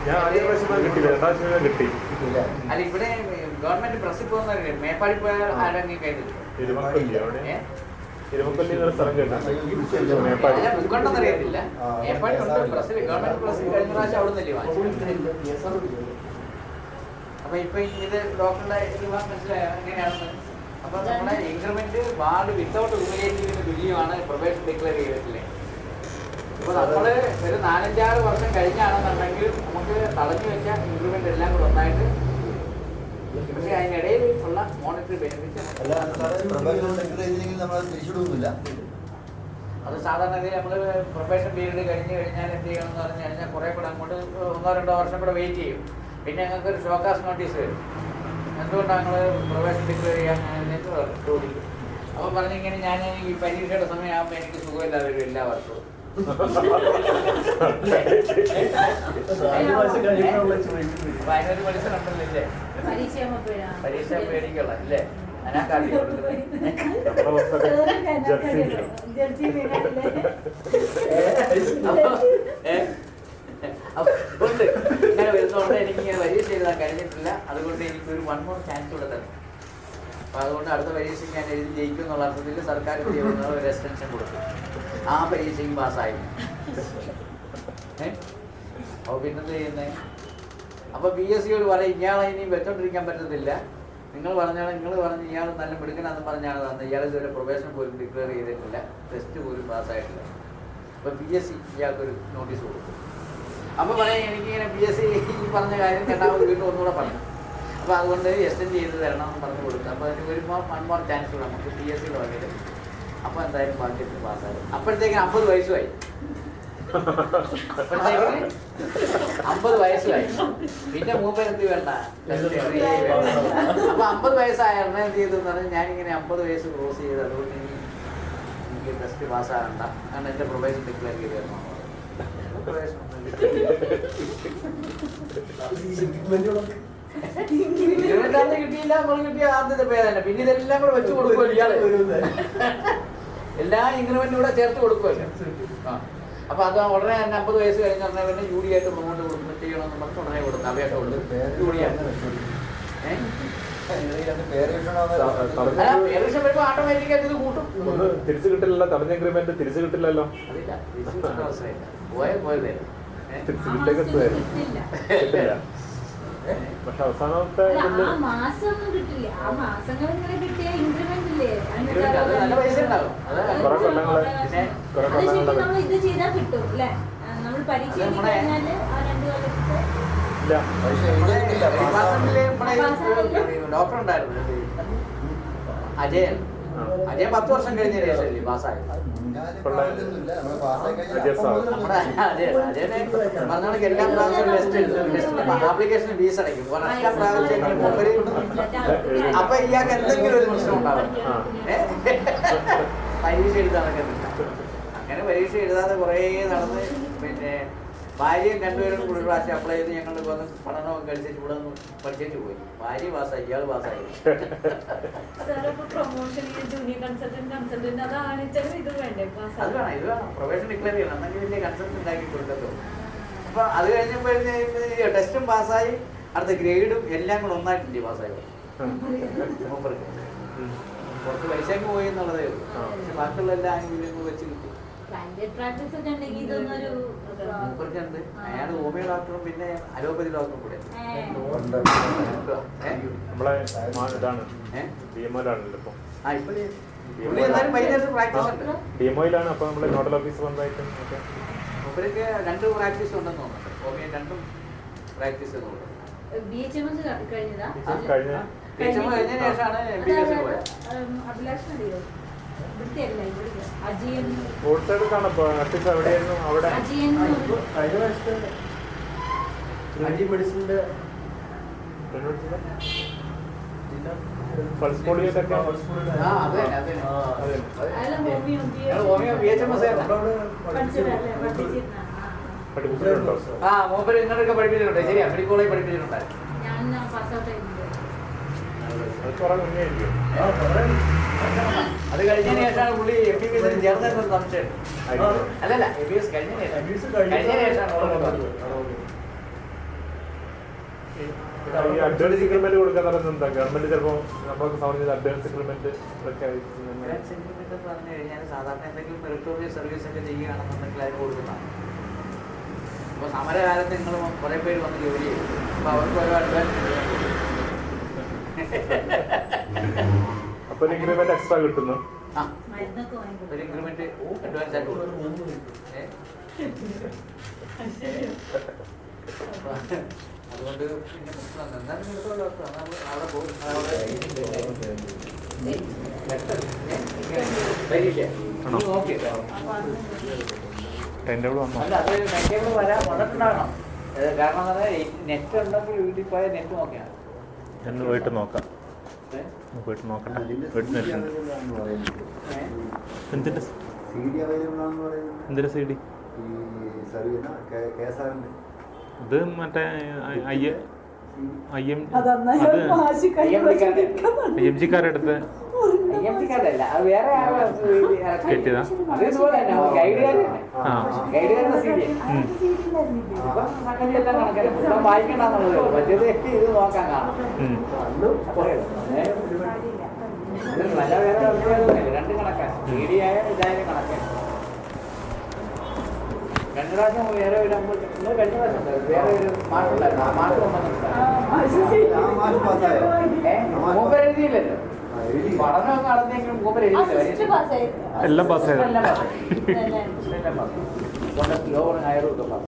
ഞാൻ ആദ്യ പ്രാവശ്യം കിട്ടിയില്ല, രണ്ടാം പ്രാവശ്യം കിട്ടി. അല്ല, ഇവിടെ ഗവൺമെന്റ് പ്രസ്സിൽ പോകുന്നവരില്ലേ? മേപ്പാടി പോയാൽ ആരെങ്കിലും കയ്യിൽ ഇരുമക്കൊല്ലി അവിടെ ഇരുമക്കൊല്ലി എന്നൊരു സ്ഥലം കേട്ടോ. മേപ്പാടി ബുക്കുണ്ടെന്ന് അറിയത്തില്ല. മേപ്പാടി ഉണ്ട്. പ്രസ്സിൽ ഗവൺമെന്റ് പ്രസ്സിൽ കഴിഞ്ഞ പ്രാവശ്യം അവിടെ നിന്നല്ലേ വാങ്ങിച്ചു. അപ്പൊ ഇപ്പൊ ഇത് ഡോക്ടറുടെ ഇത് മനസ്സിലായോ എങ്ങനെയാണെന്ന്? അപ്പൊ നമ്മുടെ ഇൻക്രിമെന്റ് വാർഡ് വിത്തൗട്ട് റിലേറ്റീവിന് തുല്യമാണ് പ്രൊബേഷൻ ഡിക്ലെയർ ചെയ്തിട്ടില്ലേ? ഇപ്പൊ നമ്മള് ഒരു 4-5 വർഷം കഴിഞ്ഞാണെന്നുണ്ടെങ്കിൽ നമുക്ക് തടഞ്ഞു വെച്ച ഇൻക്രിമെന്റ് എല്ലാം കൂടെ ഒന്നായിട്ട്, പക്ഷെ അതിനിടയിൽ ഉള്ള മോണിറ്ററി ബെനിഫിറ്റ്സ് അത് സാധാരണഗതിയിൽ നമ്മൾ പ്രൊബേഷൻ പീരീഡ് കഴിഞ്ഞ് കഴിഞ്ഞാൽ എന്ത് ചെയ്യണമെന്ന് പറഞ്ഞു കഴിഞ്ഞാൽ കുറെ കൂടെ അങ്ങോട്ട് 1-2 വർഷം കൂടെ വെയിറ്റ് ചെയ്യും. പിന്നെ ഞങ്ങൾക്ക് ഒരു ഷോക്കാസ് നോട്ടീസ് വരും. എന്തുകൊണ്ടാണ് ഞങ്ങൾ പ്രൊബേഷൻ ഡിക്ലെയർ ചെയ്യാൻ ചോദിക്കും. അപ്പോൾ പറഞ്ഞിങ്ങനെ ഞാൻ ഈ പരീക്ഷയുടെ സമയമാകുമ്പോൾ എനിക്ക് സുഖമില്ലാതെ വരും എല്ലാ വർഷവും. അപ്പൊ അതിനൊരു മത്സരമുണ്ടല്ലോ ഇല്ലേ? പരീക്ഷ പേടിക്കുള്ള ഇല്ലേ? അതിനാക്കാട്ടി ഉണ്ട്. ഇങ്ങനെ വരുന്നതുകൊണ്ട് എനിക്ക് ഇങ്ങനെ പരീക്ഷ എഴുതാൻ കഴിഞ്ഞിട്ടില്ല. അതുകൊണ്ട് എനിക്കൊരു 1 more ചാൻസ് കൂടെ തരണം. അപ്പൊ അതുകൊണ്ട് അടുത്ത പരീക്ഷയ്ക്ക് ഞാൻ എഴുതി ജയിക്കും എന്നുള്ള അർത്ഥത്തിൽ സർക്കാർ എന്ത് ചെയ്യുന്നത് ഒരു എക്സ്റ്റൻഷൻ കൊടുക്കും. ആ പരീക്ഷയും പാസ്സായി. അപ്പോൾ പിന്നെന്ത് ചെയ്യുന്നത്? അപ്പോൾ PSCയോട് പറയും ഇയാളെ ഇനി വെച്ചോണ്ടിരിക്കാൻ പറ്റത്തില്ല, നിങ്ങൾ പറഞ്ഞാൽ ഇയാൾ നല്ല മിടുക്കനാന്ന് പറഞ്ഞാണ് തന്നത്, ഇയാൾ ഇതുവരെ പ്രൊബേഷൻ പോലും ഡിക്ലെയർ ചെയ്തിട്ടില്ല, ടെസ്റ്റ് പോലും പാസ്സായിട്ടില്ല. അപ്പോൾ PSC ഇയാൾക്കൊരു നോട്ടീസ് കൊടുക്കും. അപ്പോൾ പറയാം എനിക്കിങ്ങനെ PSC ഈ പറഞ്ഞ കാര്യം രണ്ടാമത് വീണ്ടും ഒന്നുകൂടെ പറഞ്ഞു, അപ്പോൾ അതുകൊണ്ട് എക്സ്റ്റെൻഡ് ചെയ്ത് തരണം എന്ന് പറഞ്ഞു കൊടുത്തു. അപ്പോൾ അതിന് ഒരു മോർ ചാൻസ് കൂടെ നമുക്ക് PSCയുടെ വകയിൽ. അപ്പോൾ എന്തായാലും ഭാഗ്യത്തിന് പാസ്സായി. അപ്പോഴത്തേക്കും 50 വയസ്സുമായി. അപ്പോഴത്തേക്കിന് 50 വയസ്സുമായി. പിന്നെ മൂപ്പരെന്ത് വേണ്ട, അപ്പോൾ 50 വയസ്സായ ഉടനെ എന്ത് ചെയ്തു എന്ന് പറഞ്ഞാൽ ഞാനിങ്ങനെ 50 വയസ്സ് ക്രോസ് ചെയ്ത് അതുകൊണ്ട് എനിക്ക് ടെസ്റ്റ് പാസ്സാകണ്ട, കാരണം എൻ്റെ പ്രൊബേഷൻ ഡിക്ലെയർ ചെയ്ത് തരണം. പ്രൊബേഷൻ കിട്ടിയില്ല, നമ്മൾ കിട്ടിയ ആദ്യത്തെ പേര് തന്നെ. പിന്നെ ഇതെല്ലാം കൂടെ വെച്ച് കൊടുക്കുമല്ലോ ഇയാള്, എല്ലാ ഇൻക്രിമെന്റും കൂടെ ചേർത്ത് കൊടുക്കുമല്ലോ. അപ്പൊ അത് ഉടനെ തന്നെ 50 വയസ്സ് കഴിഞ്ഞ ഉടനെ പിന്നെ UD ആയിട്ട് പ്രൊമോട്ട് കൊടുക്കുമ്പോൾ ചെയ്യണമെന്ന് പറഞ്ഞ് ഉടനെ കൊടുക്കും, അപേക്ഷ കൊടുക്കും. UD ആയിട്ട് വരുമ്പോൾ ഓട്ടോമാറ്റിക്കായിട്ട് ഇത് കൂട്ടും. തിരിച്ചു കിട്ടില്ലല്ലോ, തടഞ്ഞ ഇൻക്രിമെന്റ് തിരിച്ചു കിട്ടില്ലല്ലോ. അതില്ല, തിരിച്ചു കിട്ടുന്ന അവസ്ഥയില്ല, പോയത് തിരിച്ചു കിട്ടില്ല. പക്ഷെ അവസാനത്തെ നല്ല പൈസ ഉണ്ടാവും. കുറെ കൊല്ലങ്ങള് ഇത് ചെയ്താൽ കിട്ടും അല്ലേ? നമ്മൾ പരീക്ഷ ഡോക്ടർ ഉണ്ടായിരുന്നു അജയൻ. 10 വർഷം കഴിഞ്ഞ ശേഷം പാസ്സായി. അജയനെ പറഞ്ഞ എല്ലാ പ്രാവശ്യവും ടെസ്റ്റ് ആപ്ലിക്കേഷൻ ഫീസ് അടയ്ക്കും. ഒരൊറ്റ പ്രാവശ്യം അപ്പൊ ഇയാൾക്ക് എന്തെങ്കിലും ഒരു പ്രശ്നം ഉണ്ടാവും. പരീക്ഷ എഴുതാൻ നടക്കുന്നില്ല. അങ്ങനെ പരീക്ഷ എഴുതാതെ കുറേ നടന്ന് പിന്നെ ഭാര്യയും രണ്ടുപേരും കൂടി പ്രാവശ്യം അപ്ലൈ ചെയ്ത് ഞങ്ങൾ വന്ന് പഠനമൊക്കെ കഴിച്ച് ഇവിടെ നിന്ന് പഠിച്ചു പോയി. ഭാര്യ പാസ്സായി, ഇയാൾ പാസ്സായി. അത് വേണം, ഇത് വേണം, പ്രൊബേഷൻ ഡിക്ലെയർ ചെയ്യണം, എന്നാൽ വലിയ കൺസൾട്ടന്റ് ആക്കി കൊടുക്കത്തുള്ളൂ. അപ്പൊ അത് കഴിഞ്ഞപ്പോഴത്തേക്ക് ടെസ്റ്റും പാസ്സായി, അടുത്ത ഗ്രേഡും എല്ലാം കൂടെ ഒന്നായിട്ടില്ലേ പാസ്സായി. മൂപ്പർക്ക് കുറച്ച് പൈസയ്ക്ക് പോയി എന്നുള്ളതേ ഉള്ളൂ, പക്ഷെ ബാക്കിയുള്ള എല്ലാ ആനുകൂല്യങ്ങളും വെച്ച് കിട്ടി. മൂപ്പർക്കുണ്ട്. അയാൾ ഹോമിയോ ഡോക്ടറും പിന്നെ അലോപ്പതി ഡോക്ടറും കൂടെ. നമ്മളെ ഇതാണ് DMOയിലാണല്ലോ ഇപ്പൊ. DMOയിലാണ്. അപ്പൊ നമ്മള് നോഡൽ ഓഫീസർ വന്നായിട്ടും മൂപ്പർക്ക് 2 പ്രാക്ടീസ് ഉണ്ടെന്ന് തോന്നുന്നുണ്ട്. ഹോമിയോ 2 പ്രാക്ടീസ് ചെയ്യുന്നുണ്ട്. കഴിഞ്ഞ ശേഷമാണ് MBBS പോയത്. റോഡ് സൈഡ് കാണാം. എവിടെയായിരുന്നു അവിടെ? കഴിഞ്ഞ വർഷത്തെ അജി മെഡിസിന്റെ പൾസ് പോളിയൊക്കെ ഹോമിയോ BHMS പഠിപ്പിച്ചിട്ടുണ്ടോ? മൂപ്പര് ഇങ്ങോട്ടൊക്കെ പഠിപ്പിച്ചിട്ടുണ്ട്. ശരിയാ, മെഡിക്കൽ കോളേജ് പഠിപ്പിച്ചിട്ടുണ്ടായിരുന്നു. അത് കുറെ മുന്നേ ആയിരിക്കും. അത് കഴിഞ്ഞതിന് ശേഷമാണ് പുള്ളി MBBS ചേർന്നതെന്ന് സംശയം. അല്ലല്ല, MBBS കഴിഞ്ഞതിന് ശേഷമാണ്. ഈ അഡ്വാൻസ് ഇൻക്രിമെന്റ് കൊടുക്കാൻ എന്താ ഗവൺമെന്റ് ചിലപ്പോൾ നമ്മളൊക്കെ സമയം അഡ്വാൻസ് ഇൻക്രിമെന്റ് ഒക്കെ പറഞ്ഞു കഴിഞ്ഞാൽ സാധാരണ എന്തെങ്കിലും മെറിറ്റോറിയസ് സർവീസ് ഒക്കെ ചെയ്യുകയാണെന്നുണ്ടെങ്കിൽ അതിന് കൊടുക്കുന്നതാണ്. അപ്പോൾ സമരകാലത്ത് നിങ്ങൾ കുറേ പേര് വന്ന് ജോലി ചെയ്യും. അപ്പോൾ അവർക്ക് ഓരോ അഡ്വാൻസ് അപ്പൊ ഇൻക്രിമെന്റ് എക്സ്ട്രാ കിട്ടുന്നു. ഒരു ഇൻക്രിമെന്റ് അഡ്വാൻസ് ആയിട്ട് കൊടുക്കും. അതുകൊണ്ട് പിന്നെ പ്രശ്നം എന്തായാലും എടുത്തോളൂ. അവിടെ പോകും. ഓക്കെ, ടൈം ടേബിൾ വന്നോ? അല്ല, അത് ടൈം ടേബിൾ വന്നിട്ടുണ്ടാകണം. കാരണം എന്താ പറയുക, നെറ്റ് ഉണ്ടെങ്കിൽ വീട്ടിൽ പോയാൽ നെറ്റ് നോക്കിയാണ്. ഞാൻ പോയിട്ട് നോക്കാം. പോയിട്ട് നോക്കട്ടെ. എന്തിന്റെ CD? ഇത് മറ്റേ IMG-ക്കാരുടെ അടുത്ത് IMG-ക്കാരല്ല, അത് വേറെ കെട്ടിയതാ. വായിക്കണ്ടെന്നുള്ളത് മറ്റേത് ഇത് നോക്കാൻ കാണാം. നല്ല വേറെ 2 കണക്കാണ്. CD ആയ ഇതായാലും കണക്കാണ്. കഴിഞ്ഞ പ്രാവശ്യം വേറെ ഒരു നിങ്ങൾ കഴിഞ്ഞ പ്രാവശ്യം ഉണ്ടായിരുന്നു. വേറെ ഒരു മാഷുണ്ടായിരുന്നു. ആ മാഷ് മൂപ്പർ എഴുതിയില്ലല്ലോ. പഠനമൊക്കെ നടന്നെങ്കിലും മൂപ്പർ എഴുതിയില്ല. എല്ലാം പാസ്സായത്. എല്ലാം പാസ്സായി. എല്ലാം പാസ്സായി. യോവർ ആയാലും ഒക്കെ പാസ്സായി.